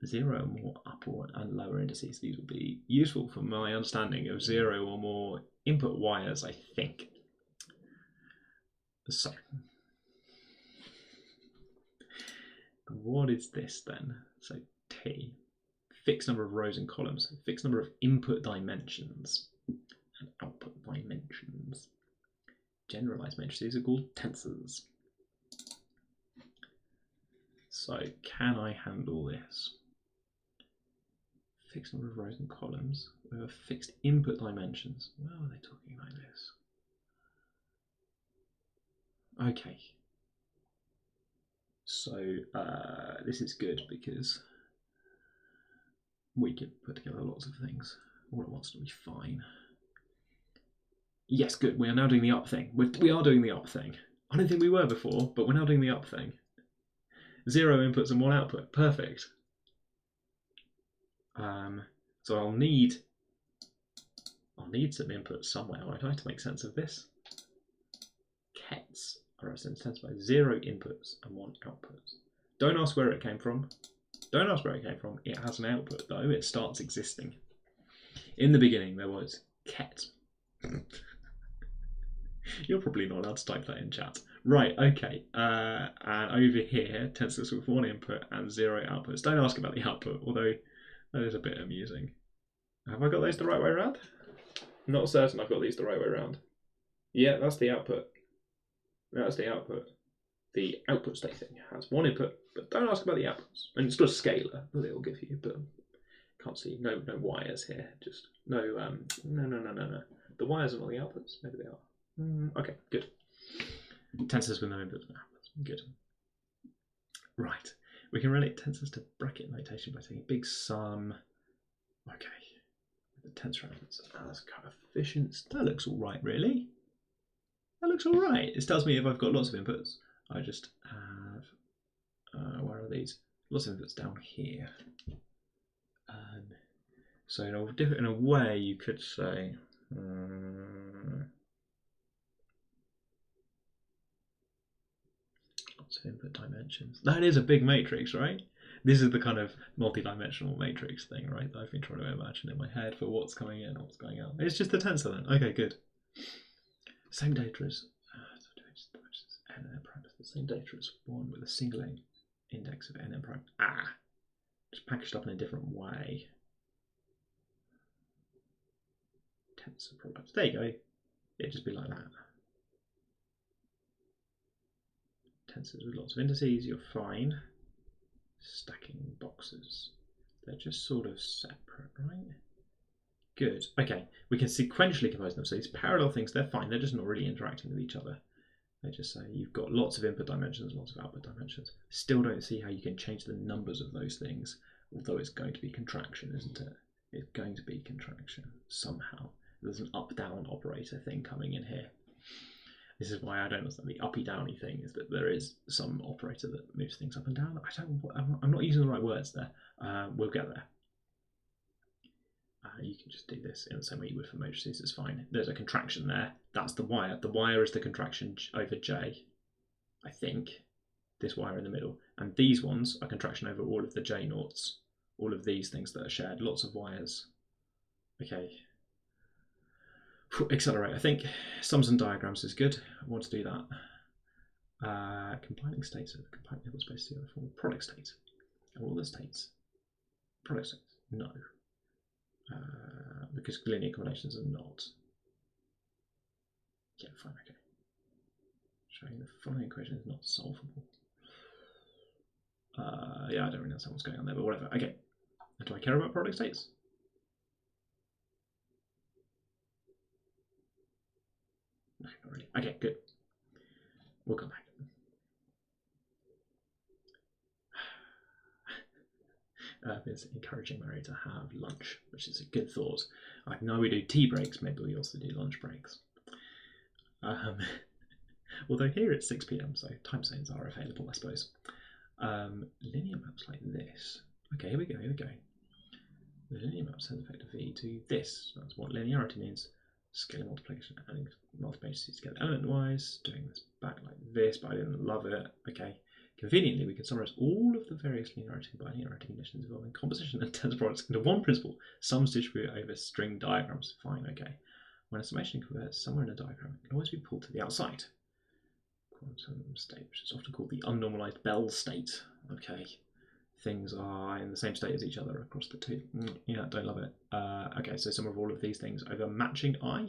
Speaker 1: 0 or more upper and lower indices. These will be useful for my understanding of 0 or more input wires, I think. So, what is this then? So T, fixed number of rows and columns, fixed number of input dimensions and output dimensions. Generalized matrices are called tensors. So can I handle this? Fixed number of rows and columns with fixed input dimensions. Why are they talking like this? Okay. So this is good because we can put together lots of things all at once to be fine. Yes, good. We are now doing the up thing. We are doing the up thing. I don't think we were before, but we're now doing the up thing. 0 inputs and 1 output. Perfect. So I'll need some inputs somewhere, won't I, to make sense of this? Kets are represented by 0 inputs and 1 output. Don't ask where it came from. It has an output though. It starts existing. In the beginning, there was ket. You're probably not allowed to type that in chat. Right, okay. And over here, tensors with 1 input and 0 outputs. Don't ask about the output, although that is a bit amusing. Have I got those the right way around? Not certain I've got these the right way around. Yeah, that's the output. That's the output. The output state thing has 1 input, but don't ask about the outputs. And it's got a scalar that it will give you, but can't see. No wires here. Just no. No. The wires are not the outputs. Maybe they are. Okay, good. Tensors with no inputs and outputs. Good. Right. We can relate tensors to bracket notation by taking a big sum. Okay. The tensor elements as coefficients. That looks all right, really. That looks all right. It tells me if I've got lots of inputs. I just have, where are these? Lots of inputs down here. So in a way, you could say, lots of input dimensions. That is a big matrix, right? This is the kind of multi-dimensional matrix thing, right? That I've been trying to imagine in my head for what's coming in and what's going out. It's just the tensor then. Okay, good. Same data as n and n prime. The same data as 1 with a single index of n and prime. Just packaged up in a different way. Tensor products. There you go. It'd just be like that. Tensors with lots of indices, you're fine. Stacking boxes. They're just sort of separate, right? Good. Okay, we can sequentially compose them. So these parallel things, they're fine. They're just not really interacting with each other. They just say you've got lots of input dimensions, lots of output dimensions. Still don't see how you can change the numbers of those things, although it's going to be contraction, isn't it? It's going to be contraction somehow. There's an up-down operator thing coming in here. This is why I don't understand the uppy-downy thing, is that there is some operator that moves things up and down. I'm not using the right words there. We'll get there. You can just do this in the same way you would for matrices, it's fine. There's a contraction there. That's the wire. The wire is the contraction over J, I think. This wire in the middle. And these ones are contraction over all of the J noughts. All of these things that are shared. Lots of wires. Okay. Accelerate. I think sums and diagrams is good. I want to do that. Compiling states of the compiling table space together form a product state. Are all the states product states? No. Because linear combinations are not. Yeah, fine, okay. Showing the following equation is not solvable. Yeah, I don't really understand what's going on there, but whatever. Okay. Do I care about product states? No, not really. Okay, good. We'll come back. It's encouraging Mary to have lunch, which is a good thought. I know we do tea breaks, maybe we also do lunch breaks. Although here it's 6 p.m, so time zones are available, I suppose. Linear maps like this. Okay, here we go. The linear map sends effective v to this. That's what linearity means. Scalar multiplication, adding multiplications together element-wise, doing this back like this, but I didn't love it. Okay. Conveniently, we can summarize all of the various linearity and bilinearity conditions involving composition and tensor products into one principle: sums distributed over string diagrams. Fine, okay. When a summation converts somewhere in a diagram, it can always be pulled to the outside. Quantum state, which is often called the unnormalized Bell state. Okay. Things are in the same state as each other across the two. Yeah, don't love it. Okay, so sum of all of these things over matching I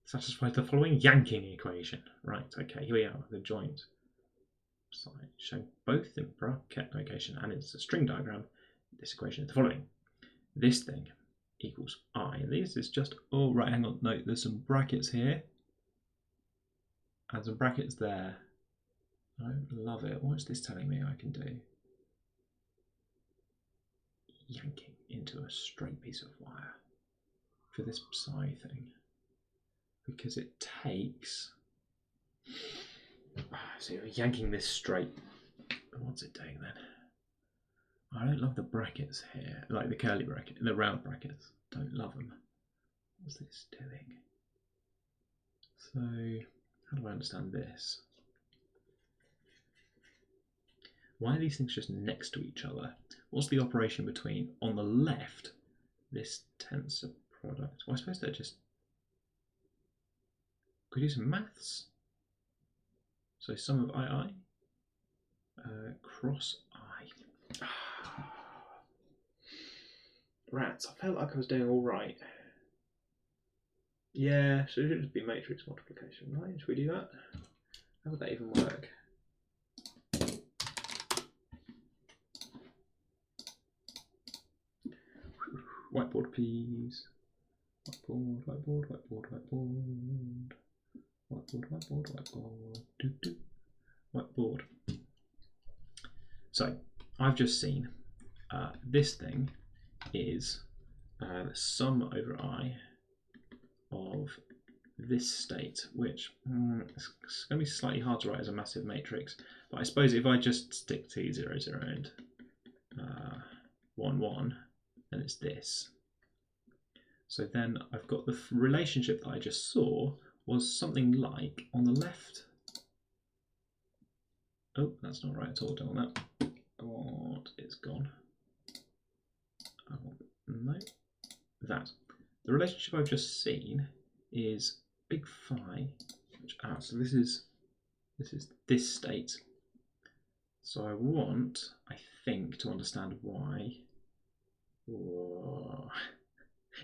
Speaker 1: satisfies the following yanking equation. Right, okay, here we are, the joint side showing both in bracket notation and it's a string diagram. This equation is the following. This thing equals I, and this is just, oh right, hang on, no, there's some brackets here and some brackets there. I don't love it. What's this telling me I can do? Yanking into a straight piece of wire for this psi thing, because it takes, so you're yanking this straight. What's it doing then? I don't love the brackets here, like the curly bracket, the round brackets. Don't love them. What's this doing? So how do I understand this? Why are these things just next to each other? What's the operation between, on the left, this tensor product. Well, I suppose they're just. Could do some maths. So sum of I, cross I. Rats, I felt like I was doing all right. Yeah, so it should just be matrix multiplication, right? Should we do that? How would that even work? Whiteboard, please. Whiteboard, whiteboard, whiteboard, whiteboard. Whiteboard, whiteboard, whiteboard. Doop, doop. Whiteboard. So, I've just seen this thing is the sum over I of this state, which it's going to be slightly hard to write as a massive matrix. But I suppose if I just stick to 0, 0 and 1, 1, then it's this. So then I've got the relationship that I just saw was something like on the left. Oh, that's not right at all. Don't want that. I want it's gone. I want no. That. The relationship I've just seen is big phi, which so this is this state. So I want, I think, to understand why. Whoa.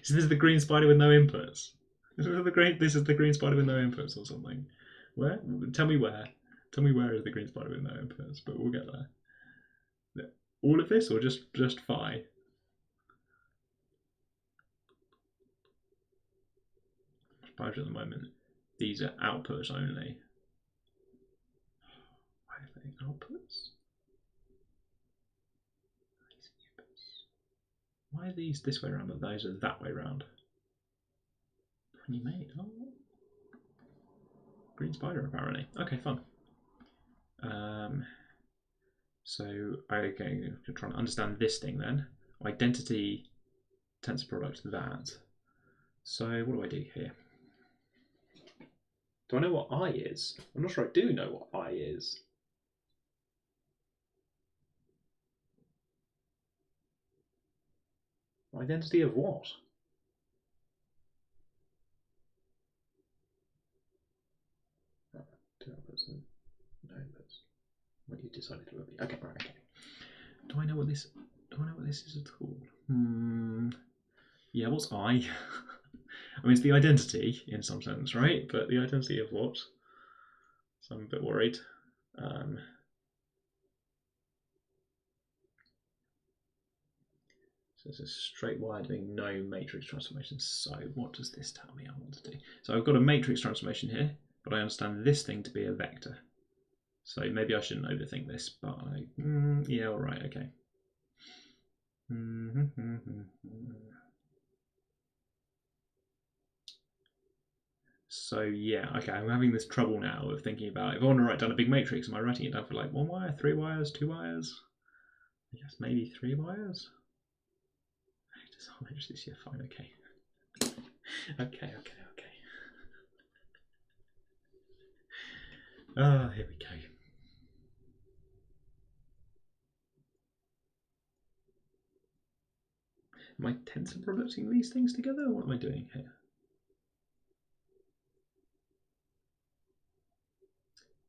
Speaker 1: So this is the green spider with no inputs. This is the green spider with no inputs or something. Where? Tell me where. Tell me where is the green spider with no inputs, but we'll get there. All of this or just phi? At the moment, these are outputs only. Why are they outputs? Why are these this way around, but those are that way around? Funny mate. Oh. Green spider, apparently. Okay, fun. So, okay, I'm trying to understand this thing then. Identity, tensor product, that. So, what do I do here? Do I know what I is? I'm not sure I do know what I is. Identity of what? No, that's what you decided to be. Okay, right, okay. Do I know what this is at all? Yeah, what's I? I mean, it's the identity in some sense, right? But the identity of what? So I'm a bit worried. So it's a straight wire doing no matrix transformations. So what does this tell me I want to do? So I've got a matrix transformation here, but I understand this thing to be a vector. So maybe I shouldn't overthink this, but yeah, all right, okay. So yeah, okay, I'm having this trouble now of thinking about if I want to write down a big matrix, am I writing it down for like 1 wire, 3 wires, 2 wires? I guess maybe 3 wires. This year, fine, okay. Okay. Here we go. Am I tensor producting these things together? What am I doing here?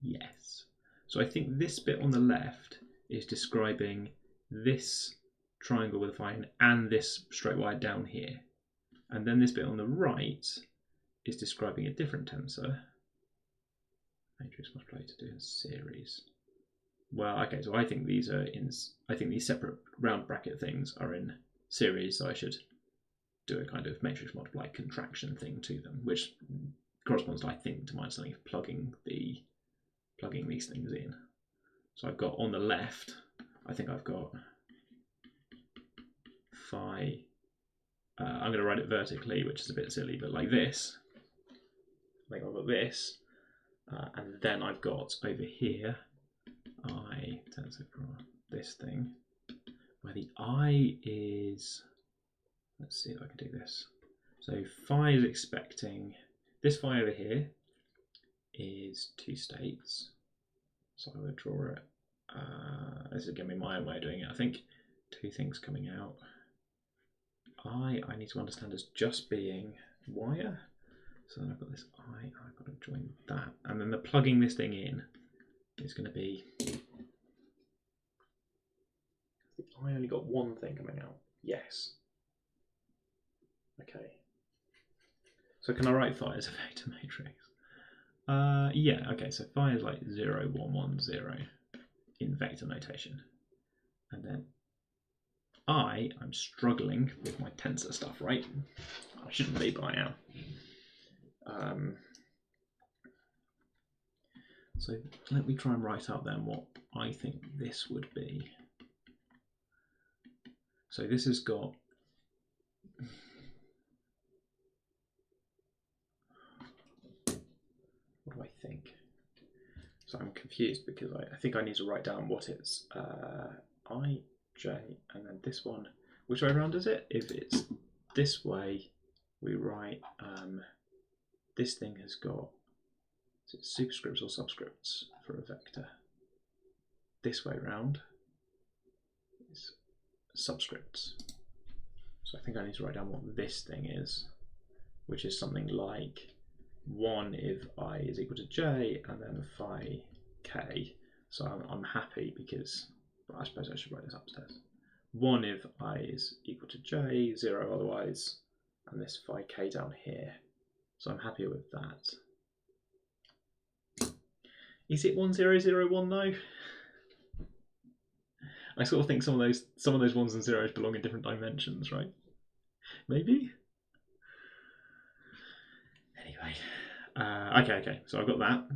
Speaker 1: Yes. So I think this bit on the left is describing this triangle with a phi and this straight wire down here. And then this bit on the right is describing a different tensor. Matrix must play to do a series. Well, okay, so I think these separate round bracket things are in series, so I should do a kind of matrix multiply contraction thing to them, which corresponds, I think, to my understanding of plugging these things in. So I've got on the left, I think I've got phi. I'm going to write it vertically, which is a bit silly, but like this. I think I've got this, and then I've got over here I tensor this thing, where the I is. Let's see if I can do this. So phi is expecting this phi over here is 2 states. So I would draw it. This is going to be my own way of doing it. I think 2 things coming out. I need to understand as just being wire. So then I've got this I've got to join that. And then the plugging this thing in is going to be... I only got one thing coming out. Yes. Okay. So can I write phi as a vector matrix? Yeah, okay, so phi is like 0, 1, 1, 0 in vector notation. And then I'm struggling with my tensor stuff, right? I shouldn't be, but I am. So let me try and write out then what I think this would be. So this has got... What do I think? So I'm confused because I think I need to write down what it's I, J, and then this one. Which way around is it? If it's this way, we write this thing has got, is it superscripts or subscripts for a vector? This way round is subscripts. So I think I need to write down what this thing is, which is something like 1 if I is equal to j, and then phi k. So I'm happy because, well, I suppose I should write this upstairs. 1 if I is equal to j, 0 otherwise, and this phi k down here. So I'm happy with that. Is it 1001 though? I sort of think some of those ones and zeros belong in different dimensions, right? Maybe? Anyway. Okay, so I've got that.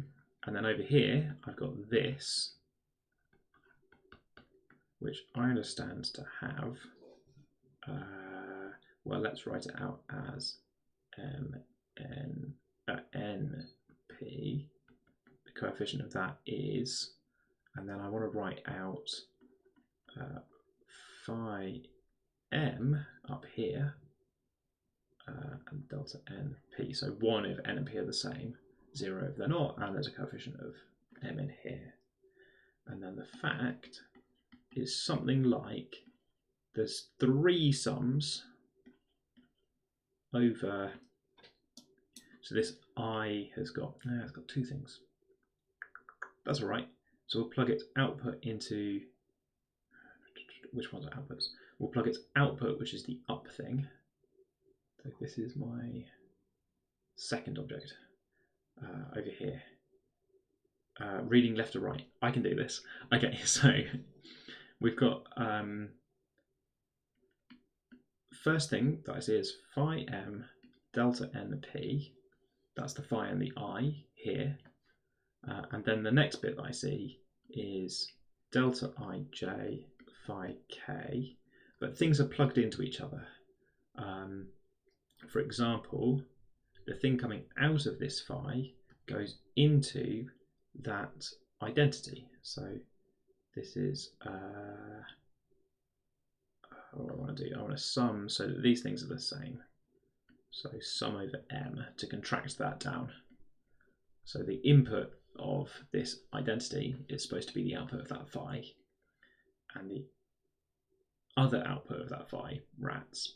Speaker 1: And then over here, I've got this, which I understand to have, well, let's write it out as NP. The coefficient of that is, and then I want to write out phi m up here, and delta np. So 1 if n and p are the same, 0 if they're not, and there's a coefficient of m in here. And then the fact is something like there's 3 sums over, so this I has got, no, it's got 2 things. That's all right. So we'll plug its output into, which ones are outputs? We'll plug its output, which is the up thing. So this is my second object over here. Reading left to right. I can do this. Okay, so we've got first thing that I see is phi m delta np. That's the phi and the I here. And then the next bit that I see is delta ij phi k. But things are plugged into each other. For example, the thing coming out of this phi goes into that identity. So this is what I want to do. I want to sum so that these things are the same. So sum over m to contract that down. So the input of this identity is supposed to be the output of that phi, and the other output of that phi, rats.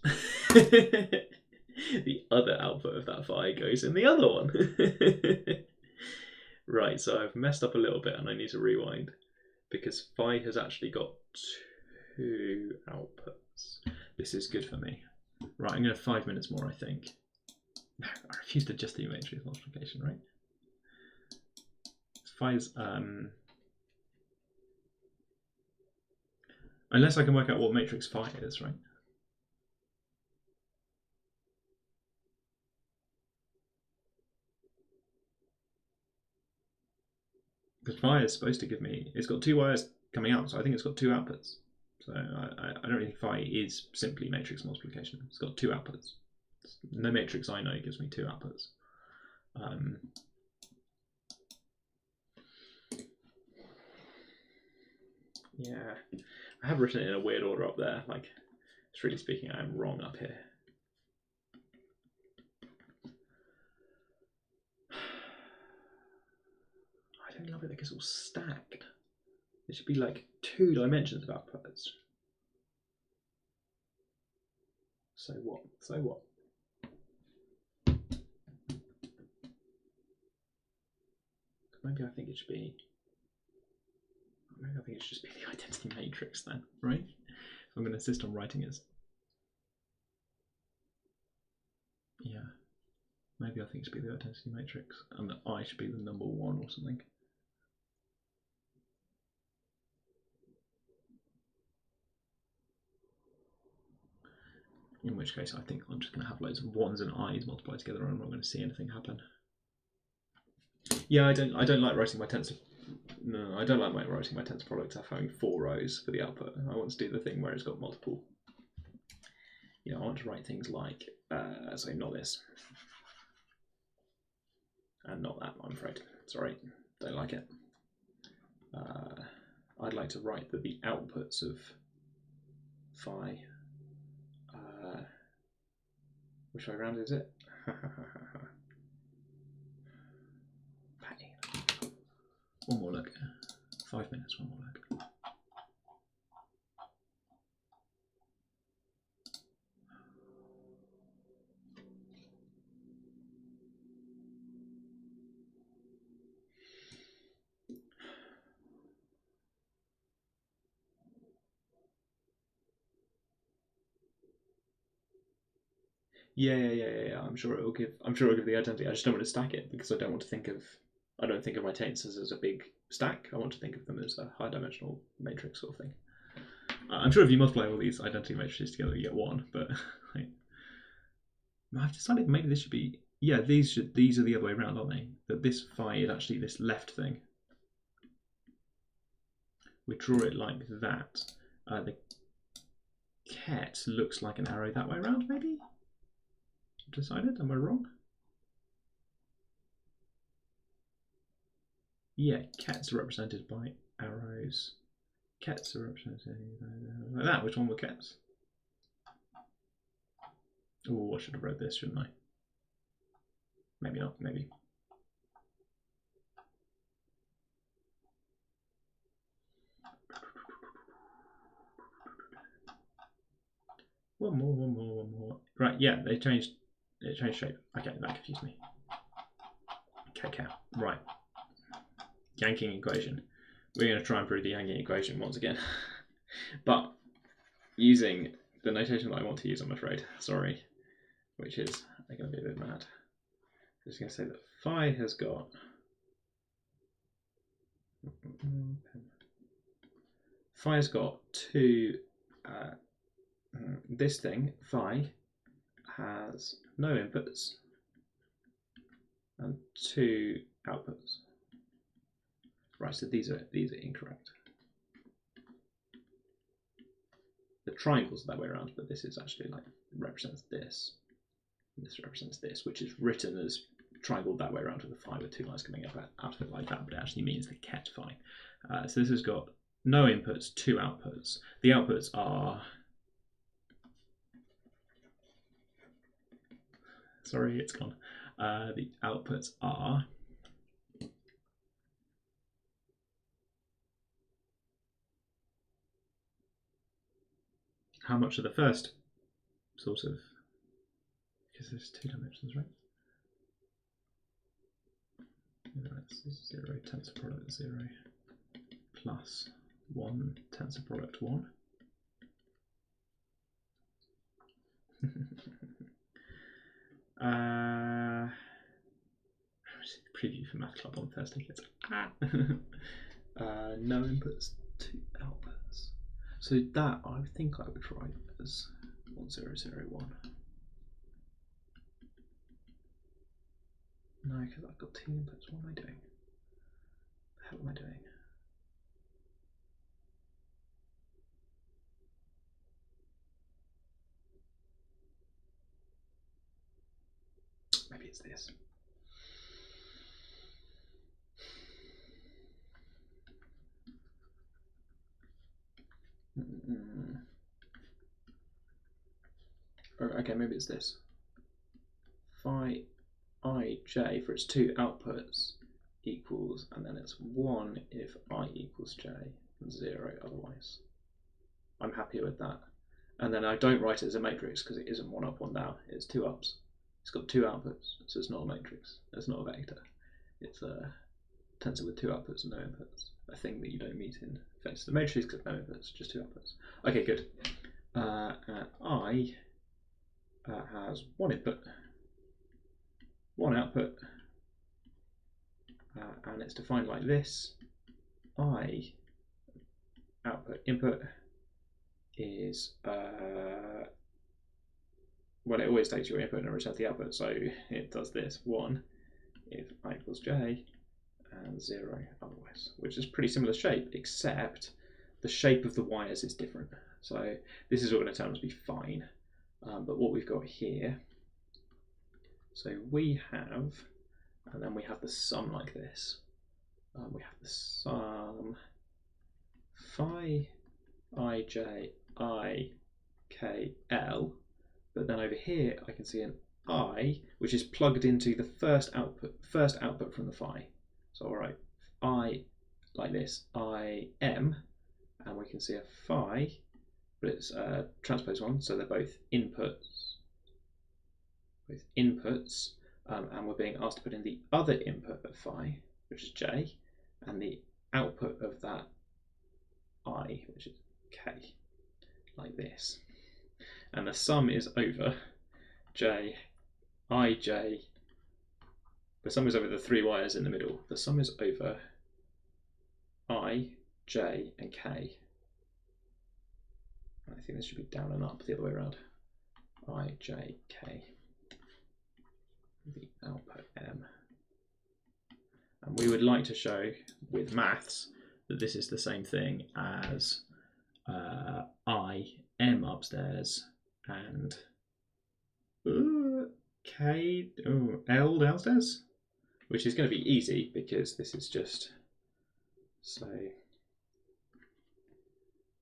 Speaker 1: The other output of that phi goes in the other one. Right, so I've messed up a little bit and I need to rewind because phi has actually got 2 outputs. This is good for me. Right, I'm going to have 5 minutes more, I think. No, I refuse to just do matrix multiplication, right? Phi's, unless I can work out what matrix phi is, right? Because phi is supposed to give me, it's got 2 wires coming out, so I think it's got 2 outputs. So I don't really think phi is simply matrix multiplication. It's got 2 outputs. No matrix I know gives me 2 outputs. Yeah, I have written it in a weird order up there. Like, strictly speaking, I am wrong up here. I don't love it because it's all stacked. It should be like 2 dimensions of outputs. So what? So what? Maybe I think it should be. Maybe I think it should just be the identity matrix then, right? If I'm going to insist on writing it. Yeah. Maybe I think it should be the identity matrix, and that I should be the number one or something. In which case, I think I'm just going to have loads of ones and i's multiplied together, and I'm not going to see anything happen. Yeah, I don't like writing my tensor. No, I don't like writing my tensor product of having 4 rows for the output. I want to do the thing where it's got multiple. You know, I want to write things like, so not this, and not that. I'm afraid. Sorry, don't like it. I'd like to write that the outputs of phi. Which way around is it? One more look. 5 minutes, one more look. Yeah. I'm sure it will give. I'm sure it'll give the identity. I just don't want to stack it because I don't want to think of. I don't think of my tensors as a big stack. I want to think of them as a high-dimensional matrix sort of thing. I'm sure if you multiply all these identity matrices together, you get one. But like, I've decided maybe this should be. Yeah, these are the other way around, aren't they? That this phi is actually this left thing. We draw it like that. The ket looks like an arrow that way around, maybe? Decided? Am I wrong? Yeah, kets are represented by arrows. Kets are represented like that. Which one were kets? Oh, I should have read this, shouldn't I? Maybe not, maybe. One more. Right, yeah, it changed shape. Okay, that confused me. Okay, right. Yanking equation. We're going to try and prove the yanking equation once again. But using the notation that I want to use, I'm afraid. Sorry. Which is, I'm going to be a bit mad. I'm just going to say that phi has got two. This thing, phi, has no inputs and 2 outputs. Right, so these are incorrect. The triangles are that way around, but this is actually like represents this, and this represents this, which is written as triangle that way around with a phi with 2 lines coming up out of it like that, but it actually means the ket phi. So this has got no inputs, 2 outputs. The outputs are. Sorry, it's gone. The outputs are. How much of the first sort of. Because there's 2 dimensions, right? That's 0 tensor product 0 plus 1 tensor product 1. Preview for Math Club on Thursday, kids. No inputs, 2 outputs. So that I think I would write as 1001. No, because I've got 2 inputs. What am I doing? What the hell am I doing? Maybe it's this. Okay, maybe it's this. Phi ij for its 2 outputs equals, and then it's 1 if I equals j, and 0 otherwise. I'm happier with that. And then I don't write it as a matrix because it isn't one up, one down. It's two ups. It's got two outputs, so it's not a matrix. It's not a vector. It's a tensor with two outputs and no inputs. A thing that you don't meet in face. The matrix because no inputs, just two outputs. Okay, good. I has one input, one output, and it's defined like this. I output input is well, it always takes your input and returns the output, so it does this 1 if I equals j and 0 otherwise, which is pretty similar shape, except the shape of the wires is different. So this is all going to turn out to be fine, but what we've got here, so we have, and then we have the sum like this. We have the sum phi ij I k l, but then over here I can see an I which is plugged into the first output from the phi. So all right, I like this, I m, and we can see a phi, but it's transpose one, so they're both inputs, and we're being asked to put in the other input of phi, which is j, and the output of that I, which is k, like this. And the sum is over j, ij, the sum is over the three wires in the middle. The sum is over I, j, and k. I think this should be down and up the other way around. I, j, k. The output m. And we would like to show with maths that this is the same thing as I, m upstairs and k, l downstairs, which is going to be easy because this is just, so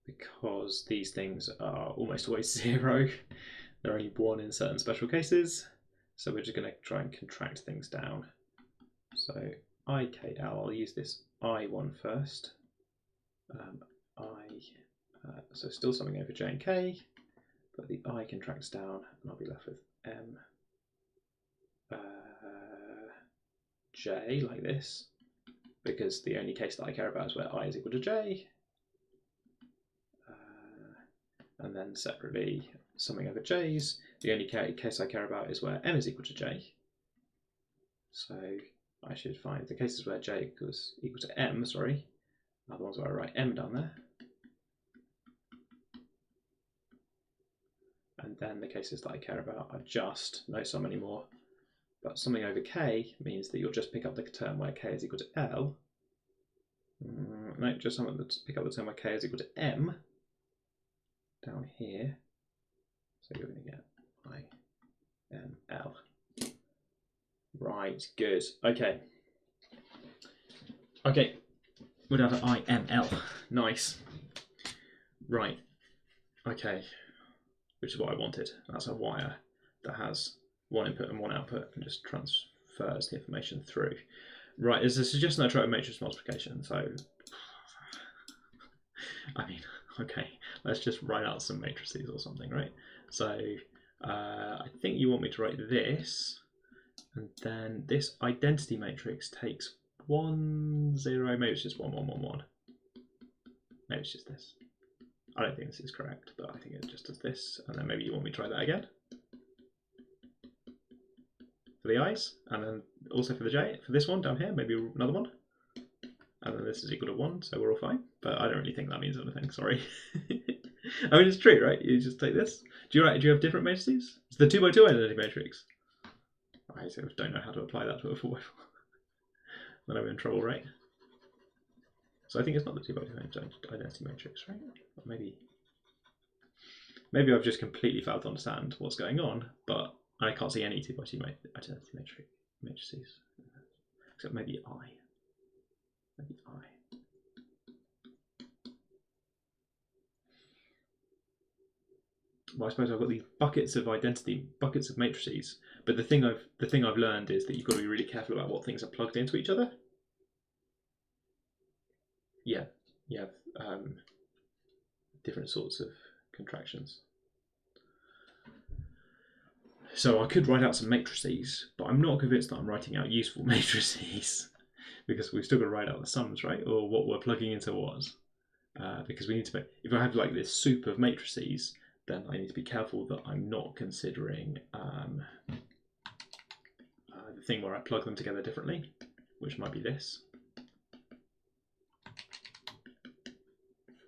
Speaker 1: because these things are almost always 0, they're only 1 in certain special cases, so we're just going to try and contract things down. So IKL, I'll use this I one first. So still something over j and k, but the I contracts down and I'll be left with m j like this, because the only case that I care about is where I is equal to j. And then separately something over j's, the only case I care about is where m is equal to j. So I should find the cases where j is equal to m, are the ones where I write m down there. And then the cases that I care about are just no sum anymore, but something over k means that you'll just pick up the term where k is equal to l. No, just something that's pick up the term where k is equal to m down here. So you're going to get I, m, l. Right, good. Okay. Okay, we're down to I, m, l. Nice. Right. Okay. Which is what I wanted. That's a wire that has one input and one output and just transfers the information through. Right, there's a suggestion that I try a matrix multiplication, so I mean, okay, let's just write out some matrices or something, right? So I think you want me to write this, and then this identity matrix takes 1, 0, maybe it's just 1, 1, 1, 1. Maybe it's just this. I don't think this is correct, but I think it just does this, and then maybe you want me to try that again for the i's, and then also for the j, for this one down here, maybe another one, and then this is equal to 1, so we're all fine. But I don't really think that means anything. Sorry. I mean, it's true, right? You just take this. Do you have different matrices? It's the 2x2 identity matrix. I sort of don't know how to apply that to a 4x4. Then I'm in trouble, right? So I think it's not the 2x2 identity matrix, right? Or maybe I've just completely failed to understand what's going on, but I can't see any 2x2 identity matrices, except maybe I. Maybe I. Well, I suppose I've got these buckets of matrices, but the thing I've learned is that you've got to be really careful about what things are plugged into each other. Yeah, you have different sorts of contractions. So I could write out some matrices, but I'm not convinced that I'm writing out useful matrices because we've still got to write out the sums, right? Or what we're plugging into what. Because we need to, if I have like this soup of matrices, then I need to be careful that I'm not considering the thing where I plug them together differently, which might be this,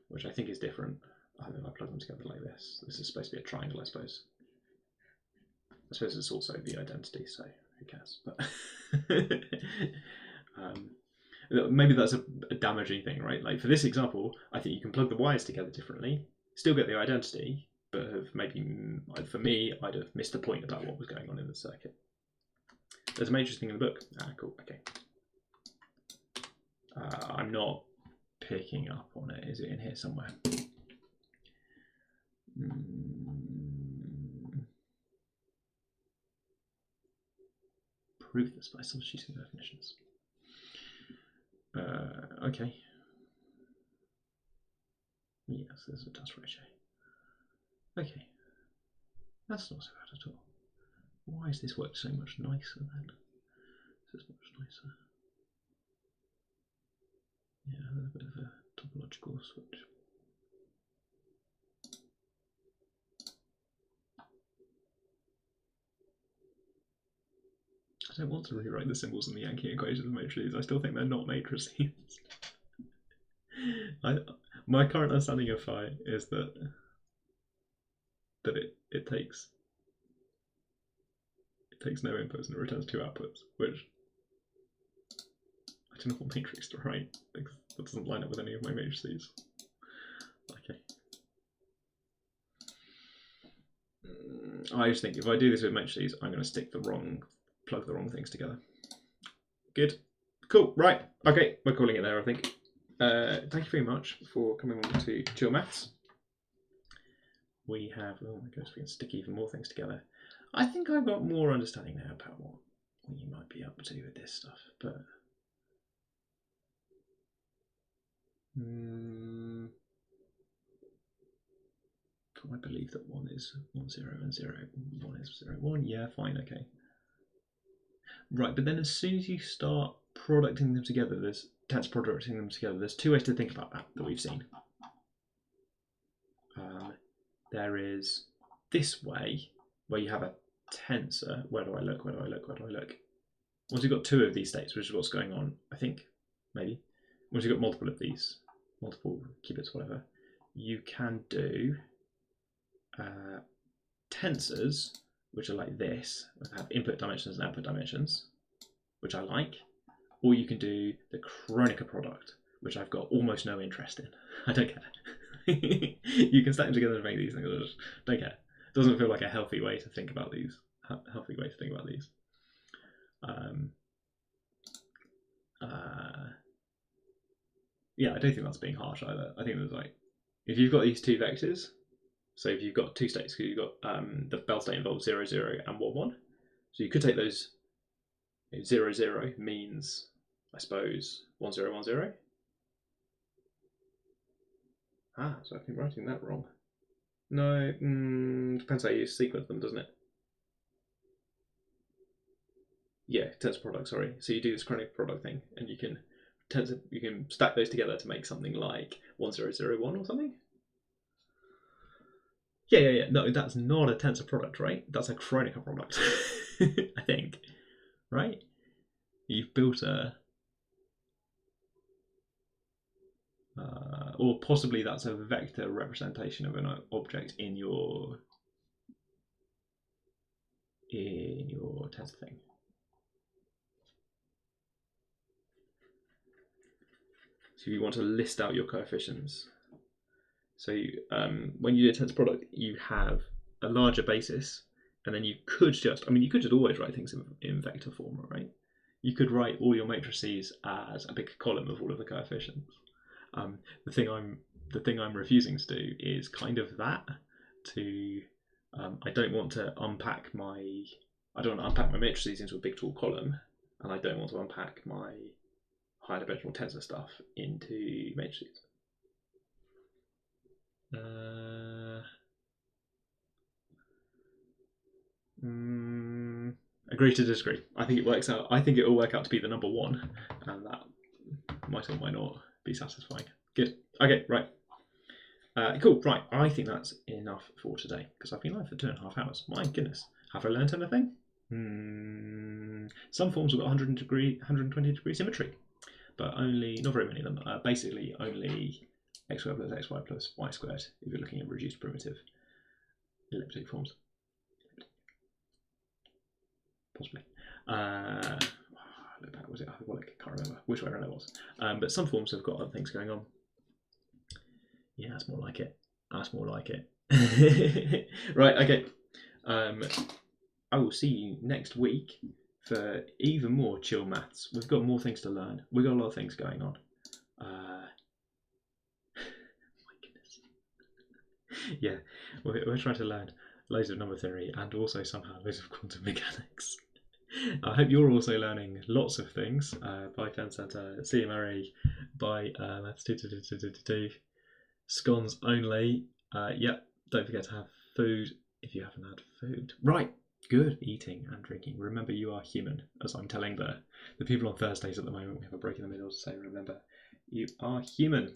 Speaker 1: which I think is different. I think I plug them together like this. This is supposed to be a triangle, I suppose. I suppose it's also the identity, so who cares? But maybe that's a damaging thing, right? Like for this example, I think you can plug the wires together differently, still get the identity, but have maybe, for me, I'd have missed the point about what was going on in the circuit. There's a major thing in the book. Ah, cool, okay. I'm not picking up on it. Is it in here somewhere? Prove this by substituting definitions. Okay. Yes, there's a dust ratio. Okay. That's not so bad at all. Why has this worked so much nicer then? This is much nicer. Yeah, there's a bit of a topological switch. I don't want to rewrite the symbols in the Yankee equation of matrices. I still think they're not matrices. My current understanding of phi is that it takes no inputs and it returns 2 outputs, which I don't know what matrix to write because that doesn't line up with any of my matrices. Okay. I just think if I do this with matrices, I'm going to plug the wrong things together. Good. Cool. Right. Okay. We're calling it there, I think. Thank you very much for coming on to Chill Maths. We have, oh my goodness, we can stick even more things together. I think I've got more understanding now about what you might be up to with this stuff, but I believe that 1 is 1, 0, and 0, 1 is 0, 1. Yeah, fine, okay. Right, but then as soon as you start producting them together, there's tensor producting them together. There's 2 ways to think about that we've seen. There is this way where you have a tensor. Where do I look? Where do I look? Where do I look? Once you've got 2 of these states, which is what's going on, I think, maybe. Once you've got multiple of these, multiple qubits, whatever, you can do tensors, which are like this, have input dimensions and output dimensions, which I like. Or you can do the Kronecker product, which I've got almost no interest in. I don't care. You can stack them together and make these things. I just don't care. It doesn't feel like a healthy way to think about these. Yeah, I don't think that's being harsh either. I think there's like, if you've got these 2 vectors, so if you've got 2 states, because you've got the Bell state involves 0, 0 and 1, 1. So you could take those. 0, 0 means, I suppose, 1, 0, 1, 0. Ah, so I've been writing that wrong. No, depends how you sequence them, doesn't it? Yeah, tensor product, sorry. So you do this Kronecker product thing, and you can stack those together to make something like 1, 0, 0, 1 or something. Yeah. No, that's not a tensor product, right? That's a Kronecker product, I think, right? You've built a, or possibly that's a vector representation of an object in your tensor thing. So if you want to list out your coefficients, so when you do a tensor product, you have a larger basis, and then you could just always write things in vector form, right? You could write all your matrices as a big column of all of the coefficients. The thing I'm refusing to do is kind of that. I don't want to unpack my matrices into a big tall column, and I don't want to unpack my higher dimensional tensor stuff into matrices. Agree to disagree. I think it works out. I think it will work out to be the number one, and that might or might not be satisfying. Good. Okay, right. Cool. Right. I think that's enough for today because I've been live for 2.5 hours. My goodness. Have I learned anything? Some forms have got 120 degree symmetry, but only not very many of them. Basically, only x squared plus xy plus y squared if you're looking at reduced primitive elliptic forms. Possibly. Look back, was it hyperbolic? I can't remember which way around it was. But some forms have got other things going on. Yeah, that's more like it. That's more like it. Right, okay. I will see you next week for even more chill maths. We've got more things to learn. We've got a lot of things going on. My goodness. Yeah, we're trying to learn loads of number theory and also somehow loads of quantum mechanics. I hope you're also learning lots of things. Bye, Fen Center. See you, Murray. Bye, Maths 2. Scones only. Yep, don't forget to have food if you haven't had food. Right, good eating and drinking. Remember, you are human, as I'm telling the people on Thursdays at the moment. We have a break in the middle to say, remember, you are human.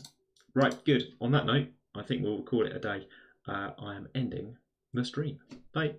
Speaker 1: Right, good. On that note, I think we'll call it a day. I am ending the stream. Bye.